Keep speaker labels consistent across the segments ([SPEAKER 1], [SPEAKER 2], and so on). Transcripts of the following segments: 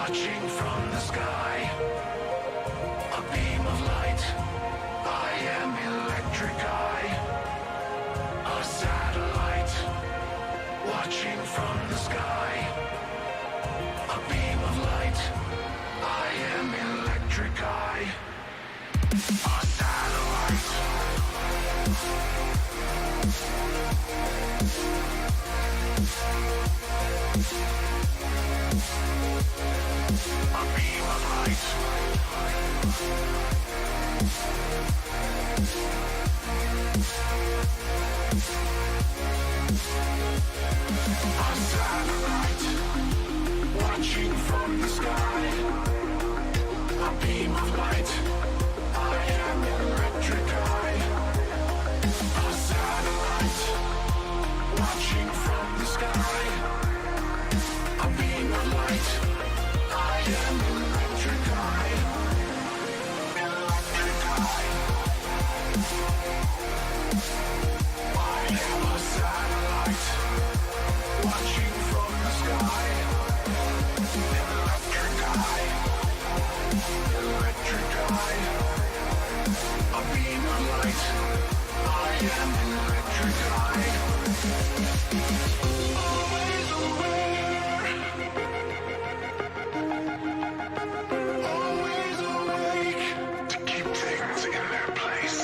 [SPEAKER 1] watching from the sky, a beam of light. I am electric eye, a satellite, watching from the sky, a beam of light. I am electric eye, a satellite. A beam of light. A satellite, watching from the sky. A beam of light. I am electric eye. A satellite, watching from the sky. A beam of light. I am electric eye. Electric eye. I am a satellite, watching from the sky. Electric eye. Electric eye. A beam of light. I am electric eye. Always aware. Always awake to keep things in their place.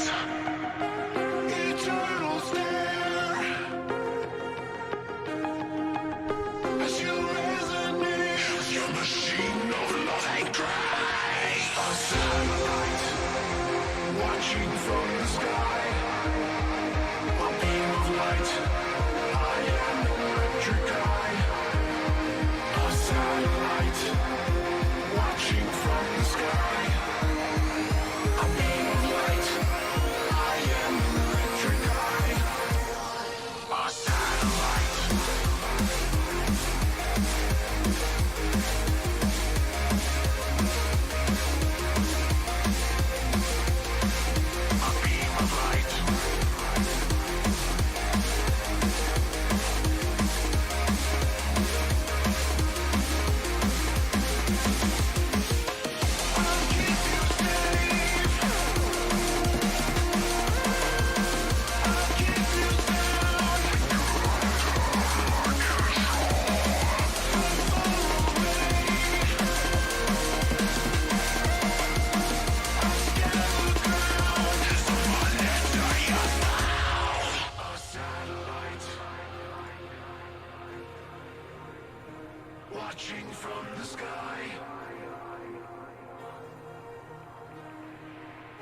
[SPEAKER 1] Eternal stare as you resonate. Your machine no longer cries. A satellite watching from the sky. A beam of light. I am electric eye. A satellite watching from the sky. A beam of light. I am electric eye. A satellite. A beam of light. I'll keep you safe. I'll keep you a satellite watching from the sky.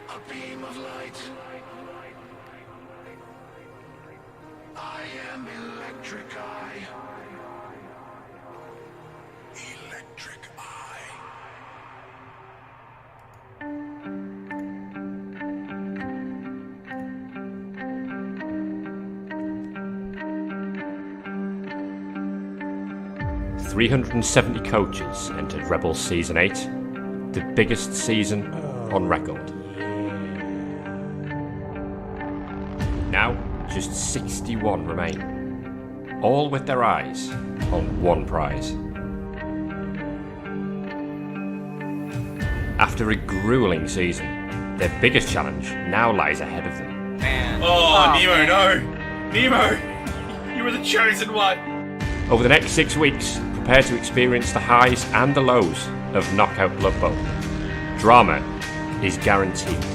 [SPEAKER 1] A beam of light. I am electric eye. Electric eye.
[SPEAKER 2] $370 coaches entered REBBL Season 8, the biggest season on record. Now, just 61 remain, all with their eyes on one prize. After a grueling season, their biggest challenge now lies ahead of them.
[SPEAKER 3] Oh, Nemo, no! Nemo! You were the chosen one!
[SPEAKER 2] Over the next 6 weeks, prepare to experience the highs and the lows of Knockout Blood Bowl. Drama is guaranteed.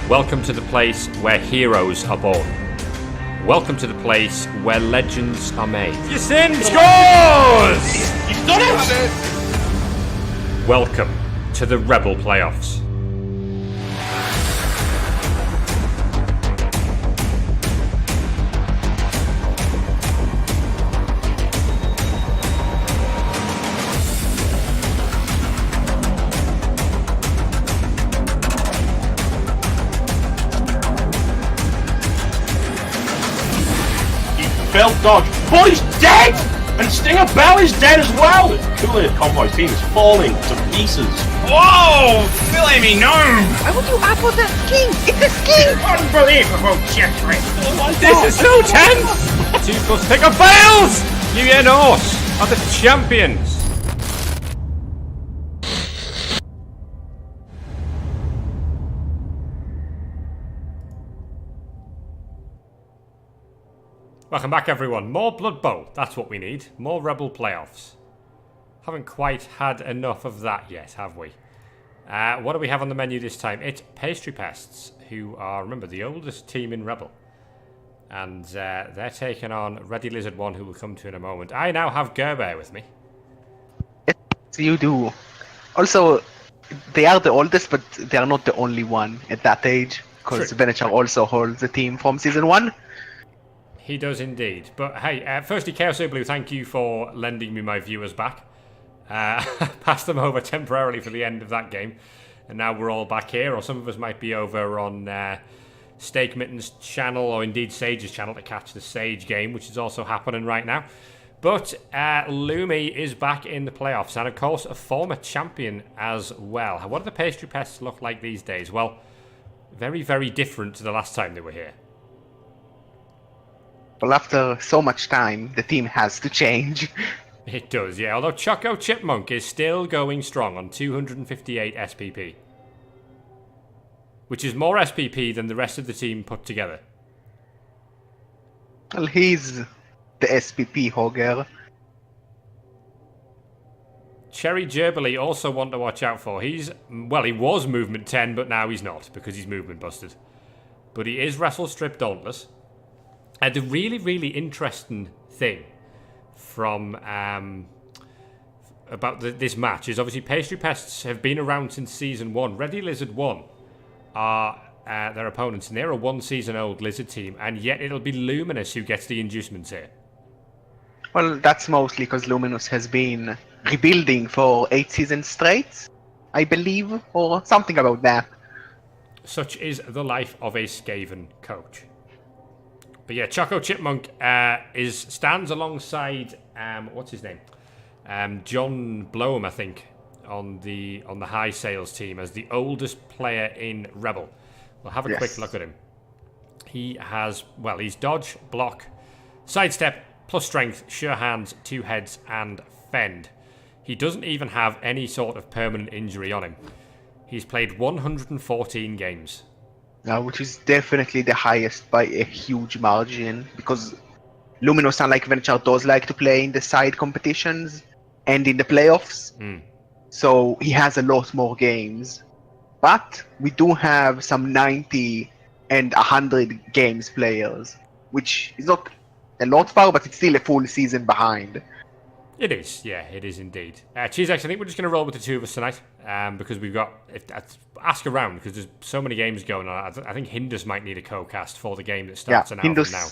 [SPEAKER 2] Welcome to the place where heroes are born. Welcome to the place where legends are made. Yasin scores!
[SPEAKER 3] You've done it!
[SPEAKER 2] Welcome to the REBBL Playoffs.
[SPEAKER 4] Belt dodge. Boy's dead! And Stinger Bell is dead as well! The Kool-Aid Convoy team is falling to pieces.
[SPEAKER 3] Whoa! Filet me gnome!
[SPEAKER 5] Why would you apple that skin? It's a skin!
[SPEAKER 3] Unbelievable, Jeffrey!
[SPEAKER 4] Oh my
[SPEAKER 2] This
[SPEAKER 4] God.
[SPEAKER 2] is so tense! 2+ pick up fails! You Norse are the champions. Welcome back, everyone. More Blood Bowl. That's what we need. More Rebel playoffs. Haven't quite had enough of that yet, have we? What do we have on the menu this time? It's Pastry Pests, who are, remember, the oldest team in Rebel. And they're taking on Ready Lizard 1, who we'll come to in a moment. I now have Gerber with me.
[SPEAKER 5] Yes, you do. Also, they are the oldest, but they are not the only one at that age. Because Venechar also holds the team from Season 1.
[SPEAKER 2] He does indeed. But hey, firstly, Chaos Blue, thank you for lending me my viewers back. Passed them over temporarily for the end of that game. And now we're all back here, or some of us might be over on Steak Mitten's channel, or indeed Sage's channel, to catch the Sage game, which is also happening right now. But Lumi is back in the playoffs, and of course a former champion as well. What do the Pastry Pests look like these days? Well, very, very different to the last time they were here.
[SPEAKER 5] Well, after so much time, the team has to change.
[SPEAKER 2] It does, yeah. Although Choco Chipmunk is still going strong on 258 SPP. Which is more SPP than the rest of the team put together.
[SPEAKER 5] Well, he's the SPP hogger.
[SPEAKER 2] Cherry Gerbily also one to watch out for. He was movement 10, but now he's not, because he's movement busted. But he is Wrestle Strip Dauntless. And the really, really interesting thing from about this match is obviously Pastry Pests have been around since Season 1. Ready Lizard 1 are their opponents, and they're a 1 season old Lizard team, and yet it'll be Luminous who gets the inducements here.
[SPEAKER 5] Well, that's mostly because Luminous has been rebuilding for 8 seasons straight, I believe, or something about that.
[SPEAKER 2] Such is the life of a Skaven coach. But yeah, Choco Chipmunk stands alongside what's his name, John Blome, I think, on the high sales team as the oldest player in Rebel. We'll have a quick look at him. He has, well, he's dodge, block, sidestep, plus strength, sure hands, 2 heads, and fend. He doesn't even have any sort of permanent injury on him. He's played 114 games.
[SPEAKER 5] Which is definitely the highest by a huge margin, because Luminous, unlike Venechar, does like to play in the side competitions and in the playoffs. So he has a lot more games. But we do have some 90 and 100 games players, which is not a lot far, but it's still a full season behind.
[SPEAKER 2] It is, yeah, it is indeed. Cheesex, I think we're just going to roll with the 2 of us tonight, because we've got... ask around, because there's so many games going on. I think Hindus might need a co-cast for the game that starts an hour from now.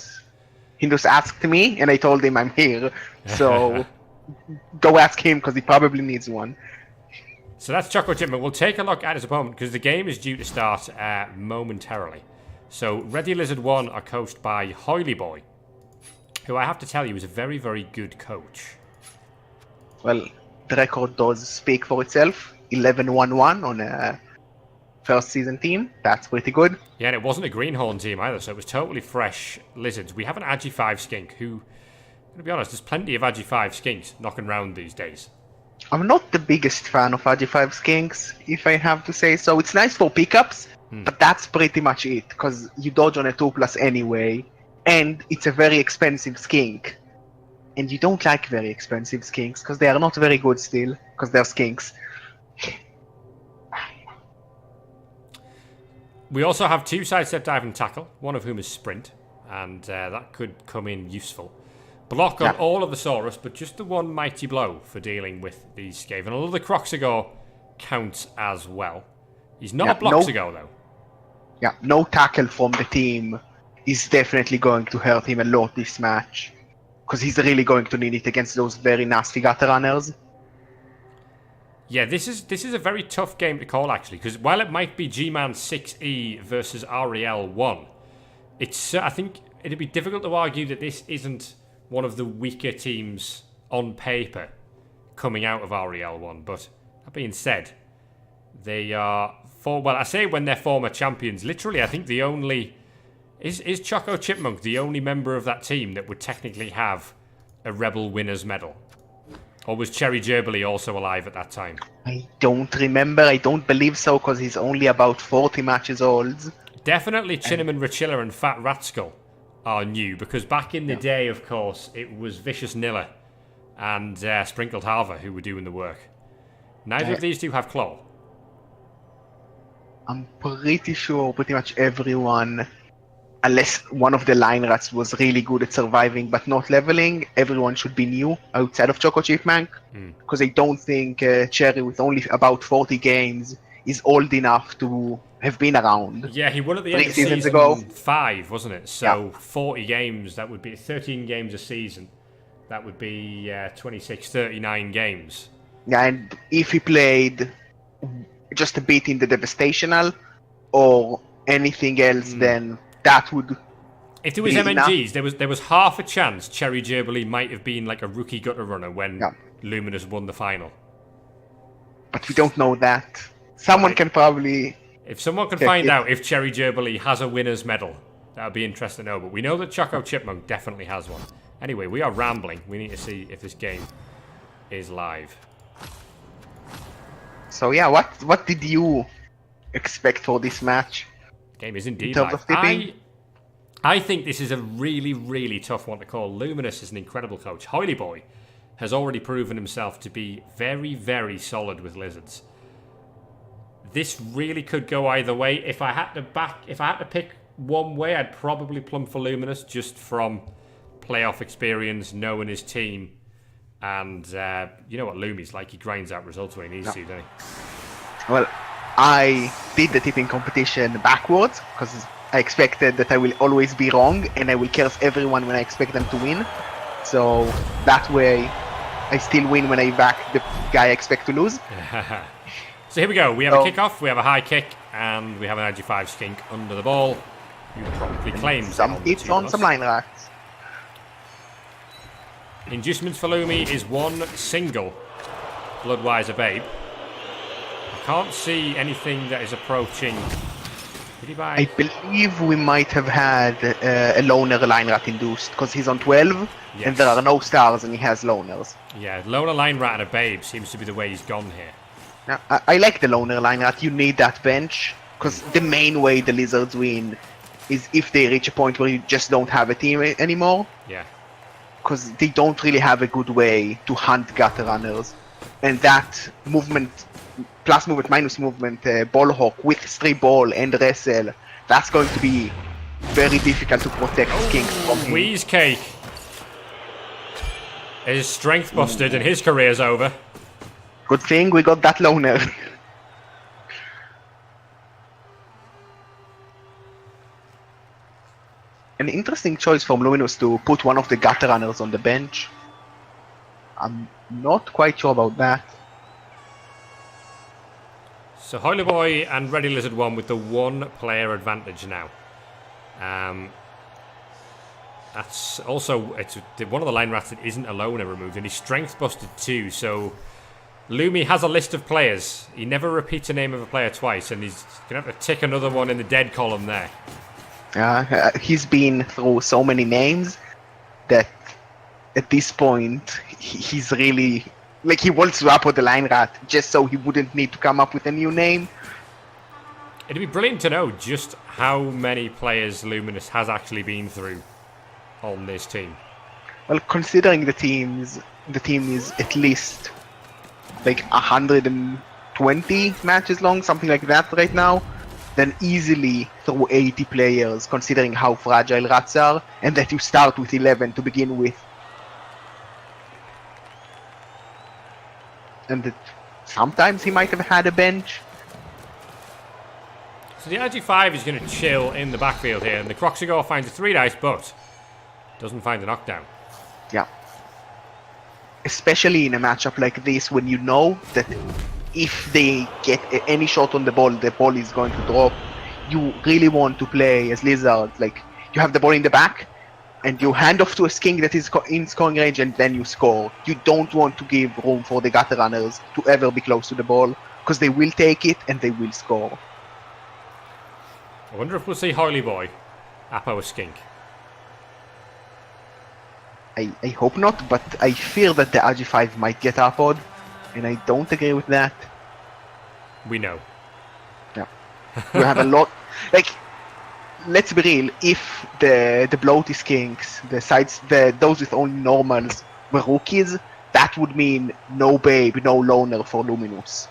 [SPEAKER 5] Hindus asked me, and I told him I'm here, so go ask him, because he probably needs one.
[SPEAKER 2] So that's Choco Chipmunk. We'll take a look at his opponent, because the game is due to start momentarily. So Ready Lizard 1 are coached by Hoyleyboy, who I have to tell you is a very, very good coach.
[SPEAKER 5] Well, the record does speak for itself. 11-1-1 on a first season team. That's pretty good.
[SPEAKER 2] Yeah, and it wasn't a Greenhorn team either, so it was totally fresh Lizards. We have an Agi 5 skink who, to be honest, there's plenty of Agi 5 skinks knocking around these days.
[SPEAKER 5] I'm not the biggest fan of Agi 5 skinks, if I have to say so. It's nice for pickups, but that's pretty much it, because you dodge on a 2+ anyway, and it's a very expensive skink. And you don't like very expensive skinks, because they are not very good still, because they're skinks.
[SPEAKER 2] We also have 2 sidestep, dive, and tackle, one of whom is sprint, and that could come in useful. Block on all of the Saurus, but just the 1 mighty blow for dealing with these Skaven. Although the Croxagore counts as well. He's not a Bloxagore, though.
[SPEAKER 5] Yeah, no tackle from the team is definitely going to hurt him a lot this match. Because he's really going to need it against those very nasty gutter runners.
[SPEAKER 2] Yeah, this is a very tough game to call, actually, because while it might be GMAN 6E versus REL 1, I think it'd be difficult to argue that this isn't one of the weaker teams on paper coming out of REL 1. But that being said, they are I say when they're former champions. Literally, I think the only is Choco Chipmunk the only member of that team that would technically have a Rebel winners medal. Or was Cherry Gerbily also alive at that time?
[SPEAKER 5] I don't remember. I don't believe so, because he's only about 40 matches old.
[SPEAKER 2] Definitely Cinnamon Rachilla and Fat Ratskull are new, because back in the day, of course, it was Vicious Nilla and Sprinkled Harver who were doing the work. Neither of these two have Claw.
[SPEAKER 5] I'm pretty sure pretty much everyone, unless one of the line rats was really good at surviving but not leveling, everyone should be new outside of Choco Chipmunk. Because I don't think Cherry, with only about 40 games, is old enough to have been around.
[SPEAKER 2] Yeah, he won at the end of
[SPEAKER 5] seasons
[SPEAKER 2] season
[SPEAKER 5] ago.
[SPEAKER 2] 5, wasn't it? So 40 games, that would be 13 games a season. That would be 26, 39 games.
[SPEAKER 5] Yeah, and if he played just a bit in the Devastational or anything else, then that would.
[SPEAKER 2] If there was MNGs, there was half a chance Cherry Gerbil might have been like a rookie gutter runner when Luminous won the final.
[SPEAKER 5] But we don't know that. Someone can probably.
[SPEAKER 2] If someone can find out if Cherry Gerbil has a winner's medal, that would be interesting to know. But we know that Choco Chipmunk definitely has one. Anyway, we are rambling. We need to see if this game is live.
[SPEAKER 5] So yeah, what did you expect for this match?
[SPEAKER 2] Game is indeed
[SPEAKER 5] in terms
[SPEAKER 2] live.
[SPEAKER 5] of tipping?
[SPEAKER 2] I think this is a really, really tough one to call. Luminous is an incredible coach. Hoyleyboy has already proven himself to be very, very solid with Lizards. This really could go either way. If I had to pick one way, I'd probably plumb for Luminous, just from playoff experience, knowing his team, and you know what Lumi's like. He grinds out results when he needs to, doesn't he?
[SPEAKER 5] Well, I did the tipping competition backwards because I expected that I will always be wrong and I will curse everyone when I expect them to win. So that way, I still win when I back the guy I expect to lose.
[SPEAKER 2] So here we go. We have a kickoff, we have a high kick, and we have an IG5 skink under the ball, who probably claims
[SPEAKER 5] some hits on some line rats.
[SPEAKER 2] Inducements for Lumi is one single Bloodwiser Babe. I can't see anything that is approaching. Did he buy?
[SPEAKER 5] I believe we might have had a loner line rat induced because he's on 12 and there are no stars and he has loners.
[SPEAKER 2] Yeah, loner line rat and a Babe seems to be the way he's gone here.
[SPEAKER 5] I like the loner line rat. You need that bench because the main way the Lizards win is if they reach a point where you just don't have a team anymore.
[SPEAKER 2] Yeah.
[SPEAKER 5] Because they don't really have a good way to hunt gutter runners. And that movement, plus movement, minus movement, ball hawk with stray ball and wrestle, that's going to be very difficult to protect skinks from him.
[SPEAKER 2] Wheeze Cake is strength busted and his career's over.
[SPEAKER 5] Good thing we got that loner. An interesting choice from Luminous to put one of the gutter runners on the bench. I'm not quite sure about that.
[SPEAKER 2] So Hoyleyboy and Ready Lizard won with the one player advantage now. That's also, it's one of the line rats that isn't a loner removed, and he's strength busted too, so Lumi has a list of players. He never repeats the name of a player twice, and he's going to have to tick another one in the dead column there.
[SPEAKER 5] He's been through so many names that at this point he's really like he wants to upload the line rat just so he wouldn't need to come up with a new name.
[SPEAKER 2] It'd be brilliant to know just how many players Luminous has actually been through on this team.
[SPEAKER 5] Well, considering the team is at least like 120 matches long, something like that right now, then easily through 80 players, considering how fragile rats are, and that you start with 11 to begin with. And that sometimes he might have had a bench.
[SPEAKER 2] So the RG5 is going to chill in the backfield here, and the Croxigar finds a 3 dice, but doesn't find a knockdown.
[SPEAKER 5] Yeah. Especially in a matchup like this, when you know that if they get any shot on the ball is going to drop. You really want to play as Lizard, like you have the ball in the back and you hand off to a skink that is in scoring range and then you score. You don't want to give room for the gutter runners to ever be close to the ball because they will take it and they will score.
[SPEAKER 2] I wonder if we'll see Hoyleyboy Apo a skink.
[SPEAKER 5] I hope not, but I fear that the RG5 might get Apod, and I don't agree with that.
[SPEAKER 2] We know.
[SPEAKER 5] Yeah. You have a lot... Like, let's be real. If the Bloaty Kinks, the sides, those with only normals were rookies, that would mean no Babe, no Loner for Luminous.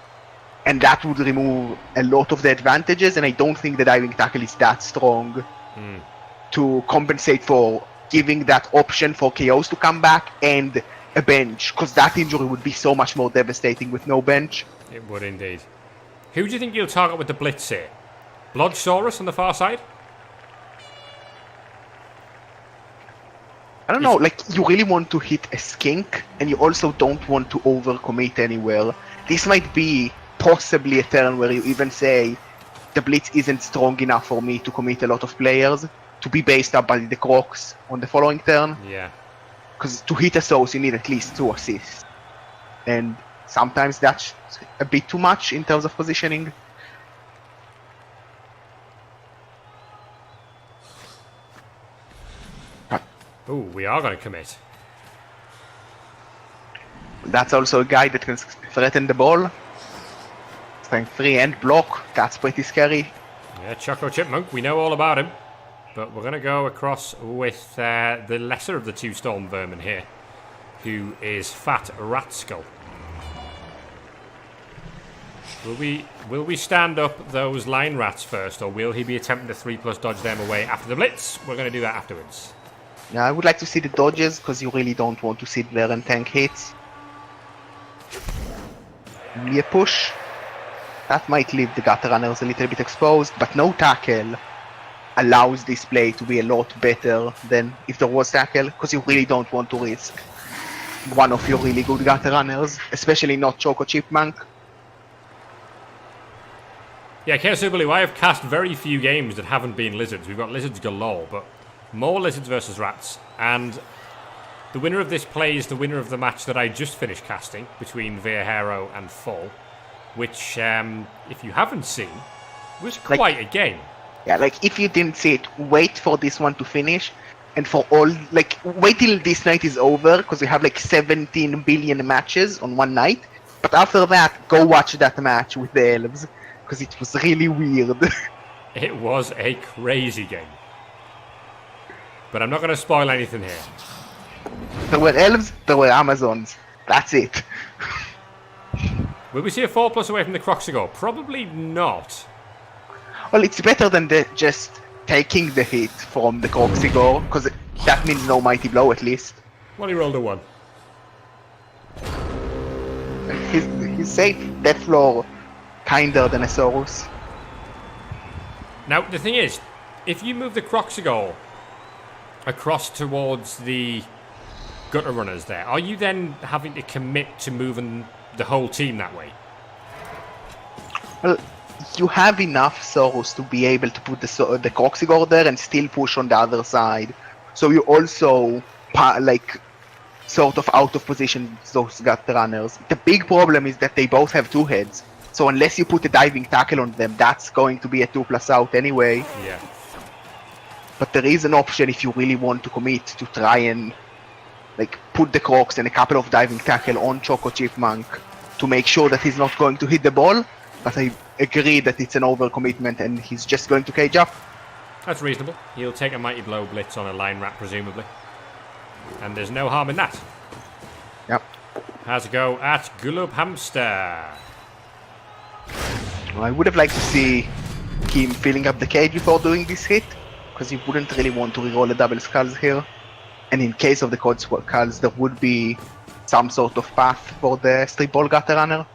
[SPEAKER 5] And that would remove a lot of the advantages, and I don't think the diving tackle is that strong to compensate for giving that option for KOs to come back and a bench, because that injury would be so much more devastating with no bench.
[SPEAKER 2] It would indeed. Who do you think you'll target with the blitz here? Bloodsaurus on the far side?
[SPEAKER 5] I don't know, like, you really want to hit a skink, and you also don't want to overcommit anywhere. This might be possibly a turn where you even say, the blitz isn't strong enough for me to commit a lot of players, to be based up by the Crocs on the following turn.
[SPEAKER 2] Yeah.
[SPEAKER 5] Because to hit a Sauce, you need at least 2 assists. And sometimes that's a bit too much in terms of positioning.
[SPEAKER 2] Ooh, we are going to commit.
[SPEAKER 5] That's also a guy that can threaten the ball. Strength 3 and block. That's pretty scary.
[SPEAKER 2] Yeah, Choco Chipmunk, we know all about him. But we're going to go across with the lesser of the 2 Storm Vermin here, who is Fat Ratskull. Will we stand up those line rats first, or will he be attempting to 3+ dodge them away after the blitz? We're going to do that afterwards.
[SPEAKER 5] Yeah, I would like to see the dodges, because you really don't want to sit there and tank hits. Only a push. That might leave the gutter runners a little bit exposed, but no tackle allows this play to be a lot better than if there was tackle, because you really don't want to risk one of your really good gutter runners, especially not Choco Chipmunk.
[SPEAKER 2] Yeah, Chaos Blue, I have cast very few games that haven't been lizards. We've got lizards galore, but more lizards versus rats. And the winner of this play is the winner of the match that I just finished casting between Viajero and Fall, which, if you haven't seen, was quite a game.
[SPEAKER 5] Yeah, like, if you didn't see it, wait for this one to finish, and for all, like, wait till this night is over, because we have like 17 billion matches on one night, but after that, go watch that match with the elves, because it was really weird.
[SPEAKER 2] It was a crazy game. But I'm not going to spoil anything here.
[SPEAKER 5] There were elves, there were Amazons. That's it.
[SPEAKER 2] Will we see a 4+ away from the Croxigore? Probably not.
[SPEAKER 5] Well, it's better than just taking the hit from the Croxigore, because that means no Mighty Blow at least.
[SPEAKER 2] Well, he rolled a 1.
[SPEAKER 5] He's safe. Death floor kinder than a Saurus.
[SPEAKER 2] Now, the thing is, if you move the Croxigore across towards the gutter runners there, are you then having to commit to moving the whole team that way?
[SPEAKER 5] Well, you have enough Saurus to be able to put the Croxigore there and still push on the other side. So you also, like, sort of out of position those gutter runners. The big problem is that they both have 2 heads. So unless you put a diving tackle on them, that's going to be a 2+ out anyway.
[SPEAKER 2] Yeah.
[SPEAKER 5] But there is an option if you really want to commit to try and, like, put the Crocs and a couple of diving tackle on Choco Chipmunk to make sure that he's not going to hit the ball. But I agree that it's an overcommitment and he's just going to cage up.
[SPEAKER 2] That's reasonable. He'll take a Mighty Blow blitz on a line rat, presumably. And there's no harm in that.
[SPEAKER 5] Yep.
[SPEAKER 2] How's it go at Gulub Hamster?
[SPEAKER 5] Well, I would have liked to see him filling up the cage before doing this hit, because you wouldn't really want to reroll a double skulls here. And in case of the quad skulls, there would be some sort of path for the strip ball gutter runner.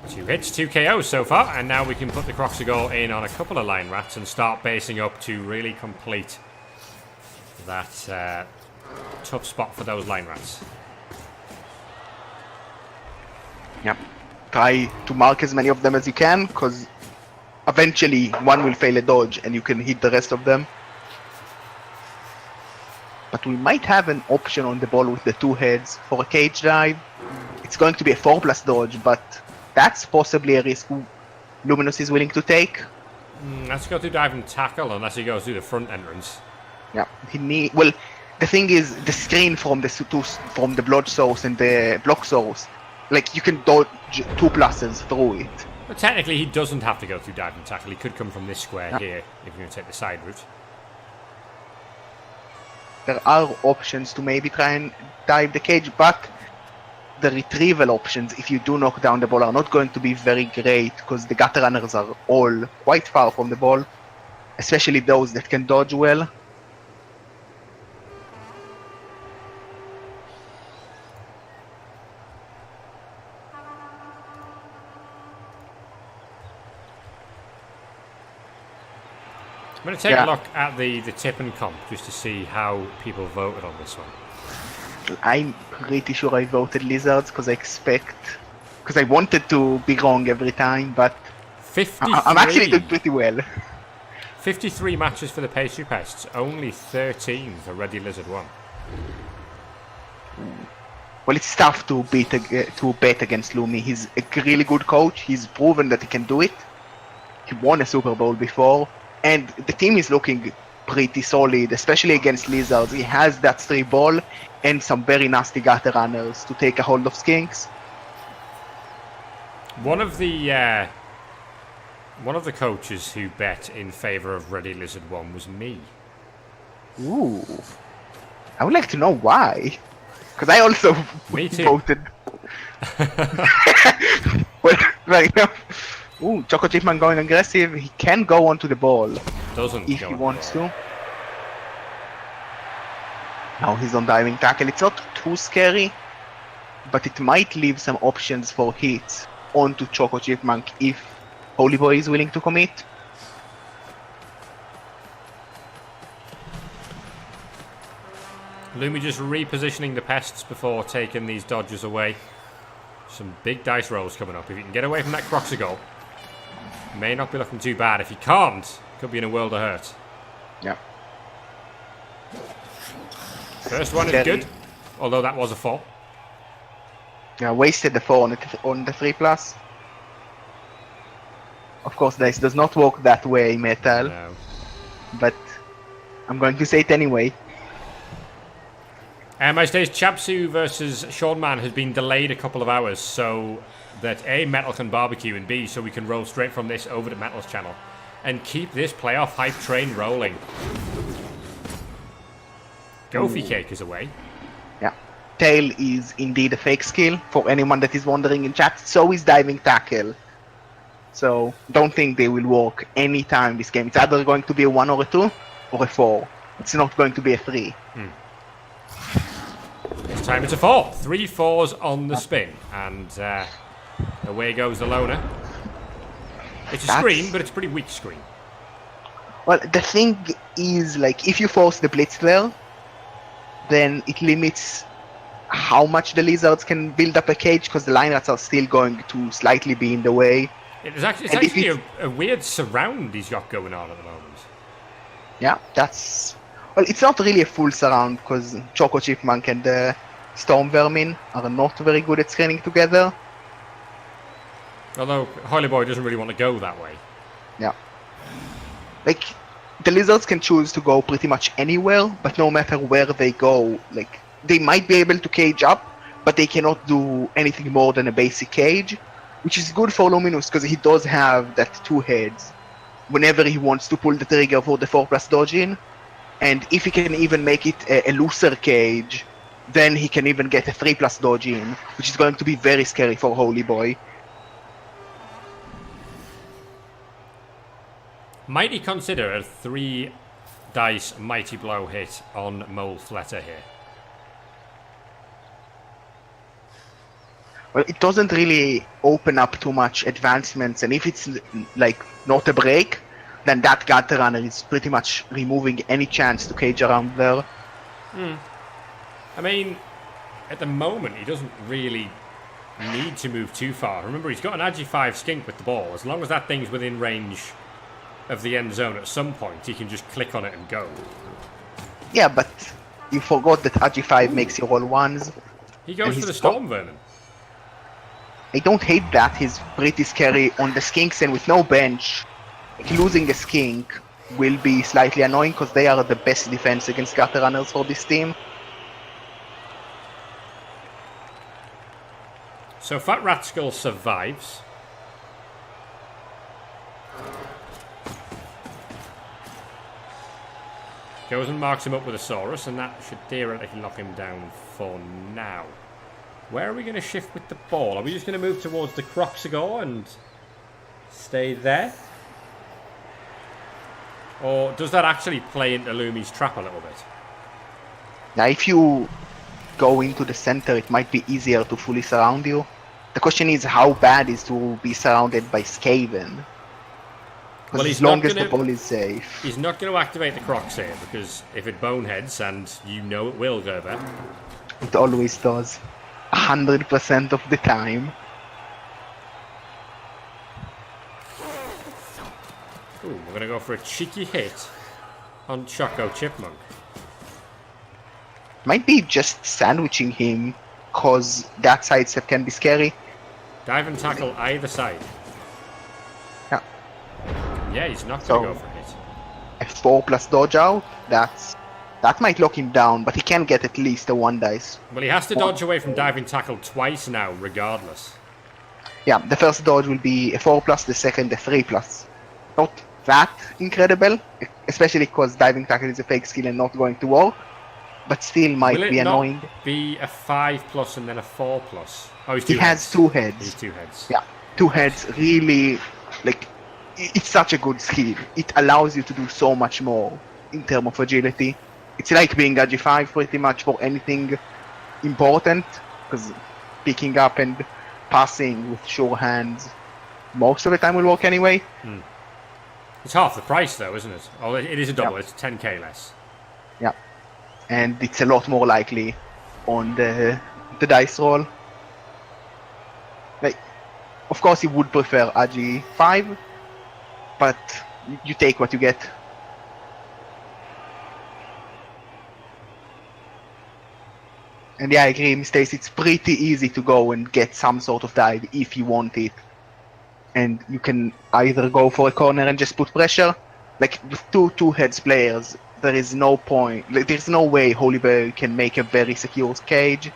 [SPEAKER 2] 2 hits, 2 KOs so far, and now we can put the Croxigore in on a couple of line rats and start basing up to really complete that tough spot for those line rats.
[SPEAKER 5] Yep. Try to mark as many of them as you can, because eventually one will fail a dodge and you can hit the rest of them. But we might have an option on the ball with the 2 heads for a cage dive. It's going to be a 4+ dodge, but that's possibly a risk Luminous is willing to take.
[SPEAKER 2] Let's go through dive and tackle unless he goes through the front entrance.
[SPEAKER 5] Yeah, well, the thing is, the screen from the blood source and the block source, like, you can dodge 2+ through it.
[SPEAKER 2] But technically, he doesn't have to go through dive and tackle. He could come from this square here if you're going to take the side route.
[SPEAKER 5] There are options to maybe try and dive the cage, but the retrieval options, if you do knock down the ball, are not going to be very great because the gutter runners are all quite far from the ball, especially those that can dodge well.
[SPEAKER 2] I'm going to take a look at the tip and comp just to see how people voted on this one.
[SPEAKER 5] I'm pretty sure I voted Lizards because I wanted to be wrong every time, but
[SPEAKER 2] 53.
[SPEAKER 5] I'm actually doing pretty well.
[SPEAKER 2] 53 matches for the Pastry Pests, only 13 for Ready Lizard 1.
[SPEAKER 5] Well, it's tough to bet against Lumi. He's a really good coach. He's proven that he can do it. He won a Super Bowl before. And the team is looking pretty solid, especially against Lizards. He has that stray ball and some very nasty gutter runners to take a hold of skinks.
[SPEAKER 2] One of the coaches who bet in favour of Ready Lizard 1 was me.
[SPEAKER 5] Ooh. I would like to know why. Because I also
[SPEAKER 2] Me too.
[SPEAKER 5] voted. Well, right now. Ooh, Choco Chipman going aggressive. He can go onto the ball
[SPEAKER 2] Doesn't
[SPEAKER 5] if
[SPEAKER 2] go
[SPEAKER 5] he
[SPEAKER 2] on
[SPEAKER 5] wants
[SPEAKER 2] the ball.
[SPEAKER 5] to. Now he's on diving tackle. It's not too scary, but it might leave some options for hits onto Choco Chipmunk if Hoyleyboy is willing to commit.
[SPEAKER 2] Lumi just repositioning the pests before taking these dodges away. Some big dice rolls coming up. If you can get away from that Croxer goal, may not be looking too bad. If you can't, could be in a world of hurt.
[SPEAKER 5] Yeah.
[SPEAKER 2] First one is good, although that was a 4.
[SPEAKER 5] Yeah, wasted the 4 on the 3+. Of course, this does not work that way, Metal.
[SPEAKER 2] No.
[SPEAKER 5] But I'm going to say it anyway.
[SPEAKER 2] My stage Chapsu versus Sean Man has been delayed a couple of hours so that A, Metal can barbecue, and B, so we can roll straight from this over to Metal's channel and keep this playoff hype train rolling. Gophie Cake is away.
[SPEAKER 5] Yeah. Tail is indeed a fake skill for anyone that is wondering in chat. So is diving tackle. So don't think they will work anytime this game. It's either going to be a 1 or a 2 or a 4. It's not going to be a 3.
[SPEAKER 2] This time it's a 4. 3 4s on the spin, and away goes the loner. It's a screen, but it's a pretty weak screen.
[SPEAKER 5] Well, the thing is, like, if you force the blitz there, then it limits how much the lizards can build up a cage, because the line rats are still going to slightly be in the way.
[SPEAKER 2] It's actually a weird surround he's got going on at the moment.
[SPEAKER 5] Yeah, that's... Well, it's not really a full surround, because Choco Chipmunk and the Storm Vermin are not very good at screening together.
[SPEAKER 2] Although Hoyleyboy doesn't really want to go that way.
[SPEAKER 5] Yeah. Like, the lizards can choose to go pretty much anywhere, but no matter where they go, like, they might be able to cage up, but they cannot do anything more than a basic cage, which is good for Luminous, because he does have that 2 heads whenever he wants to pull the trigger for the 4+ dodge in. And if he can even make it a looser cage, then he can even get a 3+ dodge in, which is going to be very scary for Hoyleyboy.
[SPEAKER 2] Might he consider a 3 dice mighty blow hit on Mole Fletter here?
[SPEAKER 5] Well, it doesn't really open up too much advancements, and if it's like not a break, then that gutter runner is pretty much removing any chance to cage around there.
[SPEAKER 2] I mean, at the moment, he doesn't really need to move too far. Remember, he's got an Agi 5 skink with the ball. As long as that thing's within range of the end zone at some point, he can just click on it and go.
[SPEAKER 5] Yeah, but you forgot that Agi 5 makes you roll 1s.
[SPEAKER 2] He goes for the Storm Vermin.
[SPEAKER 5] I don't hate that. He's pretty scary on the skinks, and with no bench, losing a skink will be slightly annoying because they are the best defense against gutter runners for this team.
[SPEAKER 2] So Fat Rat Skull survives. Goes and marks him up with a Saurus, and that should theoretically lock him down for now. Where are we going to shift with the ball? Are we just going to move towards the Croxagore and stay there? Or does that actually play into Lumi's trap a little bit?
[SPEAKER 5] Now, if you go into the center, it might be easier to fully surround you. The question is how bad is to be surrounded by Skaven? Well, as long as the ball is safe.
[SPEAKER 2] He's not going to activate the Crocs here, because if it boneheads, and you know it will, Gerber.
[SPEAKER 5] It always does. 100% of the time.
[SPEAKER 2] Ooh, we're going to go for a cheeky hit on Choco Chipmunk.
[SPEAKER 5] Might be just sandwiching him, cause that sidestep can be scary.
[SPEAKER 2] Dive and tackle either side.
[SPEAKER 5] Yeah.
[SPEAKER 2] Yeah, he's not going to go for a hit.
[SPEAKER 5] A 4+ dodge out, that might lock him down, but he can get at least a 1 dice.
[SPEAKER 2] Well, he has to dodge away from diving tackle twice now, regardless.
[SPEAKER 5] Yeah, the first dodge will be a 4+, the second a 3+. Not that incredible, especially because diving tackle is a fake skill and not going to work, but still might be annoying.
[SPEAKER 2] Will it not be a 5+ and then a 4+? Oh,
[SPEAKER 5] he has 2 heads.
[SPEAKER 2] He's 2 heads.
[SPEAKER 5] Yeah, 2 heads really, like, it's such a good skill. It allows you to do so much more in terms of agility. It's like being a G5 pretty much for anything important, because picking up and passing with sure hands most of the time will work anyway.
[SPEAKER 2] It's half the price though, isn't it? Oh, it is a double. Yeah. It's 10k less.
[SPEAKER 5] Yeah, and it's a lot more likely on the dice roll. Like, of course, you would prefer a G5, but you take what you get. And yeah, I agree, Stace. It's pretty easy to go and get some sort of dive if you want it. And you can either go for a corner and just put pressure. Like, with two heads players, there is no point. Like, there's no way Hoyleyboy can make a very secure cage.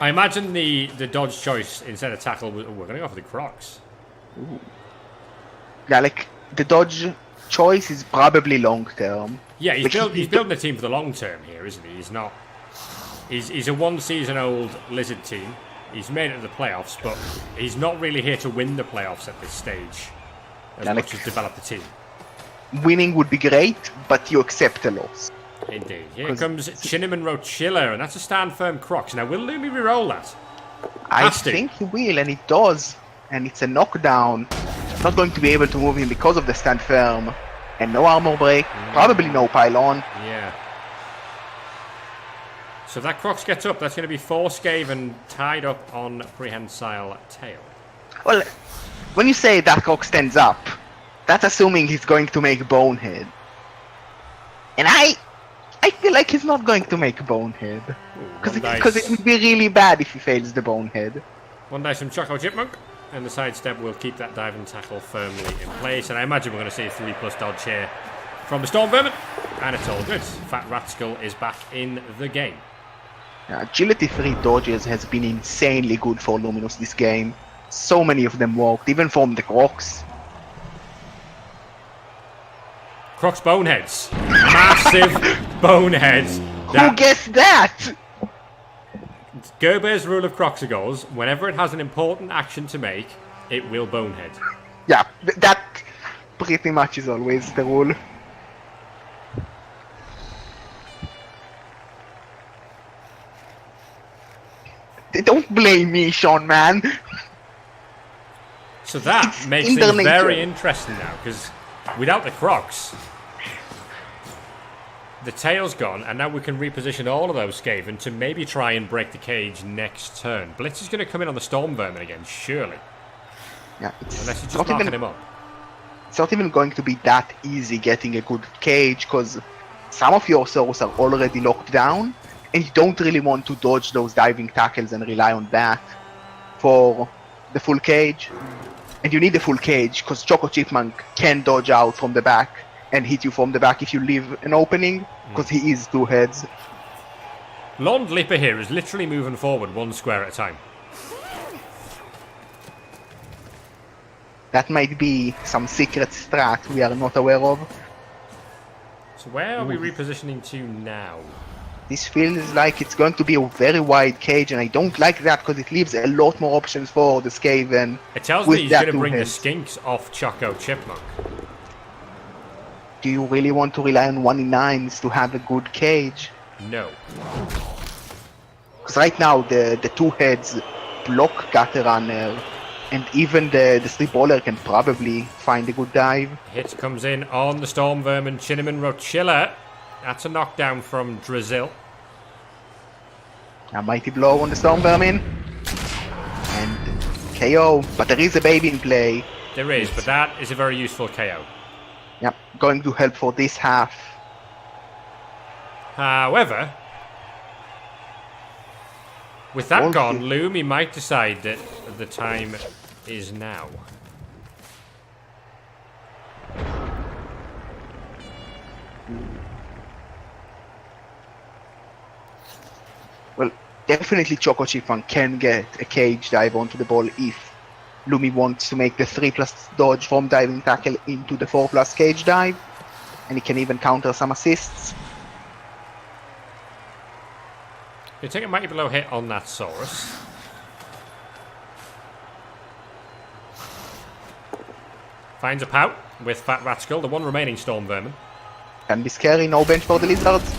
[SPEAKER 2] I imagine the dodge choice instead of tackle, we're going to go for the Crocs.
[SPEAKER 5] Ooh. Yeah, like, the dodge choice is probably long term.
[SPEAKER 2] Yeah, he's building a team for the long term here, isn't he? He's not. He's a 1 season old Lizard team. He's made it to the playoffs, but he's not really here to win the playoffs at this stage as much as develop the team.
[SPEAKER 5] Winning would be great, but you accept a loss.
[SPEAKER 2] Indeed. Here comes Chinaman Rochilla, and that's a stand firm Crocs. Now, will Lumi reroll that?
[SPEAKER 5] I think he will, and it does. And it's a knockdown. Not going to be able to move him because of the stand firm. And no armor break. Probably no pylon.
[SPEAKER 2] Yeah. So that Crocs gets up. That's going to be 4 Skaven tied up on Prehensile Tail.
[SPEAKER 5] Well, when you say that Croc stands up, that's assuming he's going to make Bonehead. And I feel like he's not going to make Bonehead. Because it would be really bad if he fails the Bonehead.
[SPEAKER 2] 1 dice from Choco Chipmunk. And the sidestep will keep that dive and tackle firmly in place. And I imagine we're going to see a 3+ dodge here from the Storm Vermin. And it's all good. Fat Ratskull is back in the game.
[SPEAKER 5] Agility 3 dodges has been insanely good for Luminous this game. So many of them worked, even from the Crocs.
[SPEAKER 2] Crocs boneheads. Massive boneheads.
[SPEAKER 5] Who guessed that?
[SPEAKER 2] Gerber's rule of Croxagores, whenever it has an important action to make, it will bonehead.
[SPEAKER 5] Yeah, that pretty much is always the rule. Don't blame me, Sean, man.
[SPEAKER 2] So that makes things very interesting now, because without the Crocs, the tail's gone, and now we can reposition all of those Skaven to maybe try and break the cage next turn. Blitz is going to come in on the Storm Vermin again, surely.
[SPEAKER 5] Yeah,
[SPEAKER 2] unless you're just knocking him up.
[SPEAKER 5] It's not even going to be that easy getting a good cage, because some of your souls are already locked down, and you don't really want to dodge those diving tackles and rely on that for the full cage. And you need the full cage, because Choco Chipmunk can dodge out from the back and hit you from the back if you leave an opening, because he is 2 heads.
[SPEAKER 2] Lond Lipper here is literally moving forward 1 square at a time.
[SPEAKER 5] That might be some secret strat we are not aware of.
[SPEAKER 2] So where are we repositioning to now?
[SPEAKER 5] This feels like it's going to be a very wide cage, and I don't like that because it leaves a lot more options for the Skaven.
[SPEAKER 2] It tells
[SPEAKER 5] with
[SPEAKER 2] me he's
[SPEAKER 5] that
[SPEAKER 2] going to
[SPEAKER 5] two
[SPEAKER 2] bring the
[SPEAKER 5] heads.
[SPEAKER 2] skinks off Choco Chipmunk.
[SPEAKER 5] Do you really want to rely on 1 in 9s to have a good cage?
[SPEAKER 2] No.
[SPEAKER 5] Because right now the two heads block Gutter Runner, and even the Street Bowler can probably find a good dive.
[SPEAKER 2] Hit comes in on the Storm Vermin, Cinnamon Rochilla. That's a knockdown from Drizzle.
[SPEAKER 5] A mighty blow on the Storm Vermin. And KO. But there is a baby in play.
[SPEAKER 2] There is, but that is a very useful KO.
[SPEAKER 5] Yep, going to help for this half.
[SPEAKER 2] However, with that
[SPEAKER 5] Okay.
[SPEAKER 2] gone, Lumi might decide that the time is now.
[SPEAKER 5] Well, definitely Choco Chipmunk can get a cage dive onto the ball if Lumi wants to make the 3+ dodge from diving tackle into the 4+ cage dive. And he can even counter some assists.
[SPEAKER 2] You take a mighty blow hit on that Saurus. Finds a pout with Fat Rat Skull, the one remaining Storm Vermin.
[SPEAKER 5] Can be scary, no bench for the Lizards.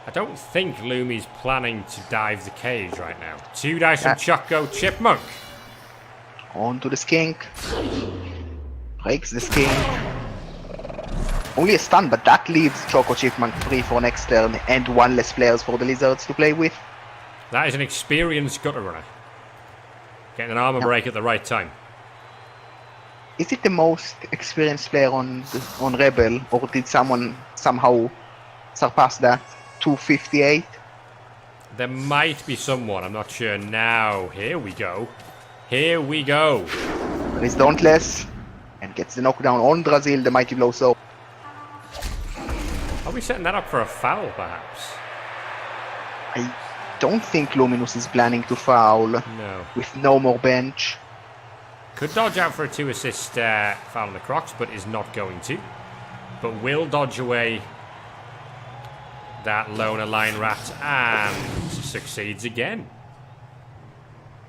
[SPEAKER 2] I don't think Lumi's planning to dive the cage right now. 2 dice from Choco Chipmunk.
[SPEAKER 5] On to the skink. Breaks the skink. Only a stun, but that leaves Choco Chipmunk free for next turn and 1 less players for the Lizards to play with.
[SPEAKER 2] That is an experienced gutter runner. Getting an armor break at the right time.
[SPEAKER 5] Is it the most experienced player on REBBL, or did someone somehow surpass that? 258?
[SPEAKER 2] There might be someone, I'm not sure now. Here we go. Here we go.
[SPEAKER 5] There is Dauntless, and gets the knockdown on Brazil, the mighty blow. So
[SPEAKER 2] Are we setting that up for a foul, perhaps?
[SPEAKER 5] I don't think Luminous is planning to foul
[SPEAKER 2] No.
[SPEAKER 5] with no more bench.
[SPEAKER 2] Could dodge out for a 2-assist foul on the Crocs, but is not going to. But will dodge away that loner line rat and succeeds again.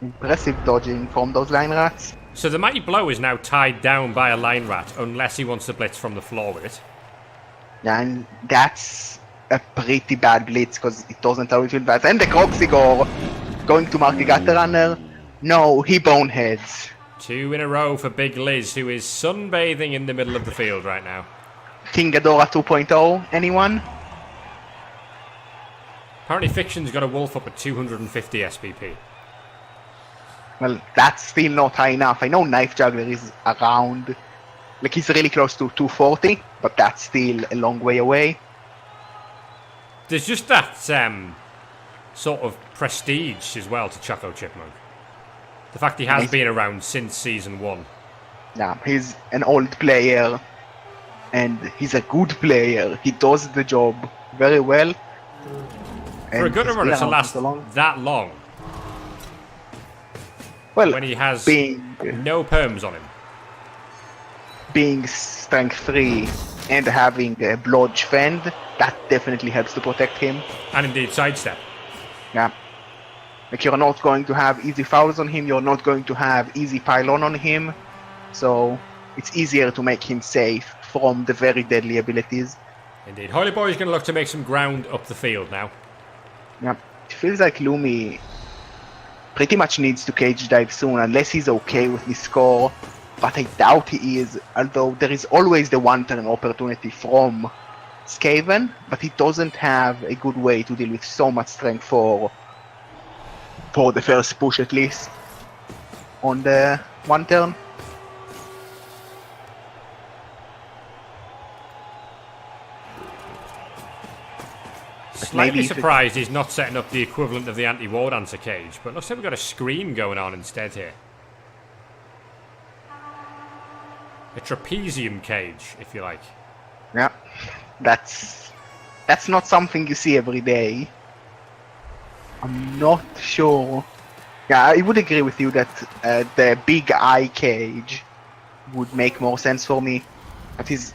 [SPEAKER 5] Impressive dodging from those line rats.
[SPEAKER 2] So the mighty blow is now tied down by a line rat, unless he wants to blitz from the floor with it.
[SPEAKER 5] Yeah, and that's a pretty bad blitz because it doesn't allow you to advance. And the Croxigore going to mark the Gutter Runner. No, he boneheads.
[SPEAKER 2] 2 in a row for Big Liz, who is sunbathing in the middle of the field right now.
[SPEAKER 5] King Ghidorah 2.0, anyone?
[SPEAKER 2] Apparently Fiction's got a wolf up at 250 SPP.
[SPEAKER 5] Well, that's still not high enough. I know Knife Juggler is around, like he's really close to 240, but that's still a long way away.
[SPEAKER 2] There's just that sort of prestige as well to Choco Chipmunk. The fact he has been around since Season 1.
[SPEAKER 5] Yeah, he's an old player, and he's a good player. He does the job very well.
[SPEAKER 2] For a gutter runner to last
[SPEAKER 5] so long.
[SPEAKER 2] that long,
[SPEAKER 5] Well,
[SPEAKER 2] when he has
[SPEAKER 5] being
[SPEAKER 2] no perms on him.
[SPEAKER 5] being strength 3 and having a blodge fend, that definitely helps to protect him.
[SPEAKER 2] And indeed sidestep.
[SPEAKER 5] Yeah. Like, you're not going to have easy fouls on him, you're not going to have easy pylon on him, so it's easier to make him safe from the very deadly abilities.
[SPEAKER 2] Indeed. Hoyleyboy is going to look to make some ground up the field now.
[SPEAKER 5] Yeah. It feels like Lumi pretty much needs to cage dive soon, unless he's okay with this score, but I doubt he is, although there is always the one-turn opportunity from Skaven, but he doesn't have a good way to deal with so much strength for the first push, at least on the one turn.
[SPEAKER 2] Slightly
[SPEAKER 5] maybe
[SPEAKER 2] surprised he's not setting up the equivalent of the anti-war dancer cage, but looks like we've got a screen going on instead here. A trapezium cage, if you like.
[SPEAKER 5] Yeah. That's not something you see every day. I'm not sure. Yeah, I would agree with you that the big eye cage would make more sense for me. But he's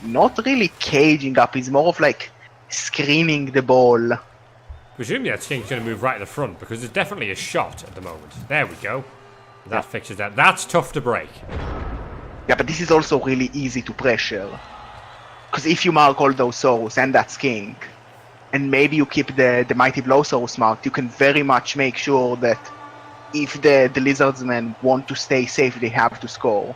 [SPEAKER 5] not really caging up, he's more of like screening the ball.
[SPEAKER 2] Presumably that skink's going to move right at the front because there's definitely a shot at the moment. There we go. That fixes that. That's tough to break.
[SPEAKER 5] Yeah, but this is also really easy to pressure. Because if you mark all those Soros and that skink, and maybe you keep the Mighty Blow Soros marked, you can very much make sure that if the Lizardmen want to stay safe, they have to score.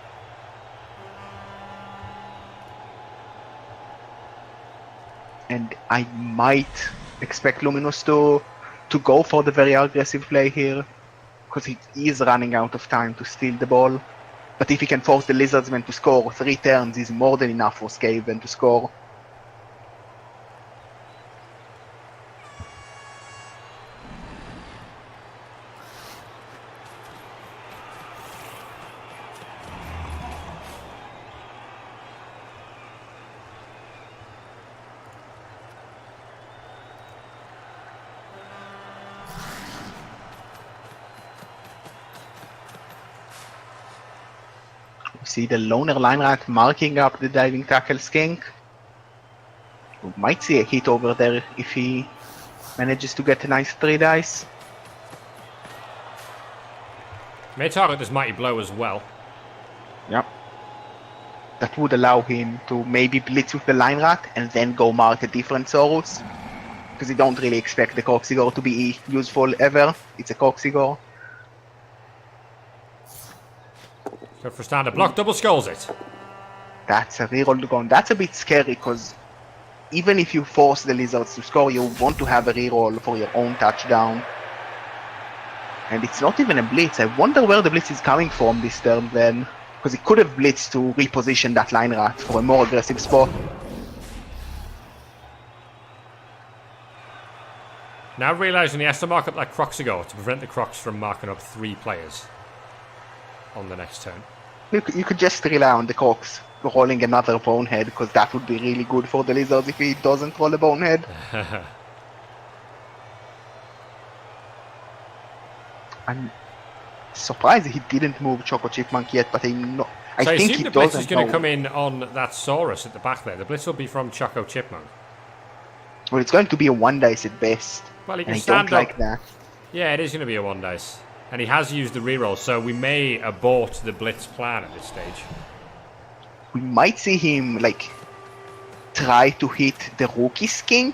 [SPEAKER 5] And I might expect Luminous to go for the very aggressive play here, because he is running out of time to steal the ball. But if he can force the Lizardsmen to score, 3 turns is more than enough for Skaven to score. See the loner line rat marking up the diving tackle skink. We might see a hit over there if he manages to get a nice 3 dice.
[SPEAKER 2] May target this Mighty Blow as well.
[SPEAKER 5] Yep. That would allow him to maybe blitz with the line rat and then go mark a different Saurus. Because you don't really expect the Coxigor to be useful ever. It's a Coxigor.
[SPEAKER 2] Go for a standard block, double skulls it.
[SPEAKER 5] That's a reroll to go on. That's a bit scary because even if you force the Lizards to score, you want to have a reroll for your own touchdown. And it's not even a blitz. I wonder where the blitz is coming from this turn then. Because he could have blitzed to reposition that line rat for a more aggressive spot.
[SPEAKER 2] Now realising he has to mark up that Croxigor to prevent the Crocs from marking up 3 players on the next turn.
[SPEAKER 5] You could just rely on the Crocs rolling another bonehead, because that would be really good for the Lizards if he doesn't roll a bonehead. I'm surprised he didn't move Choco Chipmunk yet, but I think he
[SPEAKER 2] the Blitz
[SPEAKER 5] doesn't
[SPEAKER 2] is going to
[SPEAKER 5] know.
[SPEAKER 2] come in on that Saurus at the back there. The Blitz will be from Choco Chipmunk.
[SPEAKER 5] Well, it's going to be a 1 dice at best.
[SPEAKER 2] Well, he
[SPEAKER 5] And
[SPEAKER 2] can
[SPEAKER 5] I
[SPEAKER 2] stand
[SPEAKER 5] don't
[SPEAKER 2] up.
[SPEAKER 5] like that.
[SPEAKER 2] Yeah, it is going to be a 1 dice. And he has used the reroll, so we may abort the Blitz plan at this stage.
[SPEAKER 5] We might see him like try to hit the rookie skink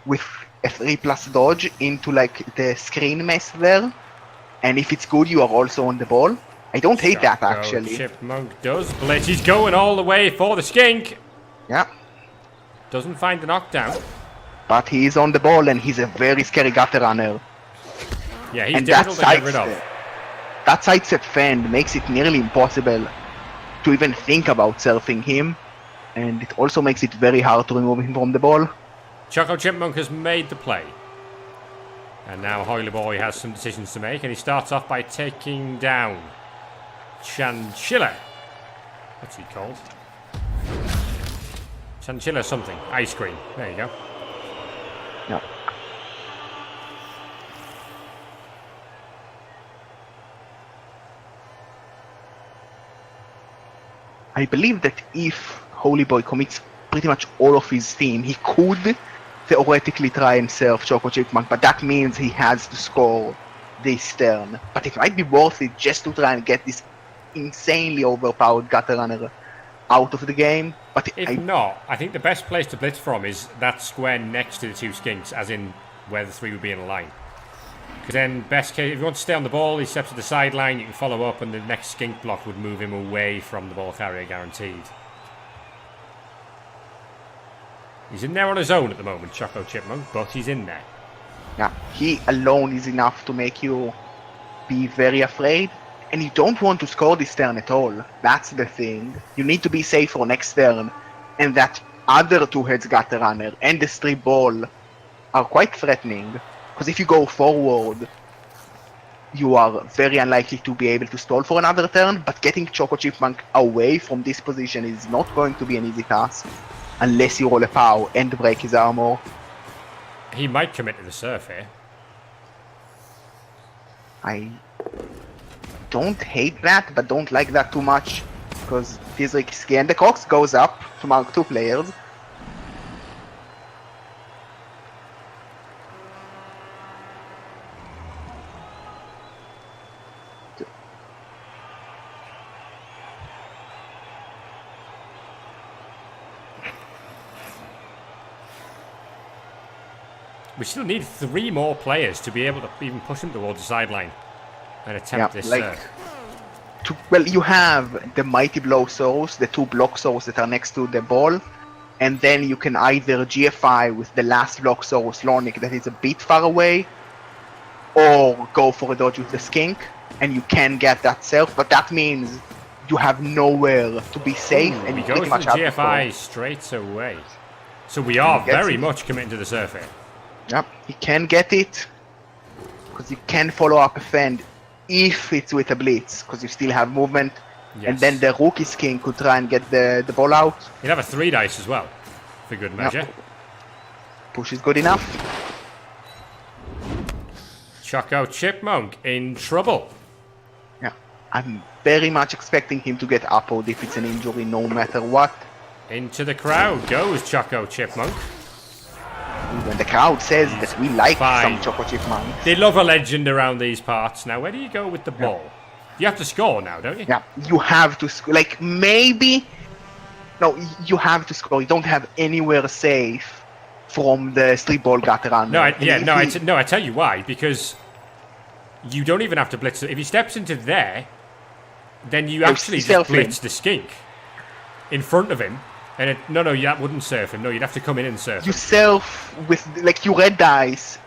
[SPEAKER 5] with a 3+ dodge into like the screen mess there, and if it's good, you are also on the ball. I don't hate that
[SPEAKER 2] Choco
[SPEAKER 5] actually.
[SPEAKER 2] Chipmunk does Blitz. He's going all the way for the skink.
[SPEAKER 5] Yeah,
[SPEAKER 2] Doesn't find the knockdown.
[SPEAKER 5] but he is on the ball and he's a very scary gutter runner.
[SPEAKER 2] Yeah, he's
[SPEAKER 5] And that
[SPEAKER 2] difficult to get rid of.
[SPEAKER 5] That sidestep fend makes it nearly impossible to even think about surfing him, and it also makes it very hard to remove him from the ball.
[SPEAKER 2] Choco Chipmunk has made the play. And now Hoyleyboy has some decisions to make, and he starts off by taking down Chinchilla. What's he called? Chinchilla something. Ice cream. There you go.
[SPEAKER 5] Yeah. I believe that if Hoyleyboy commits pretty much all of his team, he could theoretically try and serve Choco Chipmunk, but that means he has to score this turn. But it might be worth it just to try and get this insanely overpowered gutter runner out of the game. But
[SPEAKER 2] If not, I think the best place to blitz from is that square next to the 2 skinks, as in where the 3 would be in a line. Because then, best case, if you want to stay on the ball, he steps to the sideline, you can follow up, and the next skink block would move him away from the ball carrier, guaranteed. He's in there on his own at the moment, Choco Chipmunk, but he's in there.
[SPEAKER 5] yeah, he alone is enough to make you be very afraid. And you don't want to score this turn at all. That's the thing. You need to be safe for next turn. And that other 2 heads gutter runner and the strip ball are quite threatening. Because if you go forward, you are very unlikely to be able to stall for another turn, but getting Choco Chipmunk away from this position is not going to be an easy task. unless you roll a POW and break his armor.
[SPEAKER 2] He might commit to the surf here.
[SPEAKER 5] I don't hate that, but don't like that too much, because it is risky. And the Cox goes up to mark 2 players.
[SPEAKER 2] We still need 3 more players to be able to even push him towards the sideline and attempt this surf.
[SPEAKER 5] Well, you have the Mighty Blow Souls, the 2 block souls that are next to the ball, and then you can either GFI with the last block soul Slonic that is a bit far away, or go for a dodge with the Skink, and you can get that self, but that means you have nowhere to be safe, and
[SPEAKER 2] We
[SPEAKER 5] you
[SPEAKER 2] go
[SPEAKER 5] pretty
[SPEAKER 2] for
[SPEAKER 5] much
[SPEAKER 2] the
[SPEAKER 5] have to
[SPEAKER 2] GFI
[SPEAKER 5] go.
[SPEAKER 2] straight away. So we are
[SPEAKER 5] He gets
[SPEAKER 2] very
[SPEAKER 5] it.
[SPEAKER 2] much committing to the surf here.
[SPEAKER 5] Yep, he can get it, because you can follow up a fend if it's with a blitz, because you still have movement, and
[SPEAKER 2] Yes.
[SPEAKER 5] then the rookie Skin could try and get the ball out.
[SPEAKER 2] He'll have a 3 dice as well, for good measure.
[SPEAKER 5] Push is good enough.
[SPEAKER 2] Choco Chipmunk in trouble.
[SPEAKER 5] Yeah, I'm very much expecting him to get upload if it's an injury, no matter what.
[SPEAKER 2] Into the crowd goes Choco Chipmunk.
[SPEAKER 5] When the crowd says that we like
[SPEAKER 2] fine.
[SPEAKER 5] some Choco Chipmunks.
[SPEAKER 2] They love a legend around these parts. Now, where do you go with the ball? You have to score now, don't you?
[SPEAKER 5] Yeah, you have to score. Like, maybe... No, you have to score. You don't have anywhere safe from the street ball gutter run.
[SPEAKER 2] No, I tell you why. Because you don't even have to blitz. If he steps into there, then you actually just blitz the Skink in front of him. And no, that wouldn't surf him. No, you'd have to come in and surf
[SPEAKER 5] You
[SPEAKER 2] him.
[SPEAKER 5] self with, like, you red dice.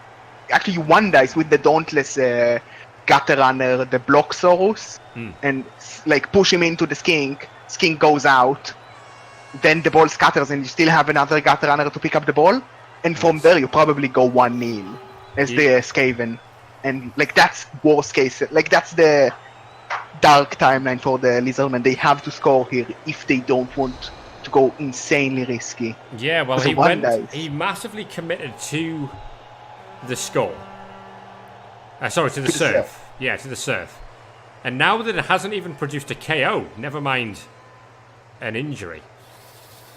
[SPEAKER 5] Actually, you 1 dice with the Dauntless gutter runner, the block Soros, and, like, push him into the Skink. Skink goes out. Then the ball scatters and you still have another gutter runner to pick up the ball. And from there, you probably go 1-0 as the Skaven. And, like, that's worst case. Like, that's the dark timeline for the Lizardmen. They have to score here if they don't want to go insanely risky.
[SPEAKER 2] Yeah, well,
[SPEAKER 5] So
[SPEAKER 2] he massively committed to the score. Sorry, to the surf. Yeah, to the surf. And now that it hasn't even produced a KO, never mind an injury,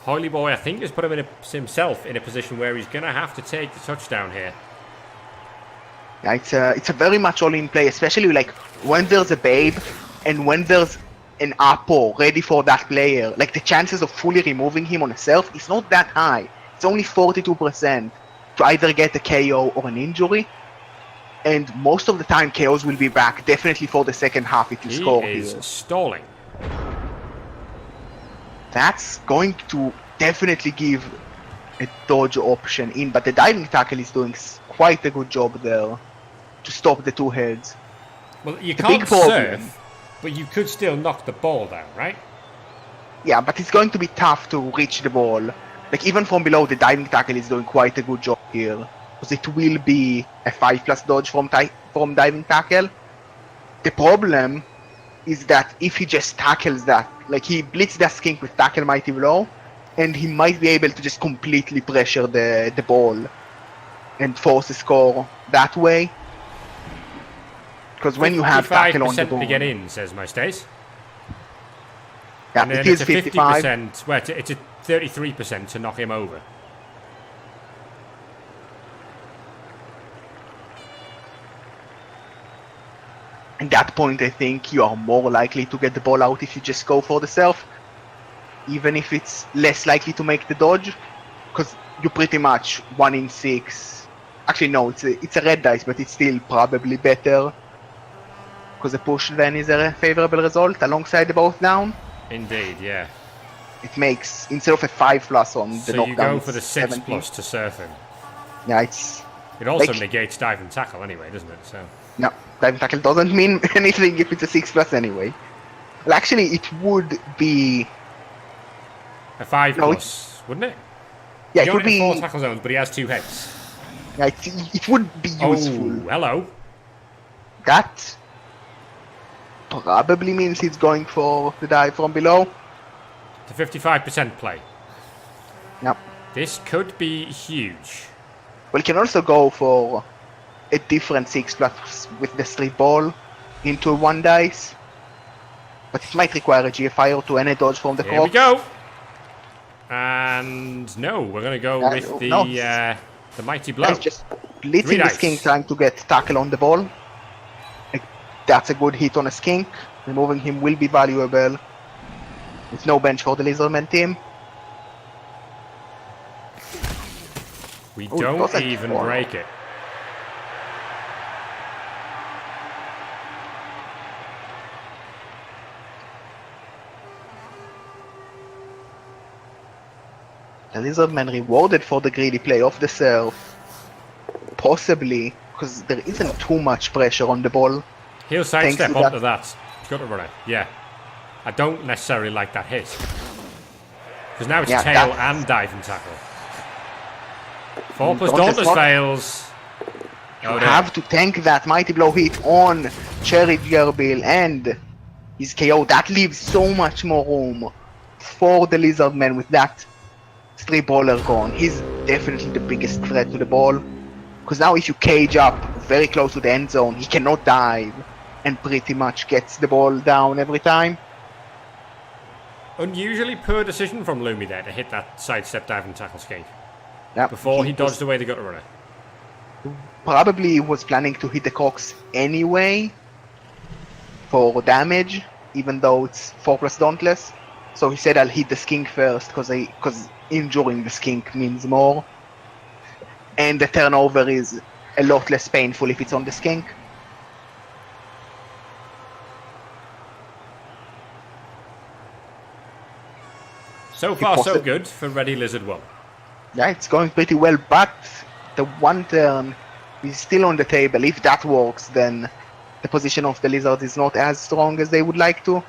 [SPEAKER 2] Hoyleyboy, I think, has put himself in a position where he's going to have to take the touchdown here.
[SPEAKER 5] Yeah, it's a very much all-in play, especially like when there's a babe and when there's an Apo ready for that player. Like, the chances of fully removing him on a self is not that high. It's only 42% to either get a KO or an injury. And most of the time, KOs will be back, definitely for the second half if you score here.
[SPEAKER 2] He is stalling.
[SPEAKER 5] That's going to definitely give a dodge option in, but the diving tackle is doing quite a good job there to stop the 2 heads.
[SPEAKER 2] Well, you
[SPEAKER 5] The
[SPEAKER 2] can't
[SPEAKER 5] big problem-
[SPEAKER 2] surf, but you could still knock the ball down, right?
[SPEAKER 5] Yeah, but it's going to be tough to reach the ball. Like, even from below, the diving tackle is doing quite a good job here. Because it will be a 5+ dodge from diving tackle. The problem is that if he just tackles that, like, he blitz that Skink with tackle Mighty Blow, and he might be able to just completely pressure the ball and force a score that way. Because when you have tackle on the
[SPEAKER 2] 55%
[SPEAKER 5] ball...
[SPEAKER 2] to get in, says my Stace.
[SPEAKER 5] Yeah,
[SPEAKER 2] And then
[SPEAKER 5] it is
[SPEAKER 2] it's a
[SPEAKER 5] 55.
[SPEAKER 2] 50%, well, it's a 33% to knock him over.
[SPEAKER 5] At that point, I think you are more likely to get the ball out if you just go for the self, even if it's less likely to make the dodge, because you pretty much 1 in 6. Actually, no, it's a red dice, but it's still probably better, because a push then is a favorable result alongside the both down.
[SPEAKER 2] Indeed, yeah.
[SPEAKER 5] It makes, instead of a 5+ on the
[SPEAKER 2] So
[SPEAKER 5] knockdown,
[SPEAKER 2] you go for the
[SPEAKER 5] it's
[SPEAKER 2] 6+ to surf him.
[SPEAKER 5] Yeah, it's...
[SPEAKER 2] It also
[SPEAKER 5] Like-
[SPEAKER 2] negates dive and tackle anyway, doesn't it? So
[SPEAKER 5] No, diving tackle doesn't mean anything if it's a 6+ anyway. Well, actually, it would be...
[SPEAKER 2] a 5+,
[SPEAKER 5] No,
[SPEAKER 2] wouldn't it?
[SPEAKER 5] Yeah,
[SPEAKER 2] He
[SPEAKER 5] it would
[SPEAKER 2] only has 4
[SPEAKER 5] be...
[SPEAKER 2] tackle zones, but he has 2 heads.
[SPEAKER 5] Yeah, it would be useful.
[SPEAKER 2] Oh, hello.
[SPEAKER 5] That probably means he's going for the dive from below.
[SPEAKER 2] The 55% play.
[SPEAKER 5] Yep.
[SPEAKER 2] This could be huge.
[SPEAKER 5] We can also go for a different 6 plus with the strip ball into 1 dice. But it might require a GFI or 2 and a dodge from the
[SPEAKER 2] Here we
[SPEAKER 5] crocs.
[SPEAKER 2] go. And no, we're going to go with the mighty blow.
[SPEAKER 5] It's just blitzing
[SPEAKER 2] 3
[SPEAKER 5] the
[SPEAKER 2] dice.
[SPEAKER 5] skink, trying to get tackle on the ball. Like, that's a good hit on a skink. Removing him will be valuable. With no bench for the Lizardmen team.
[SPEAKER 2] We
[SPEAKER 5] Oh, it
[SPEAKER 2] don't
[SPEAKER 5] doesn't
[SPEAKER 2] even
[SPEAKER 5] fall.
[SPEAKER 2] break it.
[SPEAKER 5] The Lizardmen rewarded for the greedy play of the serve. Possibly, because there isn't too much pressure on the ball.
[SPEAKER 2] He'll
[SPEAKER 5] Thanks
[SPEAKER 2] sidestep
[SPEAKER 5] to
[SPEAKER 2] onto that. Gutter runner. Yeah. I don't necessarily like that hit. Because now it's
[SPEAKER 5] Yeah,
[SPEAKER 2] tail
[SPEAKER 5] that's-
[SPEAKER 2] and diving tackle. 4 plus
[SPEAKER 5] Dauntless
[SPEAKER 2] Dauntless
[SPEAKER 5] not-
[SPEAKER 2] fails.
[SPEAKER 5] You
[SPEAKER 2] Oh,
[SPEAKER 5] have to tank that mighty blow hit on Cherry Gerbil and his KO. That leaves so much more room for the Lizardmen with that strip bowler gone. He's definitely the biggest threat to the ball. Because now if you cage up very close to the end zone, he cannot dive and pretty much gets the ball down every time.
[SPEAKER 2] Unusually poor decision from Lumi there to hit that sidestep diving tackle skink.
[SPEAKER 5] Yep.
[SPEAKER 2] Before he dodged away the gutter runner.
[SPEAKER 5] Probably was planning to hit the Cox anyway for damage, even though it's 4 plus Dauntless. So he said, I'll hit the skink first because injuring the skink means more. And the turnover is a lot less painful if it's on the skink.
[SPEAKER 2] So far, so good for Ready Lizard 1.
[SPEAKER 5] Yeah, it's going pretty well, but the 1 turn is still on the table. If that works, then the position of the Lizards is not as strong as they would like to.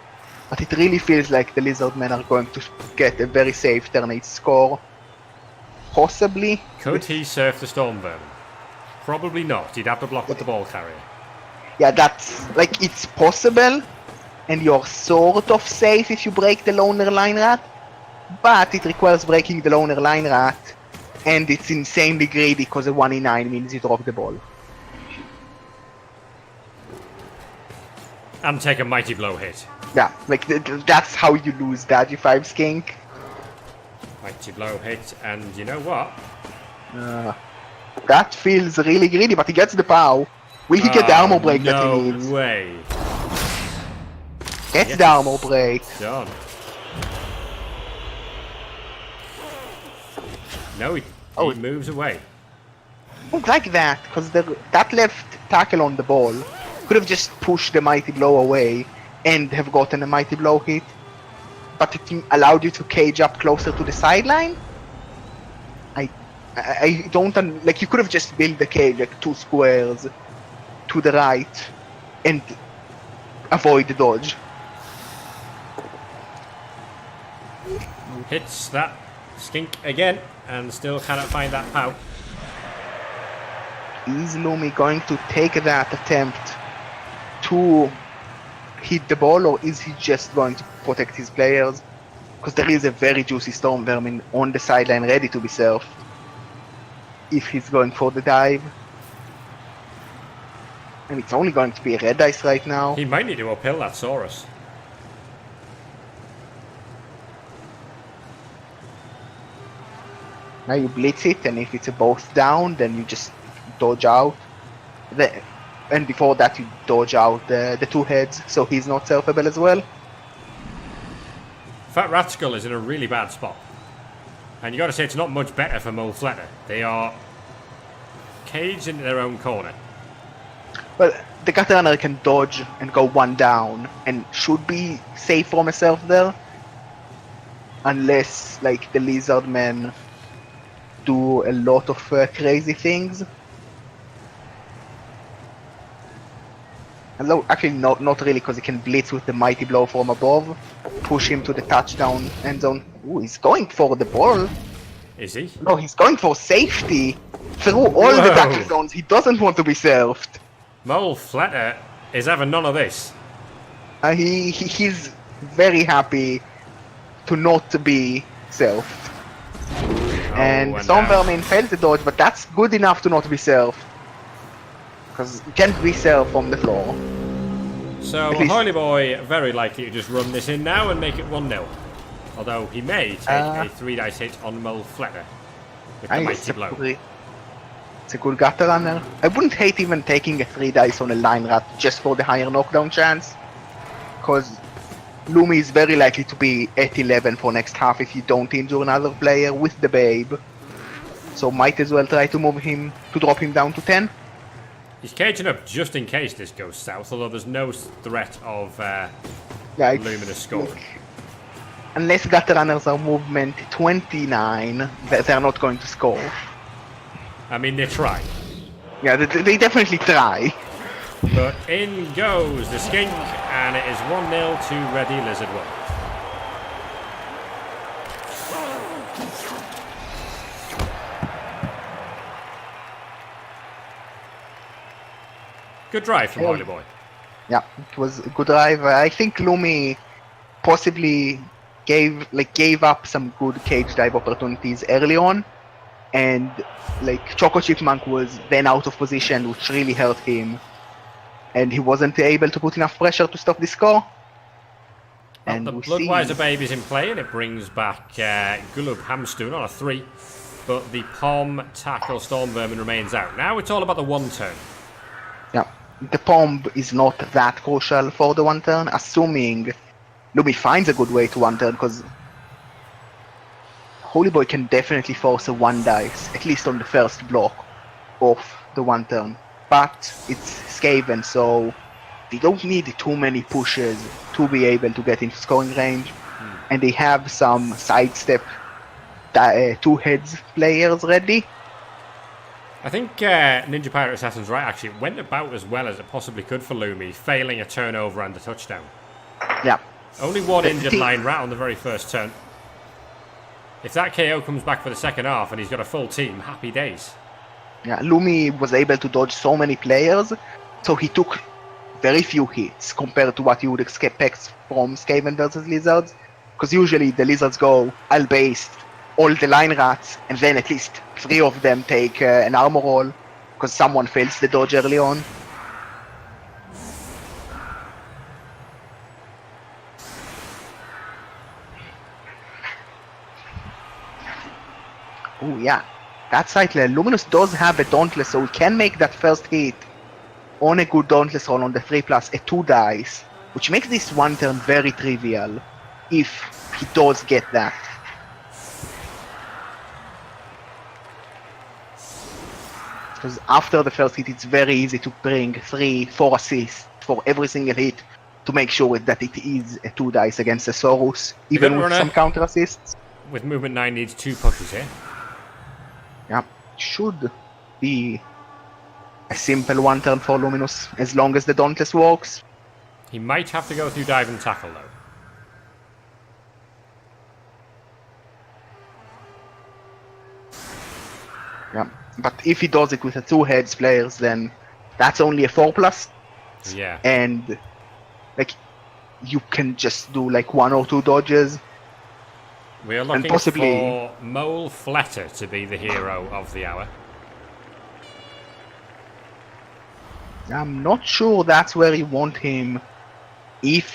[SPEAKER 5] But it really feels like the Lizardmen are going to get a very safe turn 8 score. Possibly.
[SPEAKER 2] Could he surf the Storm Vermin? Probably not. He'd have to block with the ball carrier.
[SPEAKER 5] Yeah, that's like it's possible, and you're sort of safe if you break the Loner Line Rat, but it requires breaking the Loner Line Rat, and it's insanely greedy because a 1 in 9 means you drop the ball.
[SPEAKER 2] And take a mighty blow hit.
[SPEAKER 5] Yeah, like that's how you lose that G5 skink.
[SPEAKER 2] Mighty blow hit, and you know what?
[SPEAKER 5] That feels really greedy, but he gets the POW. Will he get the armor break that he needs?
[SPEAKER 2] No way.
[SPEAKER 5] Gets
[SPEAKER 2] Yes.
[SPEAKER 5] the armor break.
[SPEAKER 2] Done. No, he moves away.
[SPEAKER 5] Look like that, because that left tackle on the ball could have just pushed the mighty blow away and have gotten a mighty blow hit, but it allowed you to cage up closer to the sideline. I don't like you could have just built the cage like 2 squares to the right and avoid the dodge.
[SPEAKER 2] Hits that skink again and still cannot find that POW.
[SPEAKER 5] Is Lumi going to take that attempt to hit the ball, or is he just going to protect his players? Because there is a very juicy Storm Vermin on the sideline ready to be surfed if he's going for the dive. And it's only going to be a red dice right now.
[SPEAKER 2] He might need to uphill that Saurus.
[SPEAKER 5] Now you blitz it, and if it's a both down, then you just dodge out. And before that you dodge out the 2 heads, so he's not surfable as well.
[SPEAKER 2] Fat Ratskull is in a really bad spot. And you got to say, it's not much better for Mole Fletter. They are caged into their own corner.
[SPEAKER 5] Well, the Gutter Runner can dodge and go 1 down, and should be safe from himself there. Unless, like, the Lizardmen do a lot of crazy things. Although, actually, not really, because he can blitz with the mighty blow from above, push him to the touchdown end zone. Ooh, he's going for the ball.
[SPEAKER 2] Is he?
[SPEAKER 5] No, he's going for safety through all the
[SPEAKER 2] Whoa.
[SPEAKER 5] tackle zones. He doesn't want to be surfed.
[SPEAKER 2] Mole Fletter is having none of this.
[SPEAKER 5] He's very happy to not be surfed. And
[SPEAKER 2] and
[SPEAKER 5] Storm
[SPEAKER 2] now-
[SPEAKER 5] Vermin failed the dodge, but that's good enough to not be served. Because you can't be served from the floor.
[SPEAKER 2] So
[SPEAKER 5] At least-
[SPEAKER 2] Hoyleyboy very likely to just run this in now and make it 1-0. Although he may take a 3 dice hit on Mole Fletter with the
[SPEAKER 5] It's
[SPEAKER 2] mighty
[SPEAKER 5] a,
[SPEAKER 2] blow.
[SPEAKER 5] it's a good gutter runner. I wouldn't hate even taking a 3 dice on a line rat just for the higher knockdown chance. Because Lumi is very likely to be at 11 for next half if you don't injure another player with the babe. So might as well try to move him, to drop him down to 10.
[SPEAKER 2] He's caging up just in case this goes south, although there's no threat of
[SPEAKER 5] Yeah, it's
[SPEAKER 2] Luminous scoring.
[SPEAKER 5] Unless gutter runners are movement 29, they're not going to score.
[SPEAKER 2] I mean, they try.
[SPEAKER 5] Yeah, they definitely try.
[SPEAKER 2] But in goes the skink, and it is 1-0 to Ready Lizardmen. Good drive from Hoyleyboy.
[SPEAKER 5] Yeah, it was a good drive. I think Lumi possibly gave up some good cage dive opportunities early on, and like Choco Chipmunk was then out of position, which really hurt him, and he wasn't able to put enough pressure to stop the score.
[SPEAKER 2] Well,
[SPEAKER 5] And
[SPEAKER 2] the
[SPEAKER 5] we
[SPEAKER 2] Bloodweiser
[SPEAKER 5] see,
[SPEAKER 2] babe is in play, and it brings back Gulub Hamstoon on a 3, but the Pom Tackle Storm Vermin remains out. Now it's all about the 1 turn.
[SPEAKER 5] yeah, the bomb is not that crucial for the 1 turn, assuming Lumi finds a good way to 1 turn, because Holyboy can definitely force a 1 dice, at least on the first block of the 1 turn. But it's Skaven, so they don't need too many pushes to be able to get into scoring range. And they have some sidestep 2 heads players ready.
[SPEAKER 2] I think Ninja Pirate Assassin's right, actually. It went about as well as it possibly could for Lumi, failing a turnover and a touchdown.
[SPEAKER 5] Yeah.
[SPEAKER 2] Only 1
[SPEAKER 5] The
[SPEAKER 2] injured
[SPEAKER 5] thing-
[SPEAKER 2] line rat on the very first turn. If that KO comes back for the second half and he's got a full team, happy days.
[SPEAKER 5] Yeah, Lumi was able to dodge so many players, so he took very few hits compared to what you would expect from Skaven versus Lizards. Because usually the Lizards go, I'll base all the line rats, and then at least 3 of them take an armor roll, because someone fails the dodge early on. Oh yeah, that's right. Luminous does have a Dauntless, so he can make that first hit on a good Dauntless roll on the 3+ a 2 dice, which makes this 1 turn very trivial if he does get that. Because after the first hit, it's very easy to bring 3-4 assists for every single hit to make sure that it is a 2 dice against the Saurus, even with
[SPEAKER 2] runner.
[SPEAKER 5] some counter assists.
[SPEAKER 2] With movement 9 needs 2 pushes here.
[SPEAKER 5] Yeah, should be a simple 1 turn for Luminous, as long as the Dauntless works.
[SPEAKER 2] He might have to go through dive and tackle though.
[SPEAKER 5] Yeah, but if he does it with a 2 heads players, then that's only a 4+,
[SPEAKER 2] Yeah.
[SPEAKER 5] and like you can just do like 1 or 2 dodges.
[SPEAKER 2] We are looking
[SPEAKER 5] possibly-
[SPEAKER 2] for Mole Fletter to be the hero of the hour.
[SPEAKER 5] I'm not sure that's where you want him. If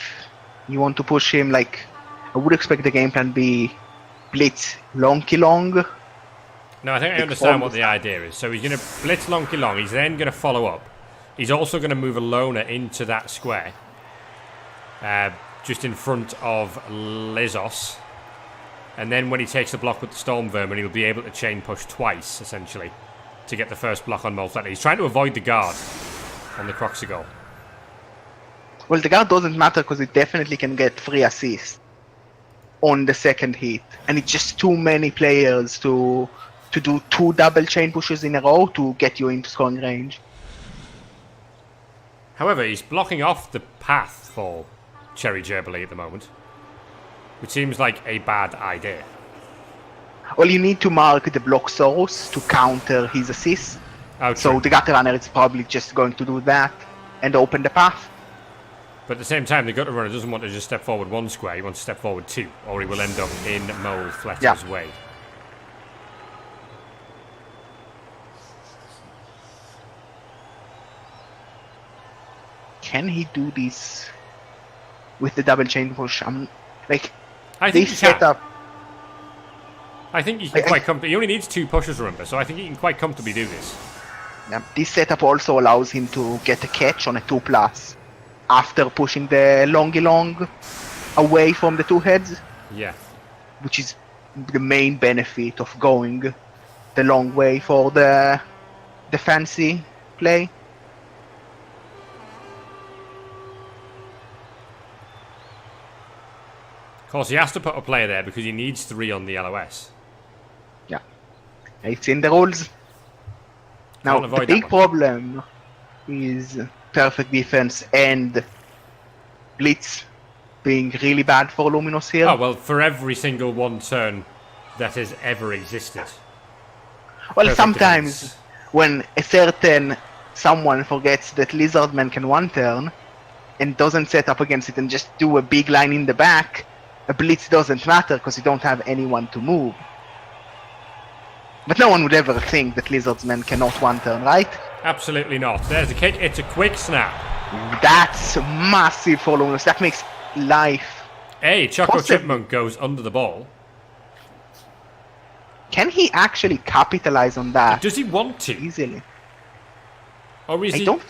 [SPEAKER 5] you want to push him, like, I would expect the game plan be blitz Lonky Long.
[SPEAKER 2] No, I think I
[SPEAKER 5] It's
[SPEAKER 2] understand what
[SPEAKER 5] almost-
[SPEAKER 2] the idea is. So he's going to blitz Lonky Long. He's then going to follow up. He's also going to move a loner into that square. Just in front of Lizos. And then when he takes the block with the Storm Vermin, he'll be able to chain push twice, essentially, to get the first block on Mole Fletter. He's trying to avoid the guard on the Croxigal.
[SPEAKER 5] Well, the guard doesn't matter because it definitely can get 3 assists on the second hit. And it's just too many players to do 2 double chain pushes in a row to get you into scoring range.
[SPEAKER 2] However, he's blocking off the path for Cherry Gerbil at the moment, which seems like a bad idea.
[SPEAKER 5] Well, you need to mark the block source to counter his assists.
[SPEAKER 2] Oh,
[SPEAKER 5] So
[SPEAKER 2] true.
[SPEAKER 5] the gutter runner is probably just going to do that and open the path.
[SPEAKER 2] But at the same time, the gutter runner doesn't want to just step forward 1 square, he wants to step forward 2, or he will end up in Mole Fletter's way.
[SPEAKER 5] can he do this with the double chain push? I'm like,
[SPEAKER 2] I think
[SPEAKER 5] this
[SPEAKER 2] he can.
[SPEAKER 5] setup.
[SPEAKER 2] I think he can quite comfortably. He only needs 2 pushes, remember, so I think he can quite comfortably do this.
[SPEAKER 5] Yeah, this setup also allows him to get a catch on a 2+ after pushing the longy long away from the 2 heads,
[SPEAKER 2] Yeah.
[SPEAKER 5] which is the main benefit of going the long way for the fancy play.
[SPEAKER 2] Of course, he has to put a player there because he needs 3 on the LOS.
[SPEAKER 5] Yeah, it's in the rules. Now,
[SPEAKER 2] Can't avoid
[SPEAKER 5] the
[SPEAKER 2] that
[SPEAKER 5] big
[SPEAKER 2] one.
[SPEAKER 5] problem is perfect defense and blitz being really bad for Luminous here.
[SPEAKER 2] Oh, well, for every single 1 turn that has ever existed.
[SPEAKER 5] Well,
[SPEAKER 2] perfect
[SPEAKER 5] sometimes
[SPEAKER 2] defense.
[SPEAKER 5] when a certain someone forgets that Lizardmen can 1 turn and doesn't set up against it and just do a big line in the back, a blitz doesn't matter because you don't have anyone to move. But no one would ever think that Lizardmen cannot 1 turn, right?
[SPEAKER 2] Absolutely not. There's a kick. It's a quick snap.
[SPEAKER 5] That's massive for Luminous. That makes life.
[SPEAKER 2] Hey, Choco
[SPEAKER 5] Possible.
[SPEAKER 2] Chipmunk goes under the ball.
[SPEAKER 5] Can he actually capitalize on that
[SPEAKER 2] Does he want to?
[SPEAKER 5] easily?
[SPEAKER 2] Or is
[SPEAKER 5] I
[SPEAKER 2] he...
[SPEAKER 5] don't.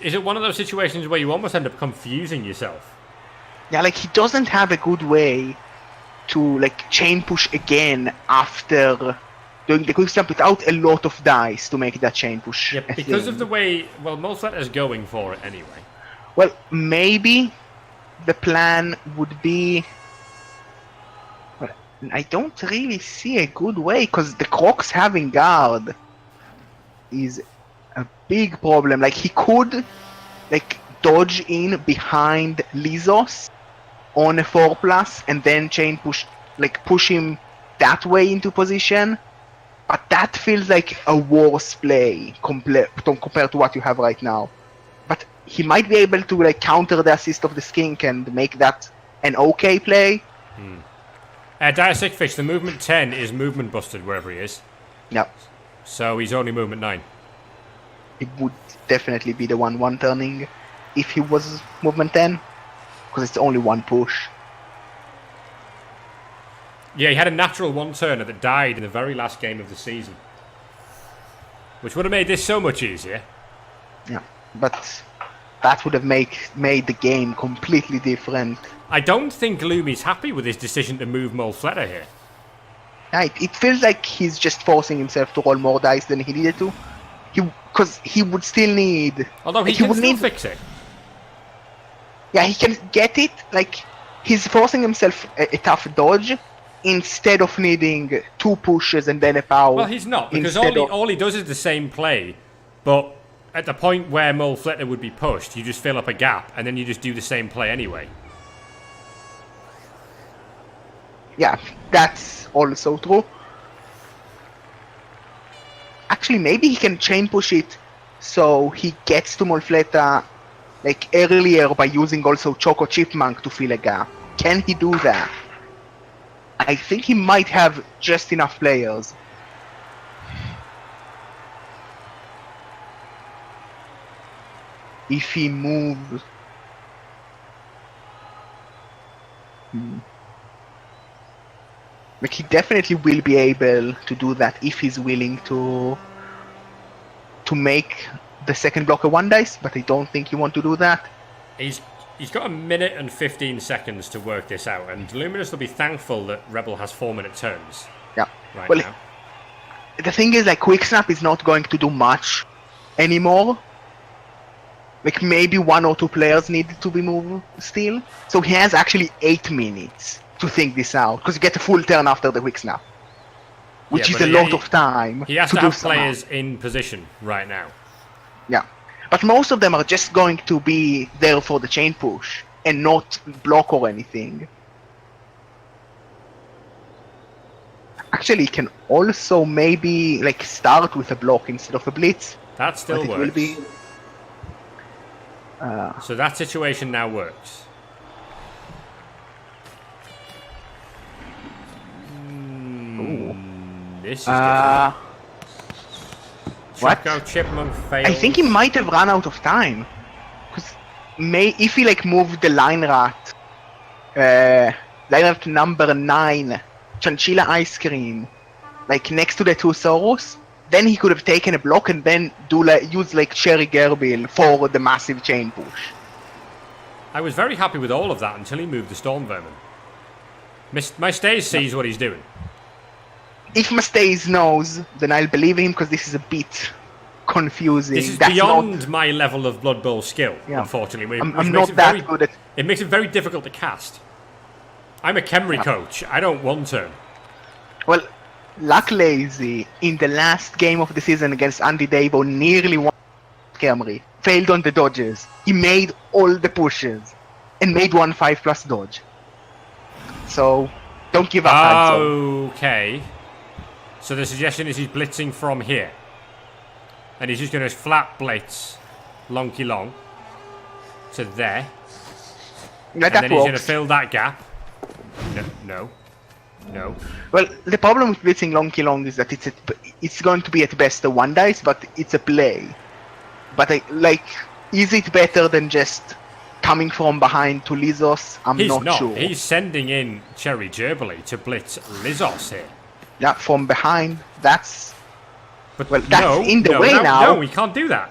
[SPEAKER 2] Is it one of those situations where you almost end up confusing yourself?
[SPEAKER 5] Yeah, like he doesn't have a good way to like chain push again after doing the quick snap without a lot of dice to make that chain push.
[SPEAKER 2] Yeah,
[SPEAKER 5] a
[SPEAKER 2] because
[SPEAKER 5] thing.
[SPEAKER 2] of the way... Well, Mulfletter's going for it anyway.
[SPEAKER 5] Well, maybe the plan would be. Well, I don't really see a good way because the Crocs having guard is a big problem. Like he could like dodge in behind Lizos on a 4+ and then chain push, like push him that way into position. But that feels like a worse play compared to what you have right now. But he might be able to like counter the assist of the skink and make that an okay play.
[SPEAKER 2] Dire Sickfish, the movement 10 is movement busted wherever he is.
[SPEAKER 5] Yeah,
[SPEAKER 2] So he's only movement 9.
[SPEAKER 5] it would definitely be the 1/1 turning if he was movement 10, because it's only 1 push.
[SPEAKER 2] Yeah, he had a natural 1-turner that died in the very last game of the season. Which would have made this so much easier.
[SPEAKER 5] Yeah, but that would have made the game completely different.
[SPEAKER 2] I don't think Lumi's happy with his decision to move Mulfletter here.
[SPEAKER 5] Yeah, it feels like he's just forcing himself to roll more dice than he needed to. Because he would still need.
[SPEAKER 2] Although he
[SPEAKER 5] like,
[SPEAKER 2] can
[SPEAKER 5] would
[SPEAKER 2] still
[SPEAKER 5] need.
[SPEAKER 2] fix it.
[SPEAKER 5] Yeah, he can get it. Like he's forcing himself a tough dodge instead of needing 2 pushes and then a power.
[SPEAKER 2] Well, he's not, because
[SPEAKER 5] instead of-
[SPEAKER 2] all he does is the same play, but at the point where Mulfletter would be pushed, you just fill up a gap, and then you just do the same play anyway.
[SPEAKER 5] Yeah, that's also true. Actually, maybe he can chain push it so he gets to Molfleta like earlier by using also Choco Chipmunk to fill a gap. Can he do that? I think he might have just enough players. If he moves... Like he definitely will be able to do that if he's willing to make the second block a 1 dice, but I don't think he want to do that.
[SPEAKER 2] He's got 1 minute and 15 seconds to work this out, and Luminous will be thankful that Rebel has 4-minute turns
[SPEAKER 5] Yeah.
[SPEAKER 2] right
[SPEAKER 5] Well,
[SPEAKER 2] now.
[SPEAKER 5] the thing is, like, Quick Snap is not going to do much anymore. Like, maybe 1 or 2 players need to be moved still. So he has actually 8 minutes to think this out, because you get a full turn after the Quick Snap. Which
[SPEAKER 2] Yeah,
[SPEAKER 5] is
[SPEAKER 2] but
[SPEAKER 5] a lot of time.
[SPEAKER 2] He has
[SPEAKER 5] to
[SPEAKER 2] to
[SPEAKER 5] do
[SPEAKER 2] have
[SPEAKER 5] somehow.
[SPEAKER 2] players in position right now.
[SPEAKER 5] Yeah. But most of them are just going to be there for the chain push and not block or anything. Actually, you can also maybe like start with a block instead of a blitz.
[SPEAKER 2] That still
[SPEAKER 5] But it
[SPEAKER 2] works.
[SPEAKER 5] will be.
[SPEAKER 2] So that situation now works. This is different.
[SPEAKER 5] What?
[SPEAKER 2] Choco Chipmunk fails.
[SPEAKER 5] I think he might have run out of time. Because if he like moved the line rat number 9, Chinchilla Ice Cream, like next to the two Soros, then he could have taken a block and then use like Cherry Gerbil for the massive chain push.
[SPEAKER 2] I was very happy with all of that until he moved the Storm Vermin. My Stays sees what he's doing.
[SPEAKER 5] If Mustaze knows, then I'll believe him because this is a bit confusing.
[SPEAKER 2] This is beyond my level of Blood Bowl skill, unfortunately.
[SPEAKER 5] I'm not that good at...
[SPEAKER 2] It makes it very difficult to cast. I'm a Khemri coach. I don't one turn.
[SPEAKER 5] Well, Luck Lazy, in the last game of the season against Andy Davo, nearly won Khemri. Failed on the dodges. He made all the pushes. And made 1/5+ dodge. So, don't give up.
[SPEAKER 2] Okay. So the suggestion is he's blitzing from here. And he's just going to flat blitz Lonky Long to there.
[SPEAKER 5] Yeah,
[SPEAKER 2] and then he's going to fill that gap. No.
[SPEAKER 5] Well, the problem with blitzing Lonky Long is that it's going to be at best a 1 dice, but it's a play. But is it better than just coming from behind to Lizos? I'm not sure.
[SPEAKER 2] He's sending in Cherry Gerbil to blitz Lizos here.
[SPEAKER 5] Yeah, from behind. That's
[SPEAKER 2] in the way now. No, he can't do that.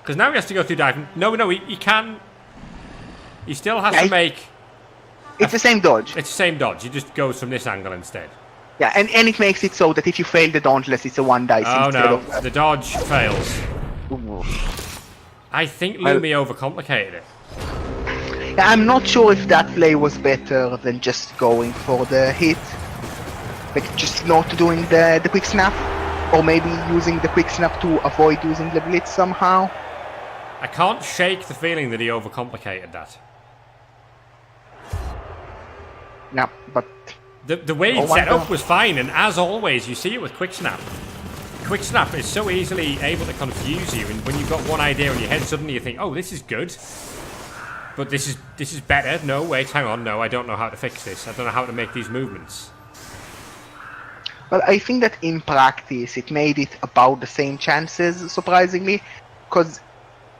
[SPEAKER 2] Because now he has to go through diving. No, he can. He still has to make...
[SPEAKER 5] It's the same dodge.
[SPEAKER 2] It's the same dodge. He just goes from this angle instead.
[SPEAKER 5] Yeah, and it makes it so that if you fail the Dauntless, it's a 1 dice instead of...
[SPEAKER 2] The dodge fails.
[SPEAKER 5] Ooh.
[SPEAKER 2] I think Lumi overcomplicated it.
[SPEAKER 5] Yeah, I'm not sure if that play was better than just going for the hit. Like, just not doing the quick snap. Or maybe using the quick snap to avoid using the blitz somehow.
[SPEAKER 2] I can't shake the feeling that he overcomplicated that.
[SPEAKER 5] Yeah, but...
[SPEAKER 2] The way it's set up was fine, and as always, you see it with quick snap. Quick snap is so easily able to confuse you, and when you've got one idea in your head, suddenly you think, oh, this is good. But this is better. No, wait, hang on. No, I don't know how to fix this. I don't know how to make these movements.
[SPEAKER 5] Well, I think that in practice, it made it about the same chances, surprisingly. Because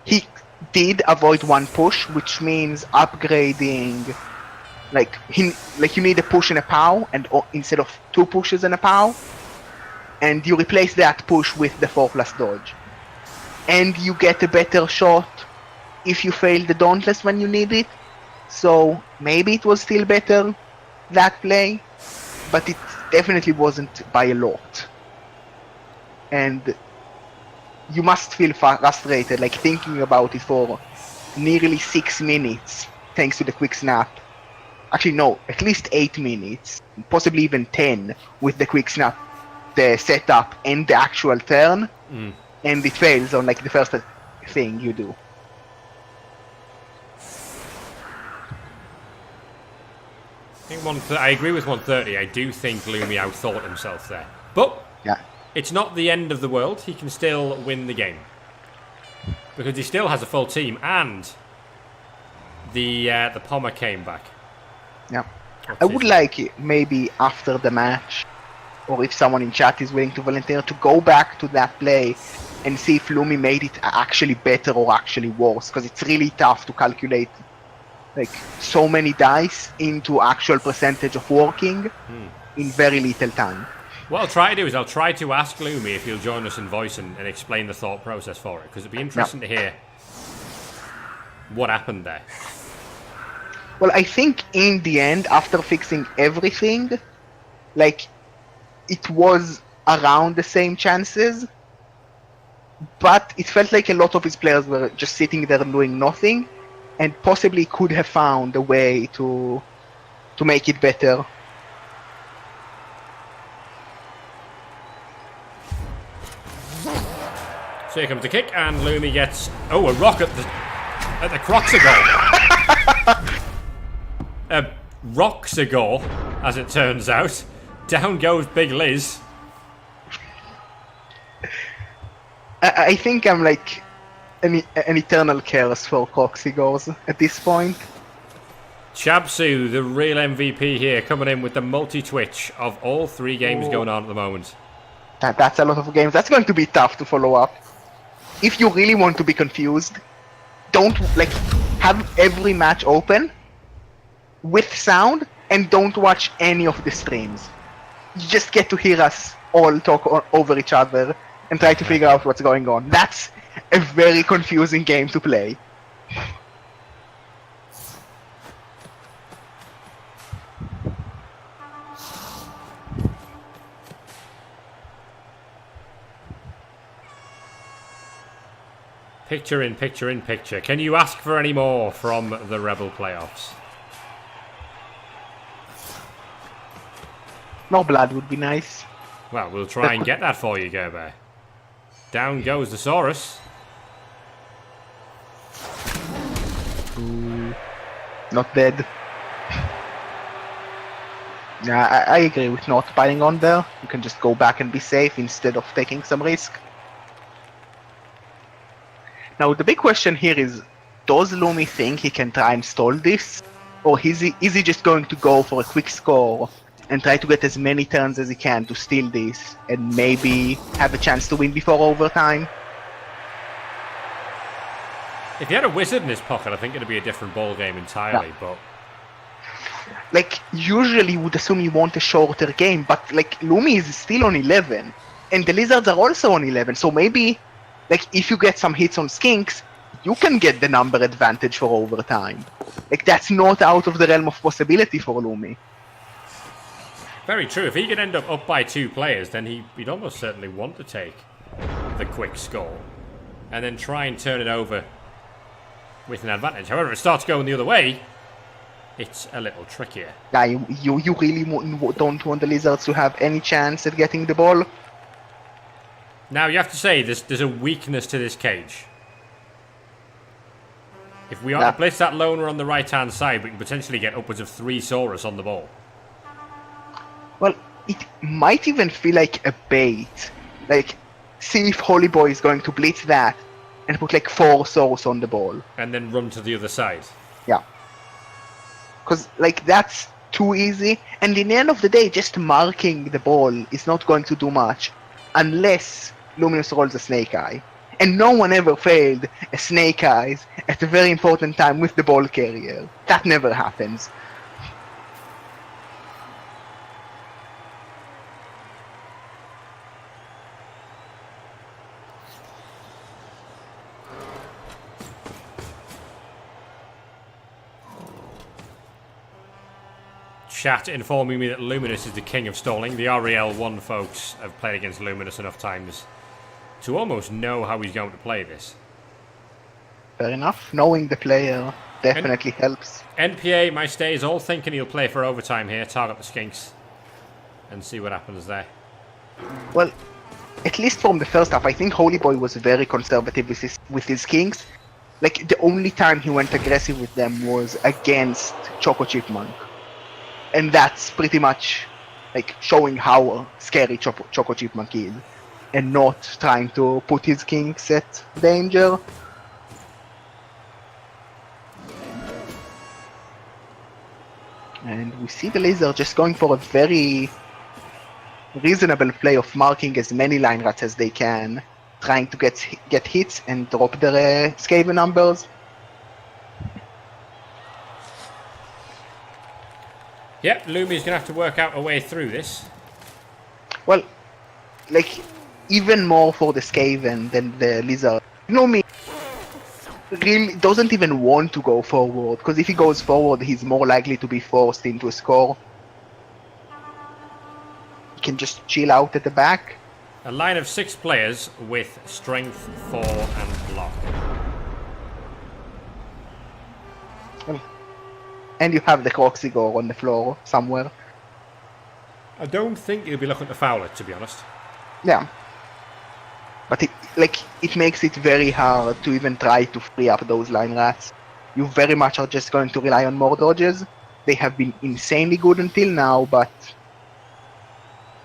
[SPEAKER 5] he did avoid 1 push, which means upgrading... you need a push and a POW, and instead of 2 pushes and a POW. And you replace that push with the 4+ dodge. And you get a better shot if you fail the Dauntless when you need it. So maybe it was still better, that play. But it definitely wasn't by a lot. And you must feel frustrated, thinking about it for nearly 6 minutes, thanks to the quick snap. Actually, no, at least 8 minutes, possibly even 10 with the quick snap, the setup and the actual turn, and it fails on the first thing you do.
[SPEAKER 2] I agree with 130. I do think Lumi outthought himself there. But it's not the end of the world. He can still win the game. Because he still has a full team, and the Pommer came back.
[SPEAKER 5] Yeah. I would like it, maybe after the match, or if someone in chat is willing to volunteer, to go back to that play and see if Lumi made it actually better or actually worse, because it's really tough to calculate so many dice into actual percentage of working in very little time.
[SPEAKER 2] What I'll try to do is I'll try to ask Lumi if he'll join us in voice and explain the thought process for it, because it'd be interesting to hear what happened there.
[SPEAKER 5] Well, I think in the end, after fixing everything, it was around the same chances, but it felt like a lot of his players were just sitting there doing nothing, and possibly could have found a way to make it better.
[SPEAKER 2] So here comes the kick, and Lumi gets a rock at the Croxagore. A Roxagore, as it turns out. Down goes Big Liz.
[SPEAKER 5] I think I'm an eternal curse for Croxagores at this point.
[SPEAKER 2] Chabsu, the real MVP here, coming in with the multi-twitch of all 3 games going on at the moment.
[SPEAKER 5] That's a lot of games. That's going to be tough to follow up. If you really want to be confused, don't have every match open with sound and don't watch any of the streams. You just get to hear us all talk over each other and try to figure out what's going on. That's a very confusing game to play.
[SPEAKER 2] Picture in picture in picture. Can you ask for any more from the REBBL playoffs?
[SPEAKER 5] More blood would be nice.
[SPEAKER 2] Well, we'll try and get that for you, Gerber. Down goes the Saurus.
[SPEAKER 5] Not dead. Yeah, I agree with not piling on there. You can just go back and be safe instead of taking some risk. Now, the big question here is, does Lumi think he can try and stall this? Or is he just going to go for a quick score and try to get as many turns as he can to steal this and maybe have a chance to win before overtime?
[SPEAKER 2] If he had a wizard in his pocket, I think it'd be a different ball game entirely,
[SPEAKER 5] Yeah.
[SPEAKER 2] but...
[SPEAKER 5] Like, usually you would assume you want a shorter game, but, like, Lumi is still on 11, and the Lizards are also on 11, so maybe, like, if you get some hits on Skinks, you can get the number advantage for overtime. Like, that's not out of the realm of possibility for Lumi.
[SPEAKER 2] Very true. If he could end up by 2 players, then he'd almost certainly want to take the quick score and then try and turn it over with an advantage. However, if it starts going the other way, it's a little trickier.
[SPEAKER 5] Yeah, you really don't want the Lizards to have any chance at getting the ball.
[SPEAKER 2] Now, you have to say, there's a weakness to this cage. If we are to blitz that loner on the right-hand side, we can potentially get upwards of 3 Saurus on the ball.
[SPEAKER 5] Well, it might even feel like a bait. Like, see if Hoyleyboy is going to blitz that and put like 4 Saurus on the ball.
[SPEAKER 2] And then run to the other side.
[SPEAKER 5] Yeah. Because, like, that's too easy. And in the end of the day, just marking the ball is not going to do much. Unless Luminous rolls a Snake Eye. And no one ever failed a Snake Eyes at a very important time with the ball carrier. That never happens.
[SPEAKER 2] Chat informing me that Luminous is the king of stalling. The REL1 folks have played against Luminous enough times to almost know how he's going to play this.
[SPEAKER 5] Fair enough. Knowing the player definitely helps.
[SPEAKER 2] NPA, my stay, is all thinking he'll play for overtime here, target the Skinks, and see what happens there.
[SPEAKER 5] Well, at least from the first half, I think Hoyleyboy was very conservative with his Kings. Like, the only time he went aggressive with them was against Choco Chipmunk. And that's pretty much like showing how scary Choco Chipmunk is, and not trying to put his Kings at danger. And we see the Lizard just going for a very reasonable play of marking as many line rats as they can, trying to get hits and drop their Skaven numbers.
[SPEAKER 2] Yep, Lumi's going to have to work out a way through this.
[SPEAKER 5] Well, like, even more for the Skaven than the Lizard. Lumi really doesn't even want to go forward, because if he goes forward, he's more likely to be forced into a score. He can just chill out at the back.
[SPEAKER 2] A line of 6 players with strength, 4 and block.
[SPEAKER 5] And you have the Croxigore on the floor somewhere.
[SPEAKER 2] I don't think he'll be looking to foul it, to be honest.
[SPEAKER 5] Yeah. But it makes it very hard to even try to free up those line rats. You very much are just going to rely on more dodges. They have been insanely good until now, but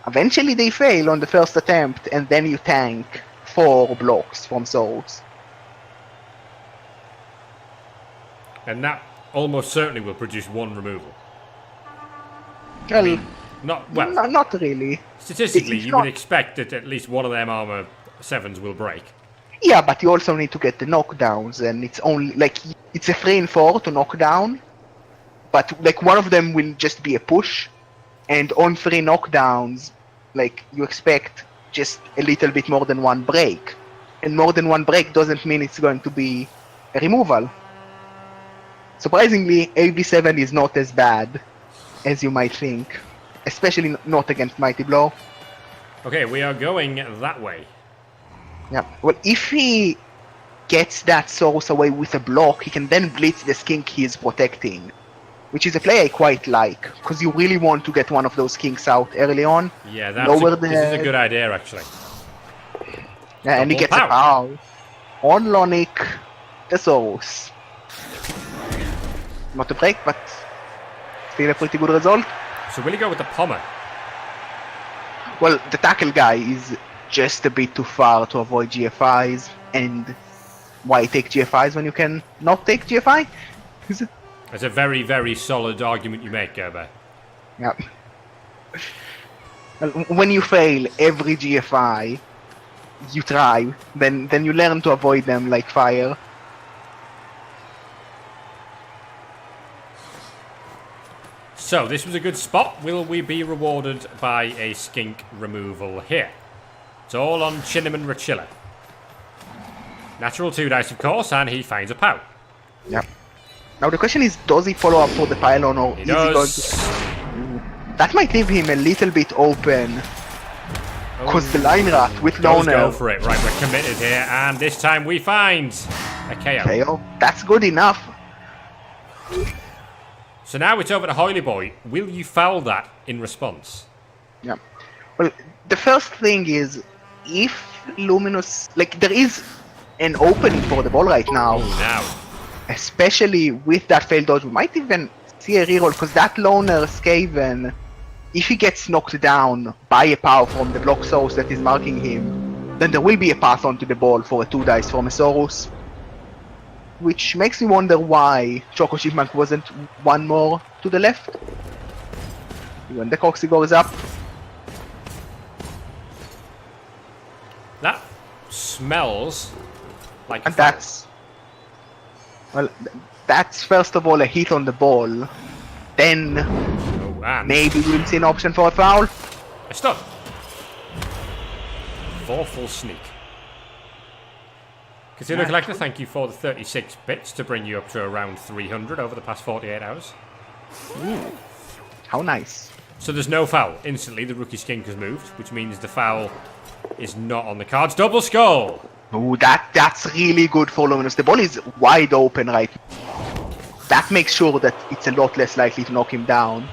[SPEAKER 5] eventually they fail on the first attempt, and then you tank 4 blocks from souls.
[SPEAKER 2] And that almost certainly will produce 1 removal.
[SPEAKER 5] Well,
[SPEAKER 2] Not
[SPEAKER 5] not really.
[SPEAKER 2] Statistically,
[SPEAKER 5] It's
[SPEAKER 2] you
[SPEAKER 5] not-
[SPEAKER 2] would expect that at least one of them armor 7s will break.
[SPEAKER 5] Yeah, but you also need to get the knockdowns, and it's only like it's a 3 and 4 to knock down, but like one of them will just be a push, and on 3 knockdowns, like you expect just a little bit more than 1 break, and more than 1 break doesn't mean it's going to be a removal. Surprisingly, AB7 is not as bad as you might think, especially not against Mighty Blow.
[SPEAKER 2] Okay, we are going that way.
[SPEAKER 5] Yeah. Well, if he gets that source away with a block, he can then blitz the skink he is protecting, which is a play I quite like, because you really want to get one of those skinks out early on.
[SPEAKER 2] Yeah, this is a good idea, actually.
[SPEAKER 5] Yeah, and he gets a pow on Lonic, the source. Not a break, but still a pretty good result.
[SPEAKER 2] So will he go with the Pommer?
[SPEAKER 5] Well, the tackle guy is just a bit too far to avoid GFIs, and why take GFIs when you can not take GFI?
[SPEAKER 2] That's a very, very solid argument you make, Gerber.
[SPEAKER 5] Yeah. Well, when you fail every GFI you try, then you learn to avoid them like fire.
[SPEAKER 2] So, this was a good spot. Will we be rewarded by a skink removal here? It's all on Cinnamon Rachilla. Natural 2 dice, of course, and he finds a pow.
[SPEAKER 5] Yeah. Now the question is, does he follow up for the pylon, or is he going to... That might leave him a little bit open. Because the line rat with Loner...
[SPEAKER 2] Go for it. Right, we're committed here, and this time we find a KO.
[SPEAKER 5] KO. That's good enough.
[SPEAKER 2] So now it's over to Hoyleyboy. Will you foul that in response?
[SPEAKER 5] Yeah. Well, the first thing is, if Luminous... Like, there is an opening for the ball right now.
[SPEAKER 2] Oh, now.
[SPEAKER 5] Especially with that failed dodge. We might even see a reroll, because that Loner Skaven, if he gets knocked down by a power from the block source that is marking him, then there will be a path onto the ball for a 2 dice from a Saurus. Which makes me wonder why Choco Chipmunk wasn't 1 more to the left. When the Coxie goes up.
[SPEAKER 2] That smells like
[SPEAKER 5] And that's... Well, that's first of all a hit on the ball. Then maybe we'll see an option for a foul.
[SPEAKER 2] A stop. 4 full sneak. Casino Collector, thank you for the 36 bits to bring you up to around 300 over the past 48 hours.
[SPEAKER 5] Ooh, how nice.
[SPEAKER 2] So there's no foul. Instantly, the rookie skink has moved, which means the foul is not on the cards. Double skull!
[SPEAKER 5] Ooh, that's really good for Luminous. The ball is wide open right now. That makes sure that it's a lot less likely to knock him down.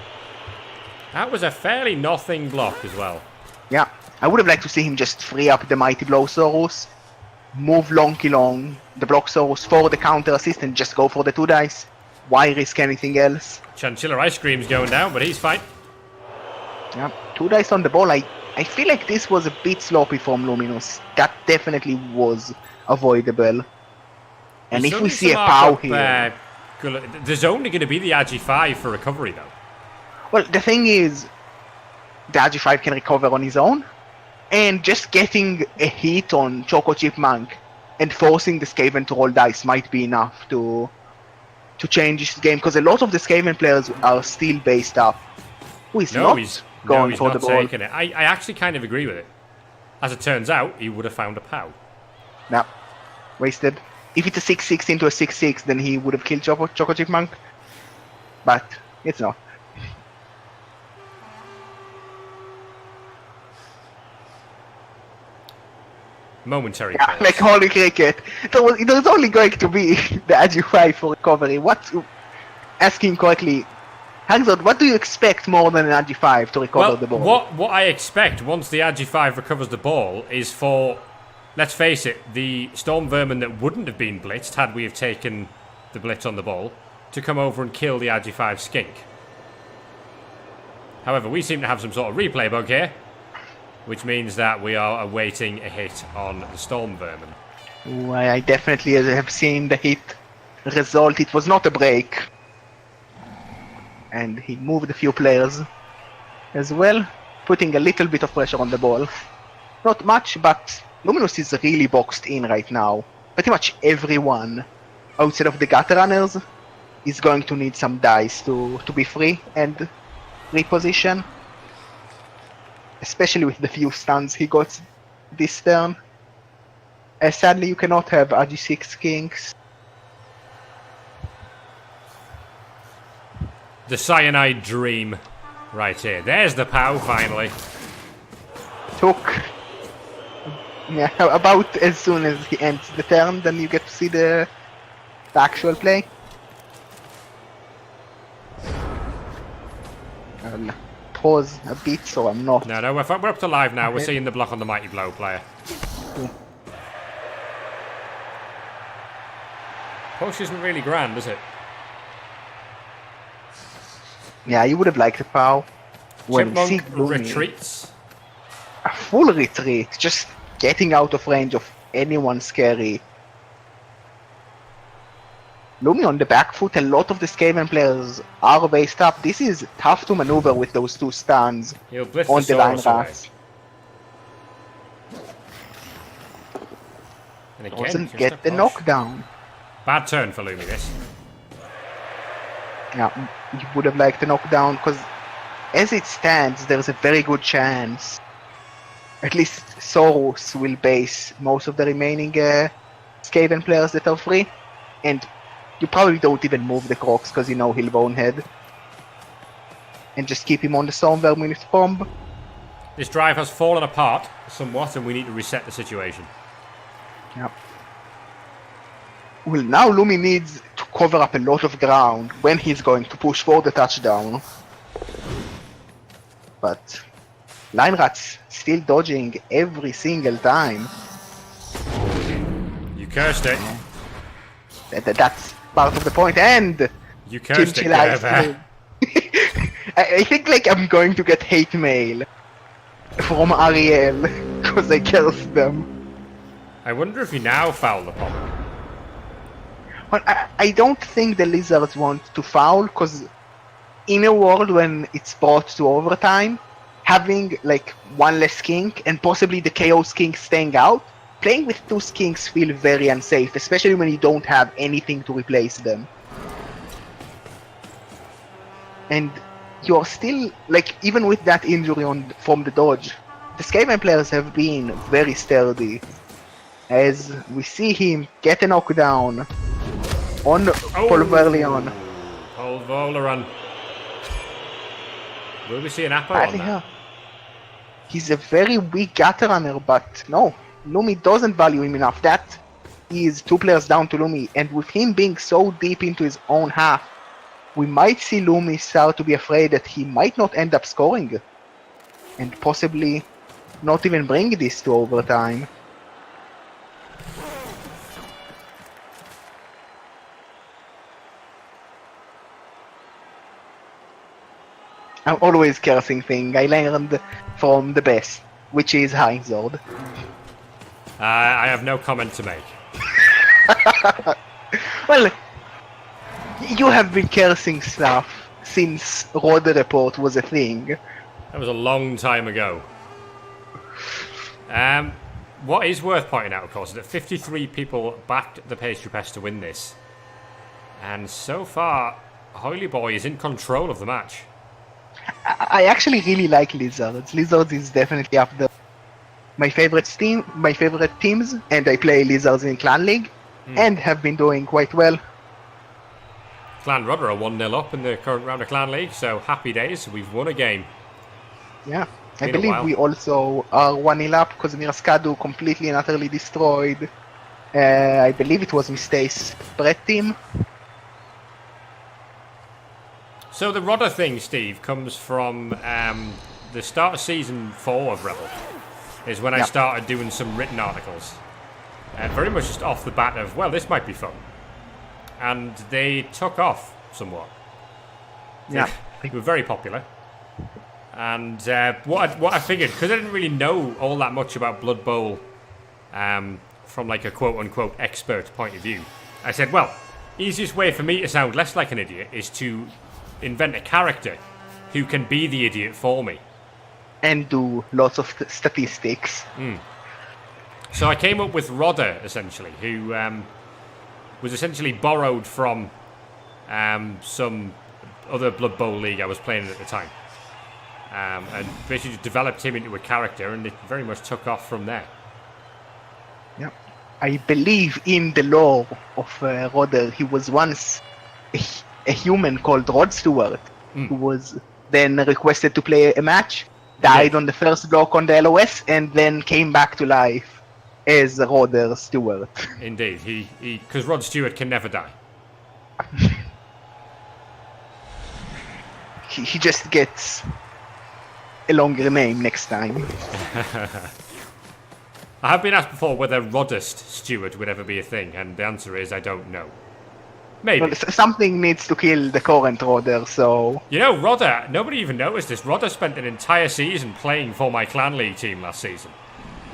[SPEAKER 2] That was a fairly nothing block as well.
[SPEAKER 5] Yeah, I would have liked to see him just free up the Mighty Blow Saurus, move Lonky Long, the block Saurus for the counter assist, and just go for the 2 dice. Why risk anything else?
[SPEAKER 2] Chinchilla Ice Cream's going down, but he's fine.
[SPEAKER 5] Yeah, 2 dice on the ball. I feel like this was a bit sloppy from Luminous. That definitely was avoidable. And if we see a pow here...
[SPEAKER 2] there's only going to be the Agi 5 for recovery, though.
[SPEAKER 5] Well, the thing is, the Agi 5 can recover on his own. And just getting a hit on Choco Chipmunk and forcing the Skaven to roll dice might be enough to change his game. Because a lot of the Skaven players are still based up. He's not going for the ball.
[SPEAKER 2] Taking it. I actually kind of agree with it. As it turns out, he would have found a pow.
[SPEAKER 5] Nah, wasted. If it's a 6-6 into a 6-6, then he would have killed Choco Chipmunk. But it's not.
[SPEAKER 2] Momentary.
[SPEAKER 5] Yeah, like holy cricket. There was only going to be the Agi 5 for recovery. Asking correctly, Hangzord, what do you expect more than an Agi 5 to recover the ball?
[SPEAKER 2] What I expect once the Agi 5 recovers the ball is for, let's face it, the Storm Vermin that wouldn't have been blitzed had we have taken the blitz on the ball to come over and kill the Agi 5 skink. However, we seem to have some sort of replay bug here, which means that we are awaiting a hit on the Storm Vermin.
[SPEAKER 5] Ooh, I definitely have seen the hit result. It was not a break. And he moved a few players as well, putting a little bit of pressure on the ball. Not much, but Luminous is really boxed in right now. Pretty much everyone outside of the gutter runners is going to need some dice to be free and reposition. Especially with the few stuns he got this turn. Sadly, you cannot have RG6 Kings.
[SPEAKER 2] The cyanide dream. Right here. There's the POW, finally.
[SPEAKER 5] Took about as soon as he ends the turn, then you get to see the actual play. I'll pause a bit so I'm not.
[SPEAKER 2] No, we're up to live now. Okay. We're seeing the block on the Mighty Blow player.
[SPEAKER 5] Yeah.
[SPEAKER 2] Push isn't really grand, is it?
[SPEAKER 5] Yeah, you would have liked the POW.
[SPEAKER 2] Chipmunk retreats.
[SPEAKER 5] A full retreat, just getting out of range of anyone scary. Lumi on the back foot, a lot of the Skaven players are based up. This is tough to maneuver with those two stuns on the line rats.
[SPEAKER 2] And again,
[SPEAKER 5] doesn't get the knockdown.
[SPEAKER 2] Bad turn for Lumi, this.
[SPEAKER 5] Yeah, you would have liked the knockdown, because as it stands, there's a very good chance at least Soros will base most of the remaining Skaven players that are free, and you probably don't even move the Crocs because you know he'll bonehead. And just keep him on the Stormvermin with bomb.
[SPEAKER 2] This drive has fallen apart somewhat and we need to reset the situation.
[SPEAKER 5] Yep. Well, now Lumi needs to cover up a lot of ground when he's going to push for the touchdown. But Line Rat's still dodging every single time.
[SPEAKER 2] You cursed it.
[SPEAKER 5] That's part of the point, and
[SPEAKER 2] you cursed it, Gerber.
[SPEAKER 5] I think like I'm going to get hate mail from Ariel because I cursed them.
[SPEAKER 2] I wonder if he now fouled the pump.
[SPEAKER 5] Well, I don't think the Lizards want to foul, because in a world when it's brought to overtime, having like one less skink and possibly the KO skink staying out, playing with two skinks feel very unsafe, especially when you don't have anything to replace them. And you're still, like, even with that injury from the dodge, the Skaven players have been very sturdy. As we see him get a knockdown on Polverlion.
[SPEAKER 2] Polverlion. Will we see an apple on that?
[SPEAKER 5] He's a very weak gutter runner, but no, Lumi doesn't value him enough. That is 2 players down to Lumi, and with him being so deep into his own half, we might see Lumi start to be afraid that he might not end up scoring, and possibly not even bring this to overtime. I'm always cursing thing. I learned from the best, which is Heinzord.
[SPEAKER 2] I have no comment to make.
[SPEAKER 5] Well, you have been cursing stuff since Roder Report was a thing.
[SPEAKER 2] That was a long time ago. What is worth pointing out, of course, is that 53 people backed the Pastry Pests to win this. And so far, Hoyleyboy is in control of the match.
[SPEAKER 5] I actually really like Lizards. Lizards is definitely up there. My favorite teams, and I play Lizards in Clan League, and have been doing quite well.
[SPEAKER 2] Clan Rudder are 1-0 up in the current round of Clan League, so happy days, we've won a game.
[SPEAKER 5] Yeah, I believe we also are 1-0 up because Mirskadu completely and utterly destroyed. I believe it was Mistace's Brett team.
[SPEAKER 2] So the Rodder thing, Steve, comes from the start of Season 4 of Rebel, is when I started doing some written articles. Very much just off the bat of, well, this might be fun. And they took off somewhat.
[SPEAKER 5] Yeah.
[SPEAKER 2] They were very popular. And what I figured, because I didn't really know all that much about Blood Bowl from like a quote-unquote expert point of view, I said, well, easiest way for me to sound less like an idiot is to invent a character who can be the idiot for me.
[SPEAKER 5] And do lots of statistics.
[SPEAKER 2] So I came up with Rodder, essentially, who was essentially borrowed from some other Blood Bowl league I was playing in at the time. And basically just developed him into a character, and it very much took off from there.
[SPEAKER 5] Yeah. I believe in the lore of Rodder, he was once a human called Rod Stewart, who was then requested to play a match, died on the first block on the LOS, and then came back to life as Rodder Stewart.
[SPEAKER 2] Indeed, because Rod Stewart can never die.
[SPEAKER 5] He just gets a longer name next time.
[SPEAKER 2] I have been asked before whether Roddest Stewart would ever be a thing, and the answer is I don't know. Maybe.
[SPEAKER 5] Well, something needs to kill the current Rodder, so...
[SPEAKER 2] You know, Rodder, nobody even noticed this. Rodder spent an entire season playing for my Clan League team last season.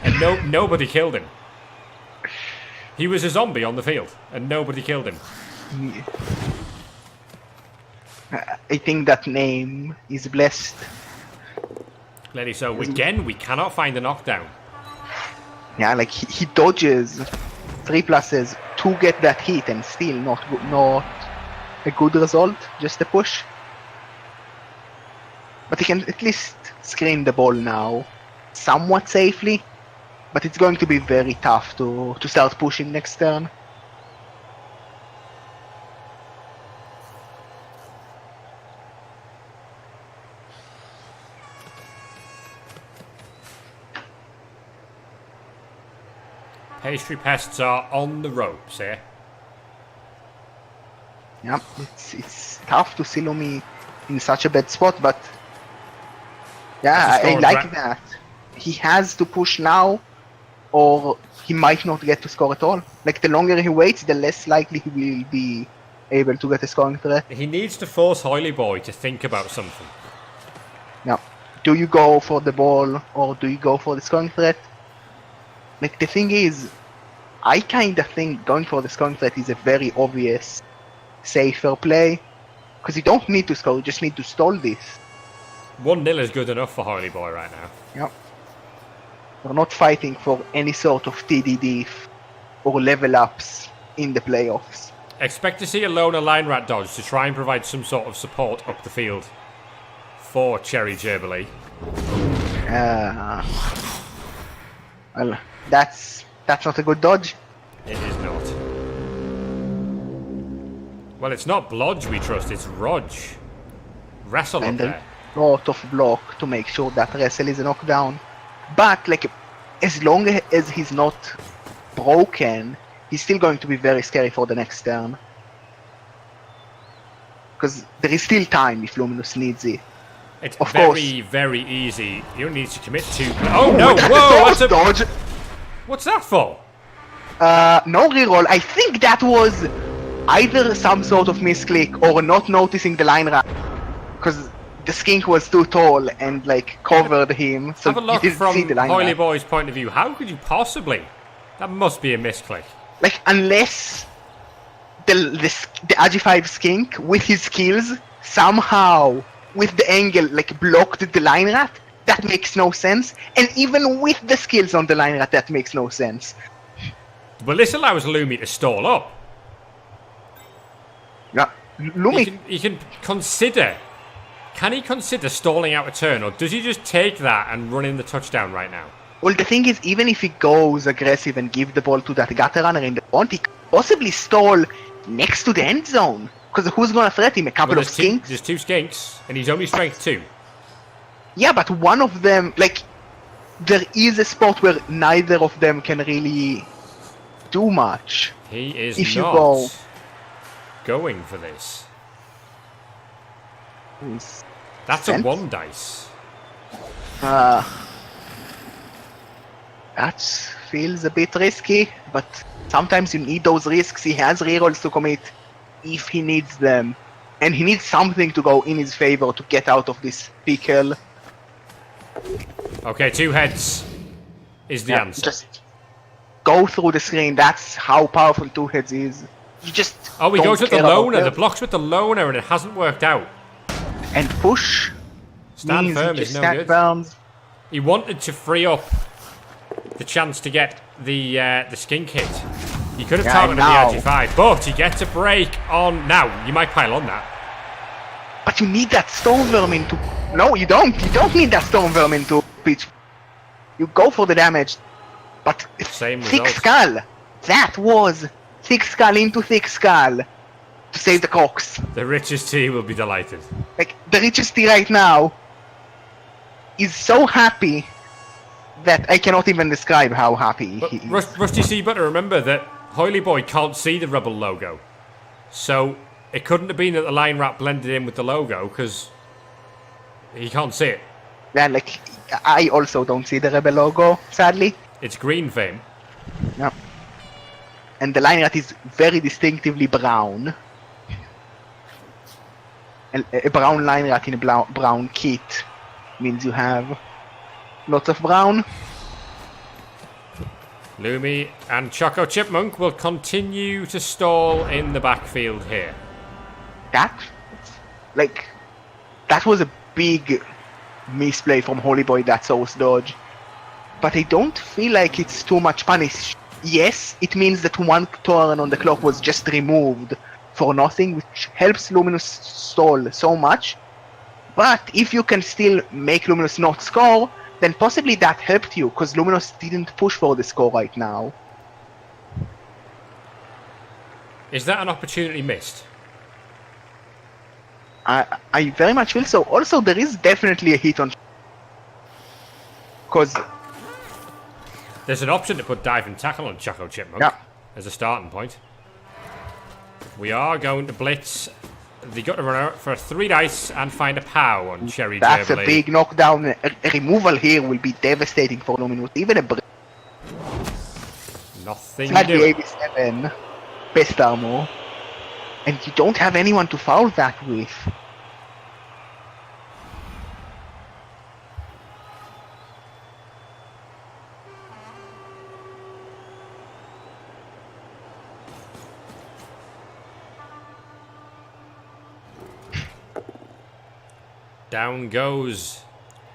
[SPEAKER 2] And nobody killed him. He was a zombie on the field, and nobody killed him.
[SPEAKER 5] I think that name is blessed.
[SPEAKER 2] Clearly so. Again, we cannot find a knockdown.
[SPEAKER 5] Yeah, like he dodges 3+s to get that hit, and still not a good result, just a push. But he can at least screen the ball now somewhat safely, but it's going to be very tough to start pushing next turn.
[SPEAKER 2] Pastry Pests are on the ropes here.
[SPEAKER 5] Yeah, it's tough to see Lumi in such a bad spot, but yeah, I like that. He has to push now, or he might not get to score at all. Like, the longer he waits, the less likely he will be able to get a scoring threat.
[SPEAKER 2] He needs to force Hoyleyboy to think about something.
[SPEAKER 5] Now, do you go for the ball, or do you go for the scoring threat? Like, the thing is, I kinda think going for the scoring threat is a very obvious, safer play. Because you don't need to score, you just need to stall this.
[SPEAKER 2] 1-0 is good enough for Hoyleyboy right now.
[SPEAKER 5] Yep. We're not fighting for any sort of TDD or level ups in the playoffs.
[SPEAKER 2] Expect to see a loner line rat dodge to try and provide some sort of support up the field for Cherry Gerbilee.
[SPEAKER 5] Well, that's not a good dodge.
[SPEAKER 2] It is not. Well, it's not Blodge we trust, it's Rodge. Wrestle up there.
[SPEAKER 5] A lot of block to make sure that Wrestle is a knockdown. But, like, as long as he's not broken, he's still going to be very scary for the next turn. Because there is still time if Luminous needs it.
[SPEAKER 2] It's
[SPEAKER 5] of
[SPEAKER 2] very,
[SPEAKER 5] course.
[SPEAKER 2] very easy. You don't need to commit to... Oh, no! Whoa! What's
[SPEAKER 5] dodge?
[SPEAKER 2] What's that for?
[SPEAKER 5] No reroll. I think that was either some sort of misclick or not noticing the line rat. Because the skink was too tall and, like, covered him. So
[SPEAKER 2] Have a look
[SPEAKER 5] you didn't
[SPEAKER 2] from
[SPEAKER 5] see the line rat.
[SPEAKER 2] Hoyleyboy's point of view. How could you possibly? That must be a misclick.
[SPEAKER 5] Like, unless the Agi5 skink, with his skills, somehow, with the angle, like, blocked the line rat, that makes no sense. And even with the skills on the line rat, that makes no sense.
[SPEAKER 2] But this allows Lumi to stall up.
[SPEAKER 5] Yeah, Lumi...
[SPEAKER 2] He can consider... Can he consider stalling out a turn, or does he just take that and run in the touchdown right now?
[SPEAKER 5] Well, the thing is, even if he goes aggressive and give the ball to that gutter runner in the front, he could possibly stall next to the end zone. Because who's going to threat him? A couple of skinks?
[SPEAKER 2] There's 2 skinks, and he's only strength 2.
[SPEAKER 5] Yeah, but one of them, like, there is a spot where neither of them can really do much.
[SPEAKER 2] He is
[SPEAKER 5] if
[SPEAKER 2] not
[SPEAKER 5] you go
[SPEAKER 2] going for this.
[SPEAKER 5] Is
[SPEAKER 2] That's
[SPEAKER 5] sense?
[SPEAKER 2] a 1 dice.
[SPEAKER 5] That feels a bit risky, but sometimes you need those risks. He has rerolls to commit if he needs them. And he needs something to go in his favor to get out of this pickle.
[SPEAKER 2] Okay, 2 heads is the answer.
[SPEAKER 5] Just go through the screen. That's how powerful 2 heads is. You just
[SPEAKER 2] Oh, he
[SPEAKER 5] don't
[SPEAKER 2] goes with the
[SPEAKER 5] care about
[SPEAKER 2] loner. The
[SPEAKER 5] that.
[SPEAKER 2] block's with the loner, and it hasn't worked out.
[SPEAKER 5] And push.
[SPEAKER 2] Stand
[SPEAKER 5] means
[SPEAKER 2] firm
[SPEAKER 5] you
[SPEAKER 2] is
[SPEAKER 5] just
[SPEAKER 2] no
[SPEAKER 5] stand
[SPEAKER 2] good.
[SPEAKER 5] firm.
[SPEAKER 2] He wanted to free up the chance to get the skink hit. He could have
[SPEAKER 5] Yeah,
[SPEAKER 2] targeted
[SPEAKER 5] now.
[SPEAKER 2] the RG5, but he gets a break on... Now, you might pile on that.
[SPEAKER 5] But you need that Storm Vermin to... No, you don't. You don't need that Storm Vermin to pitch. You go for the damage. But
[SPEAKER 2] Same
[SPEAKER 5] Thick
[SPEAKER 2] result.
[SPEAKER 5] Skull. That was Thick Skull into Thick Skull to save the Cox.
[SPEAKER 2] The richest T will be delighted.
[SPEAKER 5] Like, the richest T right now is so happy that I cannot even describe how happy
[SPEAKER 2] But
[SPEAKER 5] he is.
[SPEAKER 2] Rusty C, but remember that Hoyleyboy can't see the REBBL logo. So it couldn't have been that the line wrap blended in with the logo because he can't see it.
[SPEAKER 5] Yeah, like, I also don't see the REBBL logo, sadly.
[SPEAKER 2] It's green for him.
[SPEAKER 5] Yeah. And the line rat is very distinctively brown. And a brown line rat in a brown kit means you have lots of brown.
[SPEAKER 2] Lumi and Choco Chipmunk will continue to stall in the backfield here.
[SPEAKER 5] That was a big misplay from Hoyleyboy, that source dodge. But I don't feel like it's too much punish. Yes, it means that one turn on the clock was just removed for nothing, which helps Luminous stall so much. But if you can still make Luminous not score, then possibly that helped you, because Luminous didn't push for the score right now.
[SPEAKER 2] Is that an opportunity missed?
[SPEAKER 5] I very much feel so. Also, there is definitely a hit on... Because...
[SPEAKER 2] There's an option to put dive and tackle on Choco Chipmunk as a starting point. We are going to blitz. They got to run out for 3 dice and find a POW on Cherry
[SPEAKER 5] That's
[SPEAKER 2] Gerblade.
[SPEAKER 5] a big knockdown. A removal here will be devastating for Luminous. Even a break.
[SPEAKER 2] Nothing to
[SPEAKER 5] Sadly,
[SPEAKER 2] do.
[SPEAKER 5] 87. Best armor. And you don't have anyone to foul that with.
[SPEAKER 2] Down goes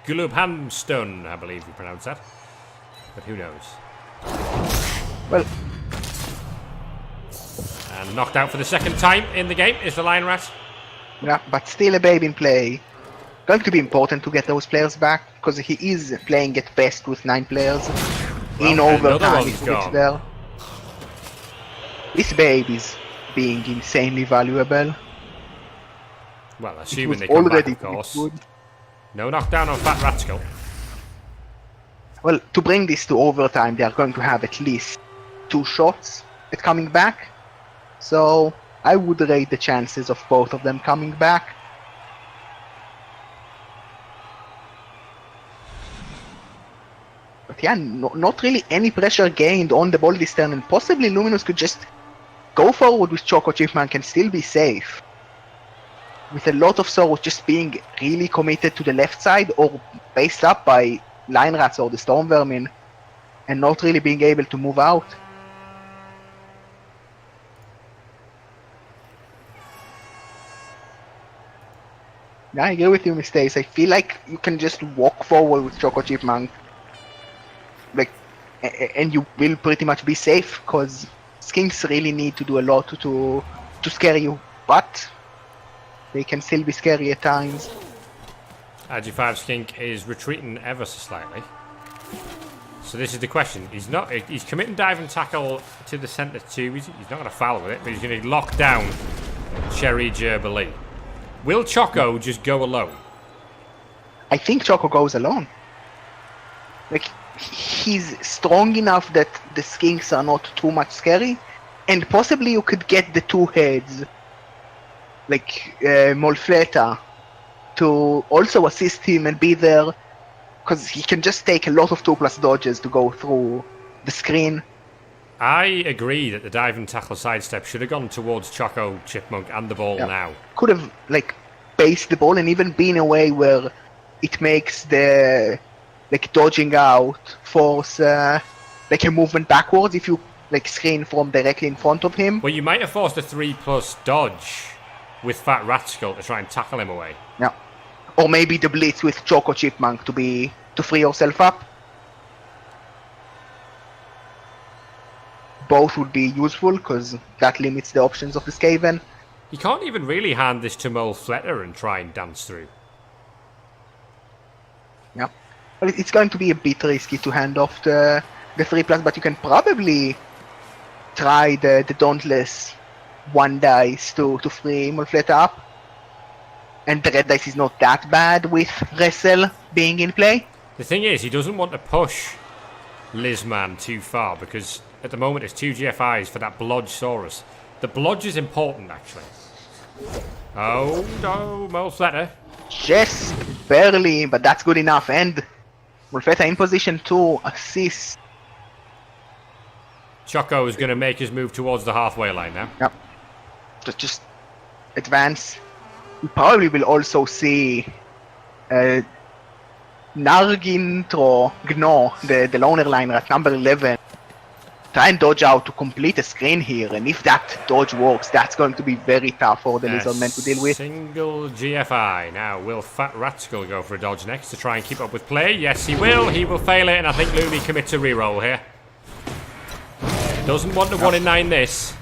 [SPEAKER 2] Gulubhamstun, I believe you pronounce that. But who knows?
[SPEAKER 5] Well,
[SPEAKER 2] And knocked out for the second time in the game is the Lion Rat.
[SPEAKER 5] yeah, but still a babe in play. Going to be important to get those players back, because he is playing at best with 9 players. In
[SPEAKER 2] Well, another
[SPEAKER 5] overtime,
[SPEAKER 2] one's
[SPEAKER 5] if it's
[SPEAKER 2] gone.
[SPEAKER 5] there. This babe is being insanely valuable.
[SPEAKER 2] Well,
[SPEAKER 5] It
[SPEAKER 2] assuming
[SPEAKER 5] was
[SPEAKER 2] they come back,
[SPEAKER 5] already
[SPEAKER 2] of course.
[SPEAKER 5] good.
[SPEAKER 2] No knockdown on Fat Ratskull.
[SPEAKER 5] Well, to bring this to overtime, they are going to have at least 2 shots at coming back. So, I would rate the chances of both of them coming back. But yeah, not really any pressure gained on the ball this turn, and possibly Luminous could just go forward with Choco Chipmunk and still be safe. With a lot of sorrow just being really committed to the left side or based up by Lion Rats or the Storm Vermin and not really being able to move out. Yeah, I agree with you, Mistakes. I feel like you can just walk forward with Choco Chipmunk. Like, and you will pretty much be safe, because skinks really need to do a lot to scare you, but they can still be scary at times.
[SPEAKER 2] RG5 Skink is retreating ever so slightly. So this is the question. He's committing dive and tackle to the centre too. He's not going to foul with it, but he's going to lock down Cherry Gerblade. Will Choco just go alone?
[SPEAKER 5] I think Choco goes alone. Like, he's strong enough that the skinks are not too much scary, and possibly you could get the 2 heads, like Molfetta, to also assist him and be there, because he can just take a lot of 2+ dodges to go through the screen.
[SPEAKER 2] I agree that the dive and tackle sidestep should have gone towards Choco Chipmunk and the ball now.
[SPEAKER 5] Could have, like, based the ball and even been a way where it makes the, like, dodging out force, like, a movement backwards if you, like, screen from directly in front of him.
[SPEAKER 2] Well, you might have forced a 3+ dodge with Fat Ratskull to try and tackle him away.
[SPEAKER 5] Yeah. Or maybe the blitz with Choco Chipmunk to free yourself up. both would be useful because that limits the options of the Skaven.
[SPEAKER 2] You can't even really hand this to Molfletter and try and dance through.
[SPEAKER 5] Yeah. Well, it's going to be a bit risky to hand off the 3+, but you can probably try the Dauntless 1 dice to free Molfletter up. And the red dice is not that bad with Wrestle being in play.
[SPEAKER 2] The thing is, he doesn't want to push Lizman too far because at the moment it's 2 GFIs for that Blodgesaurus. The Blodge is important, actually. Oh, no, Molfletter.
[SPEAKER 5] Just barely, but that's good enough. And Molfletter in position to assist.
[SPEAKER 2] Choco is going to make his move towards the halfway line now.
[SPEAKER 5] Yep. Just advance. We probably will also see Nargintro Gno, the loner liner at number 11, try and dodge out to complete a screen here. And if that dodge works, that's going to be very tough for the Lizardmen to deal with.
[SPEAKER 2] Single GFI. Now, will Fat Ratskill go for a dodge next to try and keep up with play? Yes, he will. He will fail it, and I think Lumi commits a reroll here. Doesn't want to 1 in 9 this.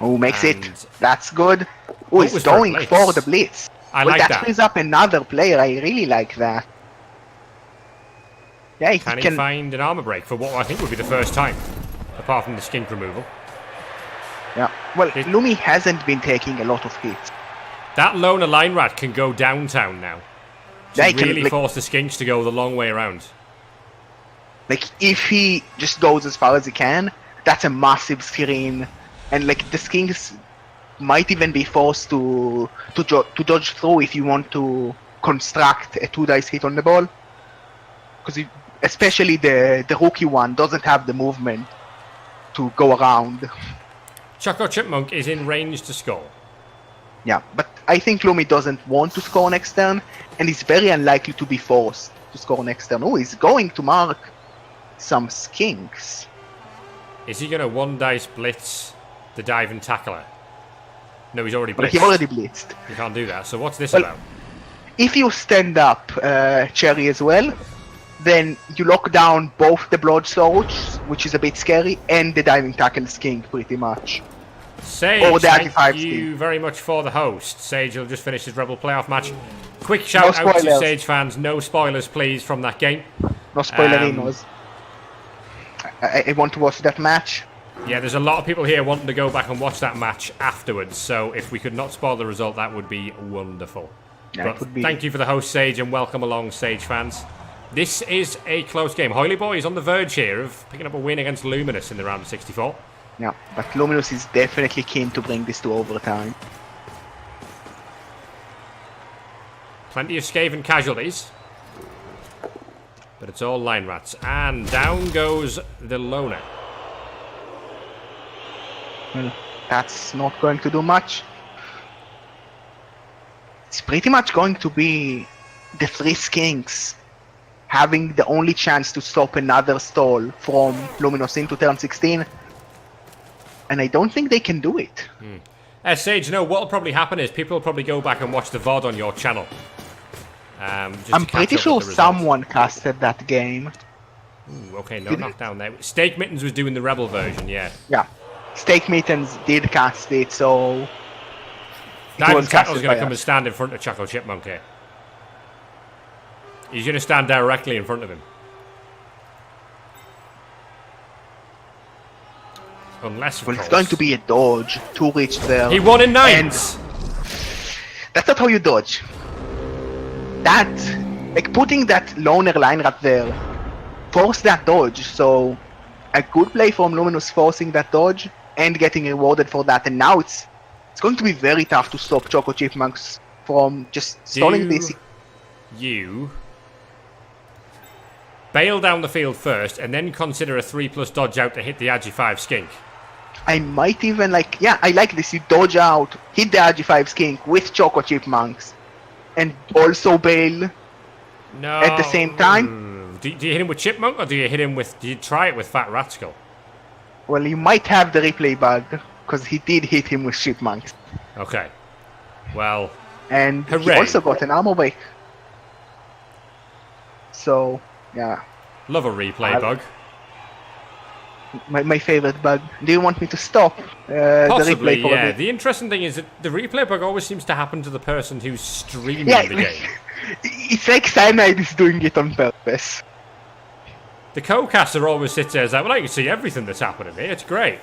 [SPEAKER 5] Oh, makes
[SPEAKER 2] And
[SPEAKER 5] it. That's good. Oh, he's
[SPEAKER 2] was
[SPEAKER 5] going
[SPEAKER 2] for a blitz.
[SPEAKER 5] for the blitz.
[SPEAKER 2] I
[SPEAKER 5] Well,
[SPEAKER 2] like
[SPEAKER 5] that
[SPEAKER 2] that.
[SPEAKER 5] brings up another player. I really like that. Yeah, he
[SPEAKER 2] Can he
[SPEAKER 5] can.
[SPEAKER 2] find an armor break for what I think would be the first time, apart from the skink removal?
[SPEAKER 5] Yeah. Well,
[SPEAKER 2] It-
[SPEAKER 5] Lumi hasn't been taking a lot of hits.
[SPEAKER 2] That loner line rat can go downtown now. To
[SPEAKER 5] Yeah, he can,
[SPEAKER 2] really
[SPEAKER 5] like-
[SPEAKER 2] force the skinks to go the long way around.
[SPEAKER 5] Like, if he just goes as far as he can, that's a massive screen. And, like, the skinks might even be forced to dodge through if you want to construct a 2 dice hit on the ball. Because especially the rookie one doesn't have the movement to go around.
[SPEAKER 2] Choco Chipmunk is in range to score.
[SPEAKER 5] Yeah, but I think Lumi doesn't want to score next turn, and he's very unlikely to be forced to score next turn. Oh, he's going to mark some skinks.
[SPEAKER 2] Is he going to 1 dice blitz the dive and tackler? No, he's already
[SPEAKER 5] But
[SPEAKER 2] blitzed.
[SPEAKER 5] he already blitzed.
[SPEAKER 2] You can't do that. So what's this
[SPEAKER 5] Well,
[SPEAKER 2] about?
[SPEAKER 5] If you stand up Cherry as well, then you lock down both the Blodgesaurus, which is a bit scary, and the diving tackle skink pretty much.
[SPEAKER 2] Sage,
[SPEAKER 5] or the
[SPEAKER 2] thank
[SPEAKER 5] 95
[SPEAKER 2] you
[SPEAKER 5] scheme.
[SPEAKER 2] very much for the host. Sage will just finish his Rebel playoff match. Quick shout out to
[SPEAKER 5] spoilers.
[SPEAKER 2] Sage fans. No spoilers, please, from that game.
[SPEAKER 5] No spoilerinos. I want to watch that match.
[SPEAKER 2] Yeah, there's a lot of people here wanting to go back and watch that match afterwards, so if we could not spoil the result, that would be wonderful.
[SPEAKER 5] Yeah,
[SPEAKER 2] But
[SPEAKER 5] it would be.
[SPEAKER 2] thank you for the host, Sage, and welcome along, Sage fans. This is a close game. Hoyleyboy is on the verge here of picking up a win against Luminous in the round of 64.
[SPEAKER 5] Yeah, but Luminous is definitely keen to bring this to overtime.
[SPEAKER 2] Plenty of Skaven casualties. But it's all line rats. And down goes the loner.
[SPEAKER 5] Well, that's not going to do much. It's pretty much going to be the 3 skinks having the only chance to stop another stall from Luminous into turn 16. And I don't think they can do it.
[SPEAKER 2] Sage, no, what'll probably happen is people will probably go back and watch the VOD on your channel. Just
[SPEAKER 5] I'm
[SPEAKER 2] to catch
[SPEAKER 5] pretty
[SPEAKER 2] up
[SPEAKER 5] sure
[SPEAKER 2] with the results.
[SPEAKER 5] someone casted that game.
[SPEAKER 2] Ooh, okay, no knockdown there. Steak Mittens was doing the Rebel version, yeah.
[SPEAKER 5] Yeah. Steak Mittens did cast it, so...
[SPEAKER 2] Diamond
[SPEAKER 5] was
[SPEAKER 2] Tackle's
[SPEAKER 5] casted
[SPEAKER 2] going
[SPEAKER 5] by
[SPEAKER 2] to come and
[SPEAKER 5] us.
[SPEAKER 2] stand in front of Choco Chipmunk here. He's going to stand directly in front of him. Unless, of
[SPEAKER 5] Well,
[SPEAKER 2] course...
[SPEAKER 5] it's going to be a dodge to reach there.
[SPEAKER 2] He won in 9s!
[SPEAKER 5] That's not how you dodge. That, like putting that loner line right there, force that dodge. So, a good play from Luminous forcing that dodge and getting rewarded for that. And now it's going to be very tough to stop Choco Chipmunks from just stalling this.
[SPEAKER 2] You bail down the field first and then consider a 3+ dodge out to hit the Agi 5 skink.
[SPEAKER 5] I might even I like this. You dodge out, hit the Agi5 skink with Choco Chipmunks, and also bail
[SPEAKER 2] No.
[SPEAKER 5] at the same time.
[SPEAKER 2] Do you hit him with Chipmunk or do you try it with Fat Ratskull?
[SPEAKER 5] Well, you might have the replay bug, because he did hit him with Chipmunks.
[SPEAKER 2] Okay. Well,
[SPEAKER 5] And he
[SPEAKER 2] Hooray.
[SPEAKER 5] also got an armor break. So, yeah.
[SPEAKER 2] love a replay bug.
[SPEAKER 5] my favorite bug. Do you want me to stop the
[SPEAKER 2] Possibly,
[SPEAKER 5] replay for
[SPEAKER 2] yeah.
[SPEAKER 5] this?
[SPEAKER 2] The interesting thing is that the replay bug always seems to happen to the person who's streaming
[SPEAKER 5] Yeah,
[SPEAKER 2] the game.
[SPEAKER 5] it's like Cyanide is doing it on purpose.
[SPEAKER 2] The co-caster always sits there and says, well, I can see everything that's happening here. It's great.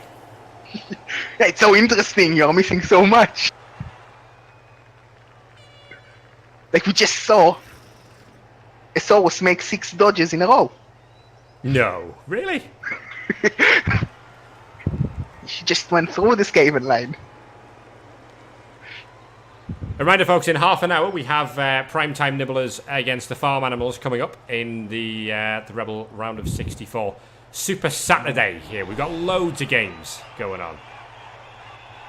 [SPEAKER 5] Yeah, it's so interesting. You're missing so much. Like we just saw. I saw us make 6 dodges in a row.
[SPEAKER 2] No. Really?
[SPEAKER 5] She just went through the Skaven line.
[SPEAKER 2] A reminder, folks, in half an hour we have primetime nibblers against the farm animals coming up in the Rebel round of 64. Super Saturday here. We've got loads of games going on.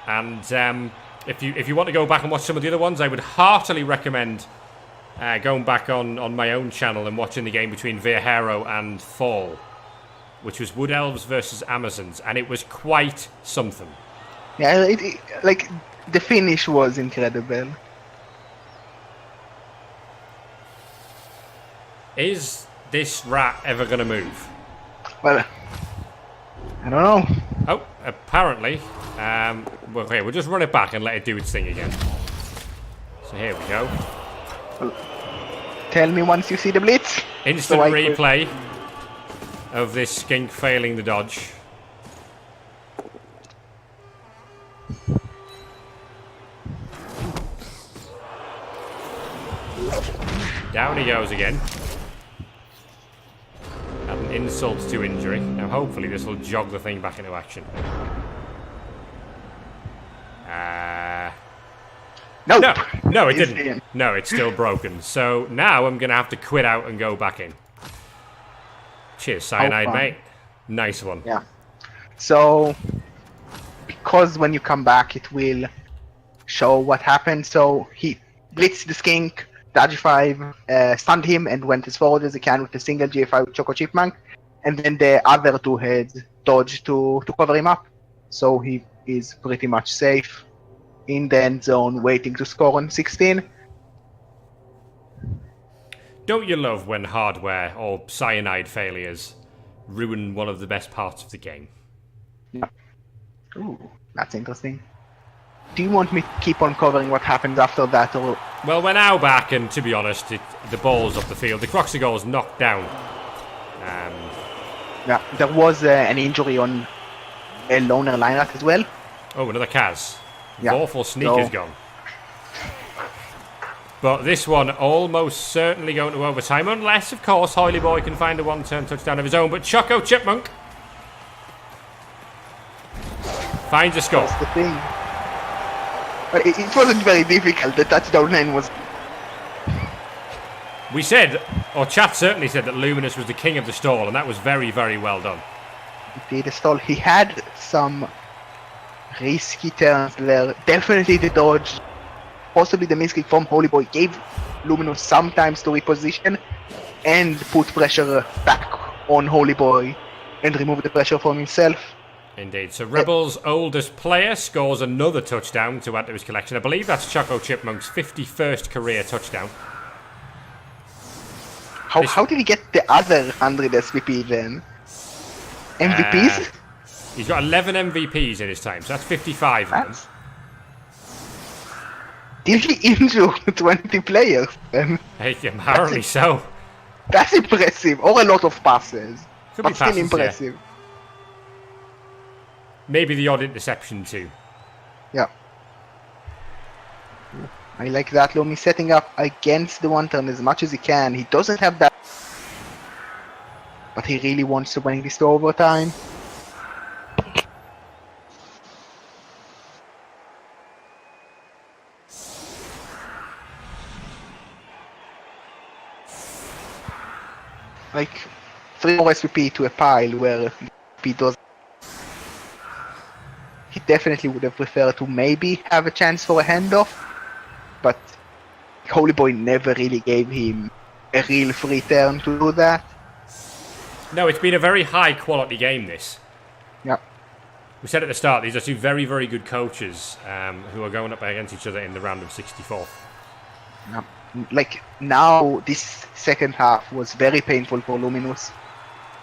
[SPEAKER 2] And if you want to go back and watch some of the other ones, I would heartily recommend going back on my own channel and watching the game between Viajero and Fall, which was Wood Elves versus Amazons, and it was quite something.
[SPEAKER 5] Yeah, like the finish was incredible.
[SPEAKER 2] Is this rat ever going to move?
[SPEAKER 5] Well, I don't know.
[SPEAKER 2] Oh, apparently. Well, okay, we'll just run it back and let it do its thing again. So here we go.
[SPEAKER 5] Tell me once you see the blitz.
[SPEAKER 2] Instant
[SPEAKER 5] So I
[SPEAKER 2] replay of this skink failing the dodge. Down he goes again. Add an insult to injury. Now hopefully this will jog the thing back into action.
[SPEAKER 5] Nope.
[SPEAKER 2] No, it
[SPEAKER 5] He's
[SPEAKER 2] didn't.
[SPEAKER 5] in.
[SPEAKER 2] No, it's still broken. So now I'm going to have to quit out and go back in. Cheers, Cyanide,
[SPEAKER 5] fun.
[SPEAKER 2] mate. Nice one.
[SPEAKER 5] Yeah. So, because when you come back, it will show what happened. So he blitzed the skink, the G5 stunned him and went as forward as he can with a single G5 Choco Chipmunk, and then the other 2 heads dodged to cover him up. So he is pretty much safe in the end zone, waiting to score on 16.
[SPEAKER 2] Don't you love when hardware or cyanide failures ruin one of the best parts of the game?
[SPEAKER 5] Ooh, that's interesting. Do you want me to keep on covering what happens after that, or?
[SPEAKER 2] Well, we're now back, and to be honest, the ball's up the field. The Croxagor's knocked down.
[SPEAKER 5] Yeah, there was an injury on a loner lineout as well.
[SPEAKER 2] Oh, another Kaz.
[SPEAKER 5] Yeah.
[SPEAKER 2] Awful sneak is gone. But this one almost certainly going to overtime, unless, of course, Hoyleyboy can find a one-turn touchdown of his own. But Choco Chipmunk finds a score.
[SPEAKER 5] That's the thing. But it wasn't very difficult. The touchdown line was.
[SPEAKER 2] We said, or chat certainly said, that Luminous was the king of the stall, and that was very, very well done.
[SPEAKER 5] He did a stall. He had some risky turns there. Definitely the dodge. Possibly the miskick from Holyboy gave Luminous sometimes to reposition and put pressure back on Holyboy and remove the pressure from himself.
[SPEAKER 2] Indeed. So Rebel's oldest player scores another touchdown to add to his collection. I believe that's Choco Chipmunk's 51st career touchdown.
[SPEAKER 5] How did he get the other 100 SVP then? MVPs?
[SPEAKER 2] He's got 11 MVPs in his time, so that's 55 of them.
[SPEAKER 5] That's... Did he injure 20 players then?
[SPEAKER 2] Hey, apparently so.
[SPEAKER 5] That's impressive. Or a lot of passes.
[SPEAKER 2] Could
[SPEAKER 5] but
[SPEAKER 2] be
[SPEAKER 5] still
[SPEAKER 2] passes,
[SPEAKER 5] impressive.
[SPEAKER 2] yeah. Maybe the odd interception too.
[SPEAKER 5] Yeah. I like that. Lomi setting up against the one turn as much as he can. He doesn't have that. But he really wants to bring this to overtime. Like 3 more SVP to a pile where he does. He definitely would have preferred to maybe have a chance for a handoff, but Holyboy never really gave him a real free turn to do that.
[SPEAKER 2] No, it's been a very high quality game, this.
[SPEAKER 5] Yeah.
[SPEAKER 2] We said at the start, these are 2 very, very good coaches who are going up against each other in the round of 64.
[SPEAKER 5] Yeah. Like now, this second half was very painful for Luminous,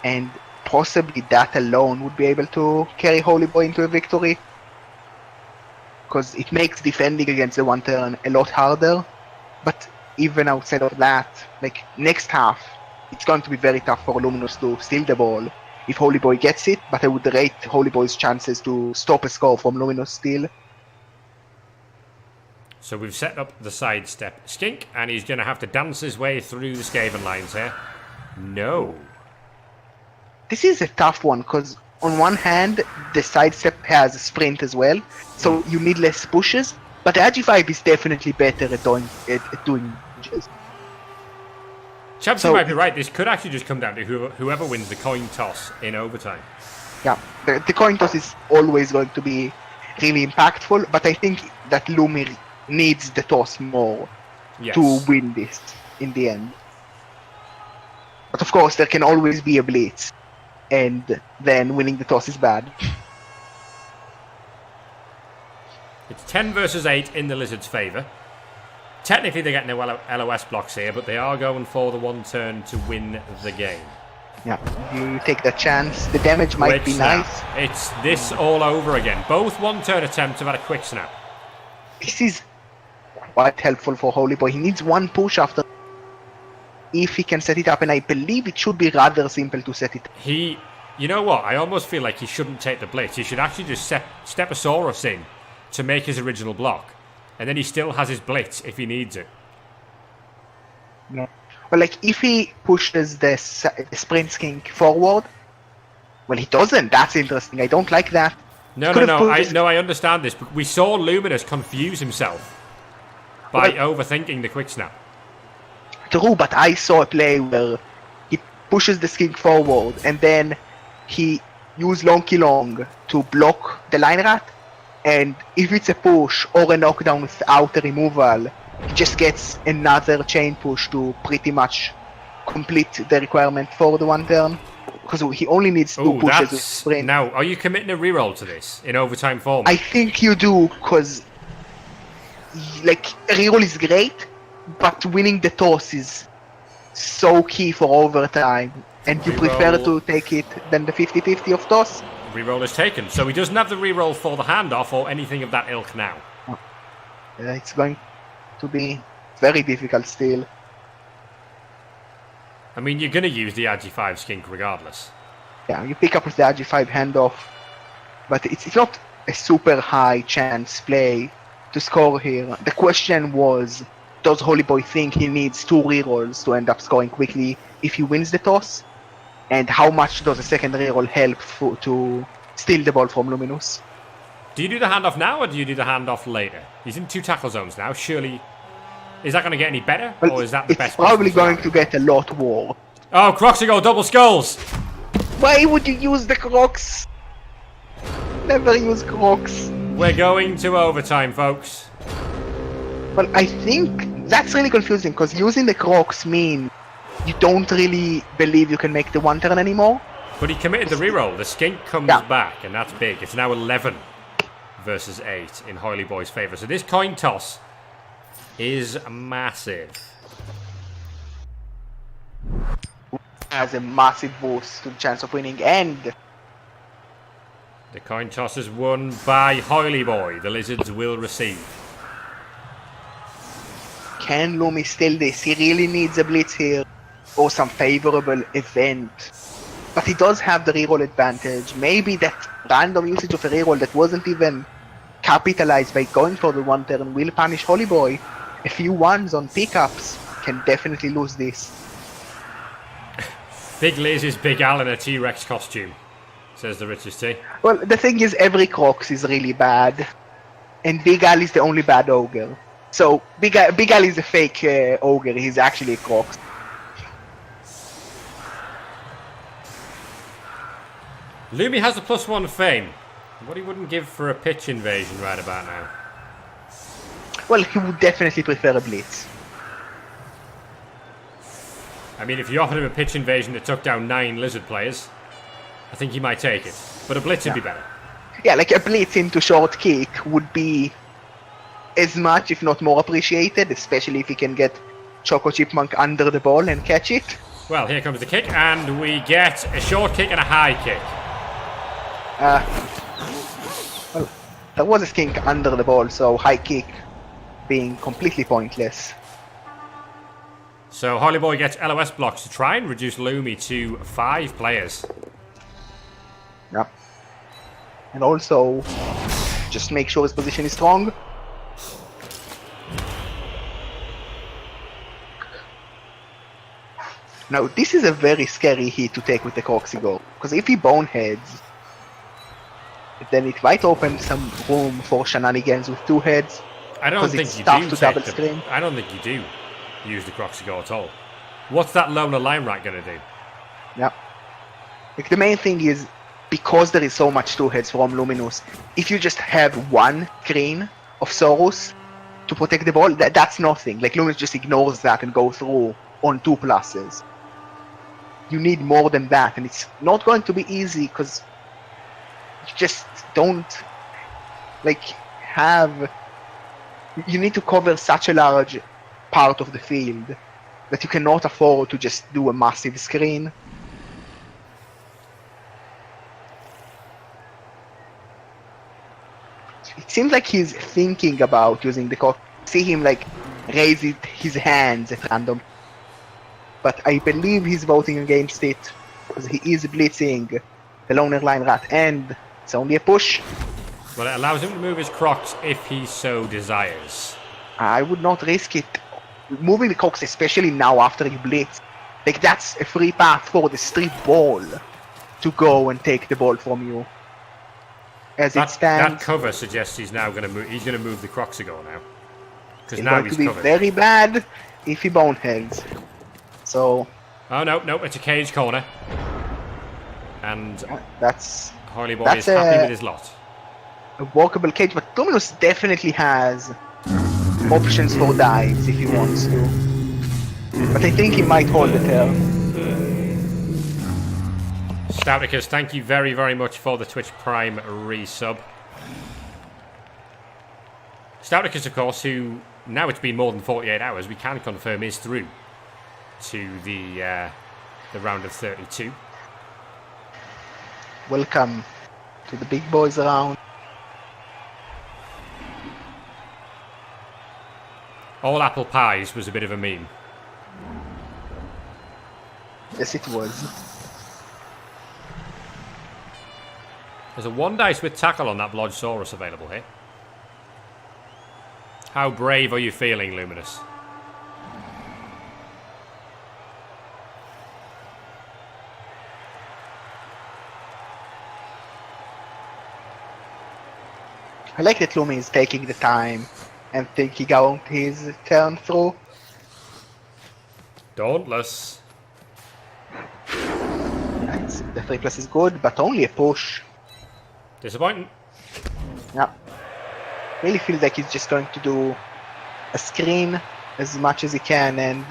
[SPEAKER 5] and possibly that alone would be able to carry Hoyleyboy into a victory. Because it makes defending against the one turn a lot harder. But even outside of that, like next half, it's going to be very tough for Luminous to steal the ball if Hoyleyboy gets it, but I would rate Hoyleyboy's chances to stop a score from Luminous steal.
[SPEAKER 2] So we've set up the sidestep skink, and he's going to have to dance his way through the Skaven lines here. No.
[SPEAKER 5] This is a tough one, because on one hand, the sidestep has a sprint as well, so you need less pushes, but the RG5 is definitely better at doing pushes.
[SPEAKER 2] Chaps, you might be right. This could actually just come down to whoever wins the coin toss in overtime.
[SPEAKER 5] Yeah, the coin toss is always going to be really impactful, but I think that Lumi needs the toss more to win this in the end. But of course, there can always be a blitz, and then winning the toss is bad.
[SPEAKER 2] It's 10 versus 8 in the Lizards' favour. Technically, they're getting no LOS blocks here, but they are going for the one turn to win the game.
[SPEAKER 5] Yeah, you take that chance. The damage might be nice.
[SPEAKER 2] It's this all over again. Both one turn attempts have had a quick snap.
[SPEAKER 5] This is quite helpful for Hoyleyboy. He needs one push after. If he can set it up, and I believe it should be rather simple to set it up.
[SPEAKER 2] You know what? I almost feel like he shouldn't take the blitz. He should actually just step Asaurus in to make his original block. And then he still has his blitz if he needs it.
[SPEAKER 5] Yeah. Well, like, if he pushes the sprint skink forward, well, he doesn't. That's interesting. I don't like that.
[SPEAKER 2] No. I understand this, but we saw Luminous confuse himself by overthinking the quick snap.
[SPEAKER 5] True, but I saw a play where he pushes the skink forward, and then he used Lonky Long to block the line rat. And if it's a push or a knockdown without a removal, he just gets another chain push to pretty much complete the requirement for the one turn. Because he only needs two pushes with sprint.
[SPEAKER 2] Now, are you committing a reroll to this in overtime form?
[SPEAKER 5] I think you do, because like, reroll is great, but winning the toss is so key for overtime. And you prefer to take it than the 50-50 of toss?
[SPEAKER 2] Reroll is taken, so he doesn't have the reroll for the handoff or anything of that ilk now.
[SPEAKER 5] It's going to be very difficult still.
[SPEAKER 2] I mean, you're going to use the RG5 skink regardless.
[SPEAKER 5] Yeah, you pick up with the RG5 handoff, but it's not a super high chance play to score here. The question was, does Hoyleyboy think he needs two rerolls to end up scoring quickly if he wins the toss? And how much does a second reroll help to steal the ball from Luminous?
[SPEAKER 2] Do you do the handoff now, or do you do the handoff later? He's in two tackle zones now. Surely, is that going to get any better, or is that the best?
[SPEAKER 5] It's probably going to get a lot more.
[SPEAKER 2] Oh, Croxigo, double skulls!
[SPEAKER 5] Why would you use the Crocs? Never use Crocs.
[SPEAKER 2] We're going to overtime, folks.
[SPEAKER 5] Well, I think that's really confusing, because using the Crocs means you don't really believe you can make the one turn anymore.
[SPEAKER 2] But he committed the reroll. The skink comes back, and that's big. It's now 11 versus 8 in Hoyleyboy's favour. So this coin toss is massive.
[SPEAKER 5] Has a massive boost to the chance of winning, and
[SPEAKER 2] the coin toss is won by Hoyleyboy. The Lizards will receive.
[SPEAKER 5] Can Lumi steal this? He really needs a blitz here, or some favourable event. But he does have the reroll advantage. Maybe that random usage of a reroll that wasn't even capitalized by going for the one turn will punish Hoyleyboy. A few ones on pickups can definitely lose this.
[SPEAKER 2] Big Liz is Big Al in a T-Rex costume, says the richest T.
[SPEAKER 5] Well, the thing is, every Crocs is really bad, and Big Al is the only bad ogre. So Big Al is a fake ogre. He's actually a Crocs.
[SPEAKER 2] Lumi has the +1 fame. What he wouldn't give for a pitch invasion right about now.
[SPEAKER 5] Well, he would definitely prefer a blitz.
[SPEAKER 2] I mean, if you offered him a pitch invasion that took down 9 lizard players, I think he might take it. But a blitz would be better.
[SPEAKER 5] Yeah, like a blitz into short kick would be as much, if not more, appreciated, especially if he can get Choco Chipmunk under the ball and catch it.
[SPEAKER 2] Well, here comes the kick, and we get a short kick and a high kick.
[SPEAKER 5] Well, there was a skink under the ball, so high kick being completely pointless.
[SPEAKER 2] So Hoyleyboy gets LOS blocks to try and reduce Lumi to 5 players.
[SPEAKER 5] Yeah. And also, just make sure his position is strong. Now, this is a very scary hit to take with the Croxigo, because if he boneheads, then it might open some room for shenanigans with 2 heads.
[SPEAKER 2] I don't think
[SPEAKER 5] it's
[SPEAKER 2] you
[SPEAKER 5] tough
[SPEAKER 2] do
[SPEAKER 5] to
[SPEAKER 2] take
[SPEAKER 5] double
[SPEAKER 2] the,
[SPEAKER 5] screen.
[SPEAKER 2] I don't think you do use the Croxigo at all. What's that loner line rat going to do?
[SPEAKER 5] Yeah. Like, the main thing is, because there is so much 2 heads from Luminous, if you just have 1 screen of Soros to protect the ball, that's nothing. Like, Luminous just ignores that and goes through on 2 pluses. You need more than that, and it's not going to be easy because you just don't have. You need to cover such a large part of the field that you cannot afford to just do a massive screen. It seems like he's thinking about using the cock. See him raise his hands at random. But I believe he's voting against it because he is blitzing the loner line rat, and it's only a push.
[SPEAKER 2] Well, it allows him to move his Crocs if he so desires.
[SPEAKER 5] I would not risk it. Moving the Crocs, especially now after you blitz, that's a free path for the street ball to go and take the ball from you. As it stands,
[SPEAKER 2] that cover suggests he's now going to move. He's going to move the Croxigo now because
[SPEAKER 5] it's
[SPEAKER 2] now
[SPEAKER 5] going
[SPEAKER 2] he's
[SPEAKER 5] to be
[SPEAKER 2] covered.
[SPEAKER 5] very bad if he boneheads. So.
[SPEAKER 2] Oh no, it's a cage corner, and
[SPEAKER 5] that's
[SPEAKER 2] Hoyleyboy is happy with his lot.
[SPEAKER 5] A walkable cage, but Luminous definitely has options for dives if he wants to. But I think he might hold the turn.
[SPEAKER 2] Stouticus, thank you very, very much for the Twitch Prime resub. Stouticus, of course, who now it's been more than 48 hours, we can confirm is through to the round of 32.
[SPEAKER 5] Welcome to the big boys around.
[SPEAKER 2] All apple pies was a bit of a meme.
[SPEAKER 5] Yes, it was.
[SPEAKER 2] There's a 1 dice with tackle on that Blodgesaurus available here. How brave are you feeling, Luminous?
[SPEAKER 5] I like that Lumi is taking the time and thinking out his turn through.
[SPEAKER 2] Dauntless.
[SPEAKER 5] Nice. The 3+ is good, but only a push.
[SPEAKER 2] Disappointing.
[SPEAKER 5] Yeah. Really feels like he's just going to do a screen as much as he can and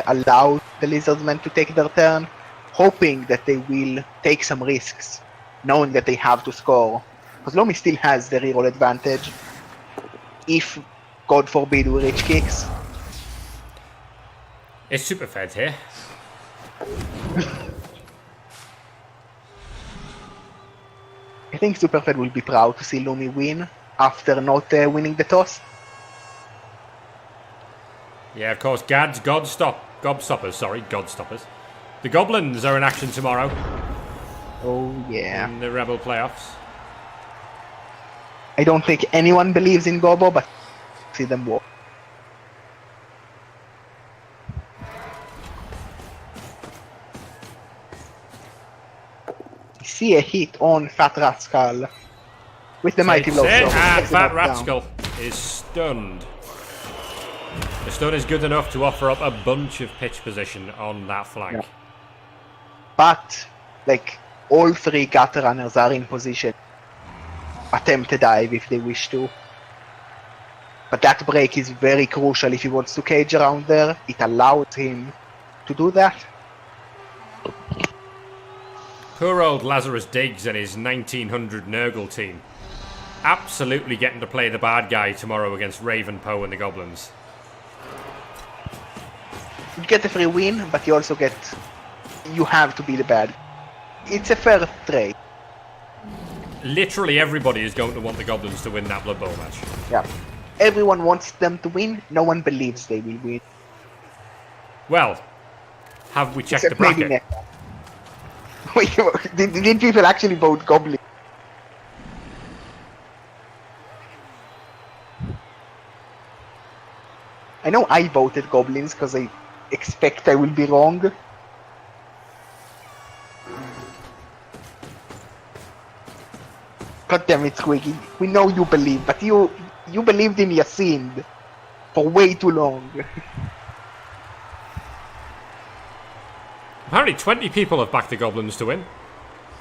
[SPEAKER 5] allow the Lizardmen to take their turn, hoping that they will take some risks, knowing that they have to score. Because Lomi still has the reroll advantage if, God forbid, we reach kicks.
[SPEAKER 2] It's super fed here.
[SPEAKER 5] I think Superfed will be proud to see Lumi win after not winning the toss.
[SPEAKER 2] Yeah, of course, Gobstoppers. The Goblins are in action tomorrow
[SPEAKER 5] Oh yeah.
[SPEAKER 2] in the REBBL playoffs.
[SPEAKER 5] I don't think anyone believes in Gobo, but see them walk. I see a hit on Fat Rat Skull with the mighty blow.
[SPEAKER 2] And
[SPEAKER 5] Gets
[SPEAKER 2] Fat
[SPEAKER 5] it knocked down.
[SPEAKER 2] Rascal is stunned. The stun is good enough to offer up a bunch of pitch position on that flank.
[SPEAKER 5] Yeah. But, all 3 gutter runners are in position. Attempt a dive if they wish to. But that break is very crucial if he wants to cage around there. It allows him to do that.
[SPEAKER 2] Poor old Lazarus Diggs and his 1900 Nurgle team. Absolutely getting to play the bad guy tomorrow against Raven, Poe and the Goblins.
[SPEAKER 5] You get a free win, but you also get you have to be the bad. It's a fair trade.
[SPEAKER 2] Literally everybody is going to want the Goblins to win that Blood Bowl match.
[SPEAKER 5] Yeah. Everyone wants them to win. No one believes they will win.
[SPEAKER 2] Well, have we checked
[SPEAKER 5] Except
[SPEAKER 2] the bracket?
[SPEAKER 5] maybe Wait, did people actually vote Goblin? I know I voted Goblins because I expect I will be wrong. God damn it, Squiggy. We know you believe, but you believed in Yasin for way too long.
[SPEAKER 2] Apparently 20 people have backed the Goblins to win.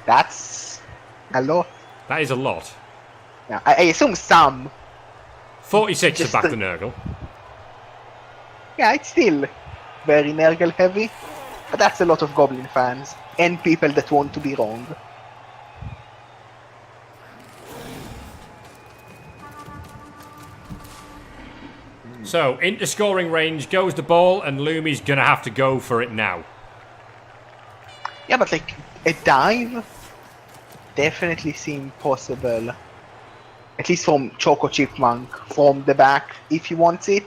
[SPEAKER 5] That's a lot.
[SPEAKER 2] That is a lot.
[SPEAKER 5] Yeah, I assume some.
[SPEAKER 2] 46 have
[SPEAKER 5] Just
[SPEAKER 2] backed the Nurgle.
[SPEAKER 5] Yeah, it's still very Nurgle heavy. But that's a lot of Goblin fans. And people that want to be wrong.
[SPEAKER 2] So, into scoring range goes the ball, and Lumi's gonna have to go for it now.
[SPEAKER 5] Yeah, but like, a dive definitely seemed possible. At least from Choco Chipmunk, from the back, if he wants it.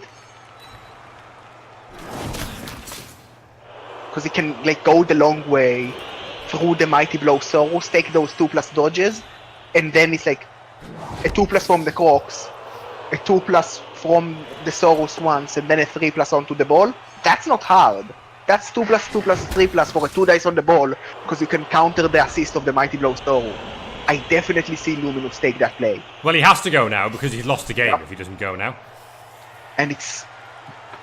[SPEAKER 5] Because he can like go the long way through the Mighty Blow Soros, take those 2+ dodges, and then it's like a 2+ from the Crocs, a 2+ from the Soros once, and then a 3+ onto the ball. That's not hard. That's 2+, 2+, 3+ for a 2 dice on the ball, because you can counter the assist of the Mighty Blow Soros. I definitely see Luminous take that play.
[SPEAKER 2] Well, he has to go now because he's lost the game if he doesn't go now.
[SPEAKER 5] And it's,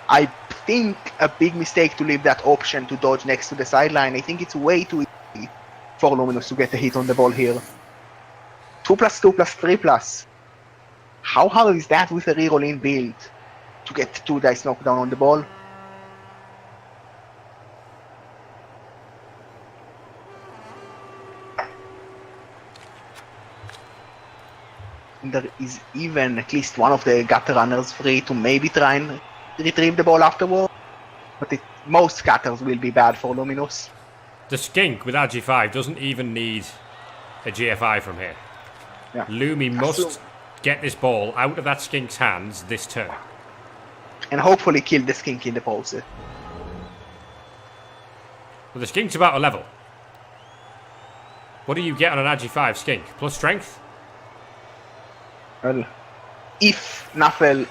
[SPEAKER 5] I think, a big mistake to leave that option to dodge next to the sideline. I think it's way too easy for Luminous to get a hit on the ball here. 2+, 2+, 3+. How hard is that with a reroll in build to get 2 dice knockdown on the ball? And there is even at least one of the gutter runners free to maybe try and retrieve the ball afterward. But most gutters will be bad for Luminous.
[SPEAKER 2] The Skink with RG5 doesn't even need a GFI from here.
[SPEAKER 5] Yeah.
[SPEAKER 2] Lumi must get this ball out of that Skink's hands this turn.
[SPEAKER 5] And hopefully kill the Skink in the process.
[SPEAKER 2] Well, the Skink's about a level. What do you get on an RG5 Skink? Plus strength?
[SPEAKER 5] Well, if Nuffle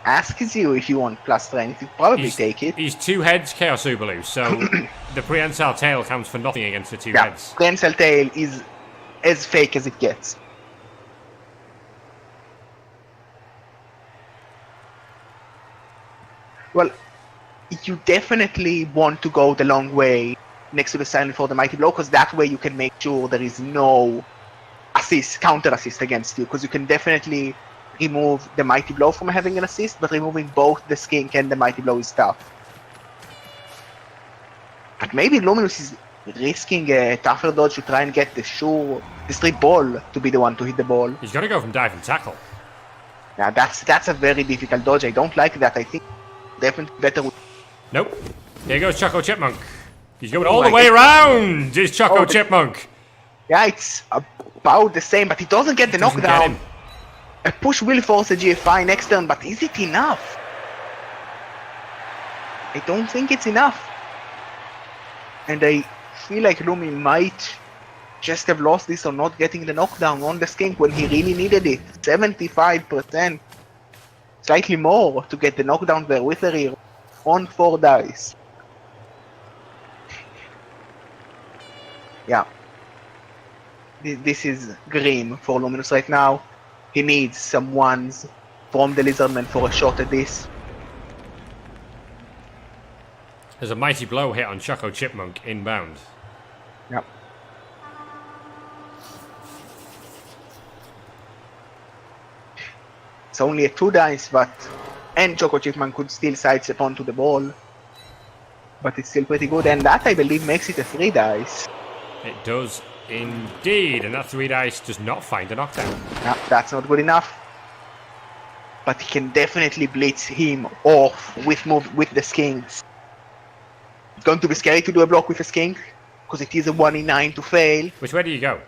[SPEAKER 5] asks you if you want plus strength, you probably take it.
[SPEAKER 2] He's 2 heads Chaos Uberlu, so the prehensile tail counts for nothing against the 2
[SPEAKER 5] Yeah,
[SPEAKER 2] heads.
[SPEAKER 5] Prehensile Tail is as fake as it gets. Well, you definitely want to go the long way next to the silent for the Mighty Blow, because that way you can make sure there is no counter assist against you, because you can definitely remove the Mighty Blow from having an assist, but removing both the Skink and the Mighty Blow is tough. But maybe Luminous is risking a tougher dodge to try and get the straight ball to be the one to hit the ball.
[SPEAKER 2] He's got to go from dive and tackle.
[SPEAKER 5] Now that's a very difficult dodge. I don't like that. I think definitely better with...
[SPEAKER 2] Nope. Here goes Choco Chipmunk. He's going all the way around. Is Choco Chipmunk.
[SPEAKER 5] Yeah, it's about the same, but he doesn't get the knockdown. A push will force a GFI next turn, but is it enough? I don't think it's enough. And I feel like Lumi might just have lost this on not getting the knockdown on the Skink when he really needed it. 75%. Slightly more to get the knockdown there with a rear on 4 dice. Yeah. This is grim for Luminous right now. He needs some ones from the Lizardmen for a shot at this.
[SPEAKER 2] There's a mighty blow hit on Choco Chipmunk inbound.
[SPEAKER 5] Yep. It's only a 2 dice, and Choco Chipmunk could still sidestep onto the ball. But it's still pretty good, and that I believe makes it a 3 dice.
[SPEAKER 2] It does indeed, and that 3 dice does not find a knockdown.
[SPEAKER 5] No, that's not good enough. But he can definitely blitz him off with the Skinks. going to be scary to do a block with a skink, because it is a 1 in 9 to fail.
[SPEAKER 2] Which way do you go?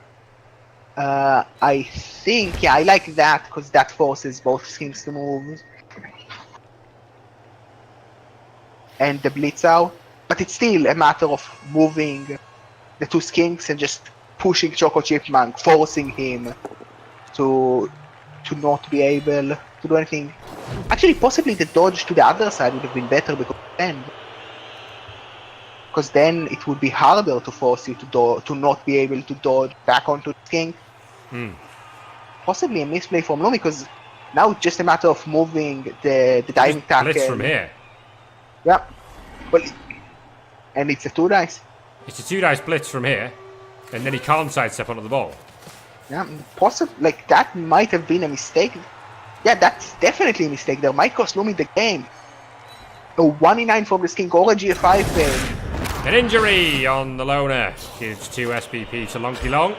[SPEAKER 5] I think, yeah, I like that, because that forces both skinks to move. And the blitz out. But it's still a matter of moving the two skinks and just pushing Choco Chipmunk, forcing him to not be able to do anything. Actually, possibly the dodge to the other side would have been better because then it would be harder to force you to not be able to dodge back onto the skink. Possibly a misplay from Lumi, because now it's just a matter of moving the diving tackle.
[SPEAKER 2] Blitz from here.
[SPEAKER 5] Yeah. Well, and it's a 2 dice.
[SPEAKER 2] It's a 2 dice blitz from here, and then he can't sidestep onto the ball.
[SPEAKER 5] Yeah, possibly. Like, that might have been a mistake. Yeah, that's definitely a mistake. That might cost Lumi the game. A 1 in 9 from the skink or a GF5 fail.
[SPEAKER 2] An injury on the loner gives 2 SPP to Lonky Long.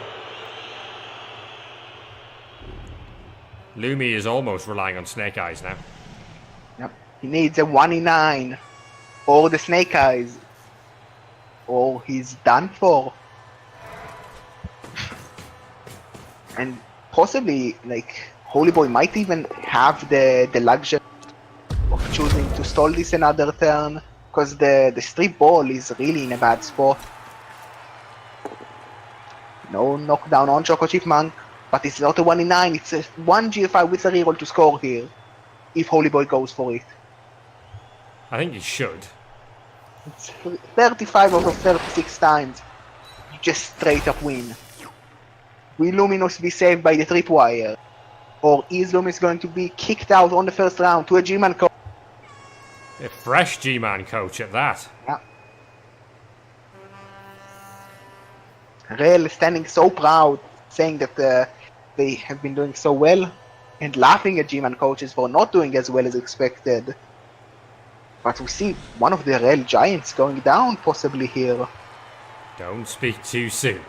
[SPEAKER 2] Lumi is almost relying on Snake Eyes now.
[SPEAKER 5] Yep. He needs a 1 in 9 or the Snake Eyes, or he's done for. And possibly, like, Hoyleyboy might even have the luxury of choosing to stall this another turn, because the strip ball is really in a bad spot. No knockdown on Choco Chipmunk, but it's not a 1 in 9, it's a 1 GFI with a reroll to score here, if Hoyleyboy goes for it.
[SPEAKER 2] I think he should.
[SPEAKER 5] It's 35 out of 36 times, you just straight up win. Will Luminous be saved by the tripwire? Or is Luminous going to be kicked out on the first round to a G-Man coach?
[SPEAKER 2] A fresh G-Man coach at that.
[SPEAKER 5] Yeah. REBBL standing so proud, saying that they have been doing so well, and laughing at G-Man coaches for not doing as well as expected. But we see one of the REBBL giants going down possibly here.
[SPEAKER 2] Don't speak too soon.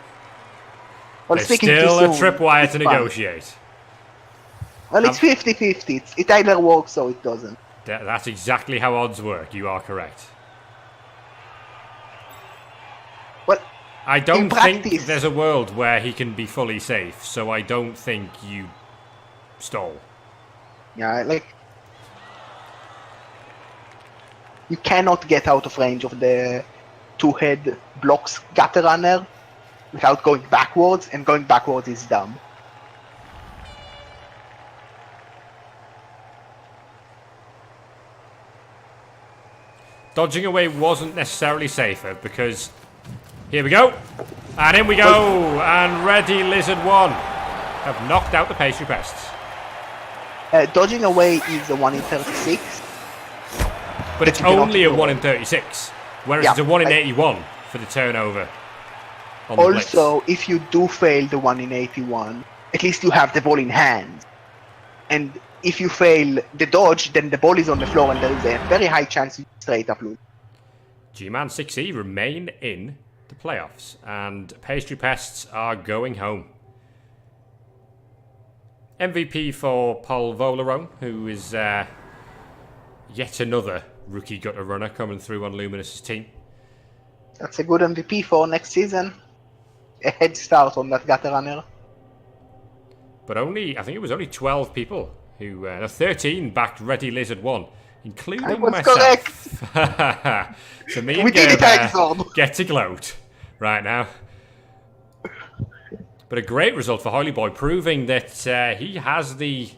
[SPEAKER 5] Well,
[SPEAKER 2] There's
[SPEAKER 5] speaking
[SPEAKER 2] still
[SPEAKER 5] too
[SPEAKER 2] a
[SPEAKER 5] soon,
[SPEAKER 2] tripwire
[SPEAKER 5] it's
[SPEAKER 2] to
[SPEAKER 5] fine.
[SPEAKER 2] negotiate.
[SPEAKER 5] Well, it's 50-50. It either works or it doesn't.
[SPEAKER 2] That's exactly how odds work. You are correct.
[SPEAKER 5] Well,
[SPEAKER 2] I don't
[SPEAKER 5] in
[SPEAKER 2] think
[SPEAKER 5] practice,
[SPEAKER 2] there's a world where he can be fully safe, so I don't think you stall.
[SPEAKER 5] yeah, like, you cannot get out of range of the two-head blocks gutter runner without going backwards, and going backwards is dumb.
[SPEAKER 2] Dodging away wasn't necessarily safer because here we go, and in we go, and Ready Lizard 1 have knocked out the Pastry Pests.
[SPEAKER 5] Dodging away is a 1 in 36.
[SPEAKER 2] But it's
[SPEAKER 5] you cannot
[SPEAKER 2] only a
[SPEAKER 5] ignore.
[SPEAKER 2] 1 in 36, whereas
[SPEAKER 5] Yeah,
[SPEAKER 2] it's a 1 in 81 for the turnover. On the
[SPEAKER 5] Also, if you do fail the 1 in 81, at least you have the ball in hand. And if you fail the dodge, then the ball is on the floor and there is a very high chance you straight up lose.
[SPEAKER 2] GMAN 6E remain in the playoffs, and Pastry Pests are going home. MVP for Paul Volerone, who is yet another rookie gutter runner coming through on Luminous's team.
[SPEAKER 5] That's a good MVP for next season. A head start on that gutter runner.
[SPEAKER 2] But I think it was only 12 people who, 13 backed Ready Lizard 1, including
[SPEAKER 5] I was
[SPEAKER 2] myself. So me and
[SPEAKER 5] We did it,
[SPEAKER 2] Gerber
[SPEAKER 5] Exxon.
[SPEAKER 2] get to gloat right now. But a great result for Hoyleyboy, proving that he has the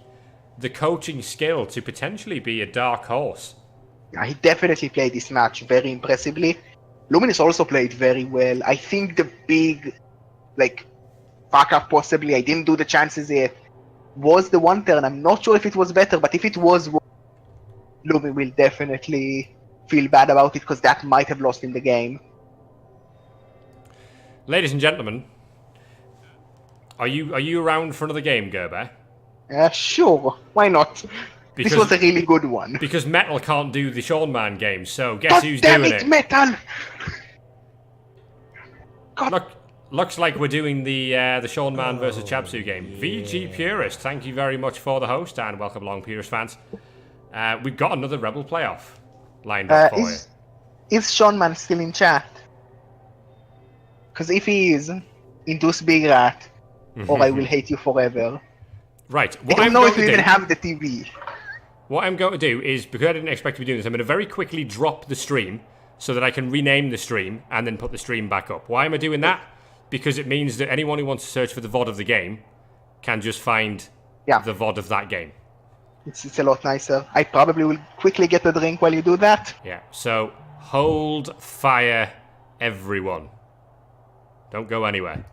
[SPEAKER 2] coaching skill to potentially be a dark horse.
[SPEAKER 5] Yeah, he definitely played this match very impressively. Luminous also played very well. I think the big, fuck up possibly, I didn't do the chances yet, was the one turn. I'm not sure if it was better, but if it was, Lumi will definitely feel bad about it, because that might have lost him the game.
[SPEAKER 2] Ladies and gentlemen, are you around for another game, Gerber?
[SPEAKER 5] Sure, why not? This was a really good one.
[SPEAKER 2] Because Metal can't do the Sean Man game, so guess who's
[SPEAKER 5] damn
[SPEAKER 2] doing
[SPEAKER 5] it,
[SPEAKER 2] it?
[SPEAKER 5] Metal! God.
[SPEAKER 2] Looks like we're doing the Sean Man versus Chabsu game. VG Purist, thank you very much for the host, and welcome along, Purist fans. We've got another REBBL playoff lined up for you.
[SPEAKER 5] Is Sean Man still in chat? Because if he is, induce Big Rat, or I will hate you forever.
[SPEAKER 2] Right.
[SPEAKER 5] I
[SPEAKER 2] What
[SPEAKER 5] don't
[SPEAKER 2] I'm
[SPEAKER 5] know
[SPEAKER 2] going
[SPEAKER 5] if you
[SPEAKER 2] to
[SPEAKER 5] even
[SPEAKER 2] do,
[SPEAKER 5] have the TV.
[SPEAKER 2] what I'm going to do is, because I didn't expect to be doing this, I'm going to very quickly drop the stream so that I can rename the stream and then put the stream back up. Why am I doing that? Because it means that anyone who wants to search for the VOD of the game can just find the VOD of that game.
[SPEAKER 5] It's a lot nicer. I probably will quickly get a drink while you do that.
[SPEAKER 2] Yeah, so hold fire, everyone. Don't go anywhere.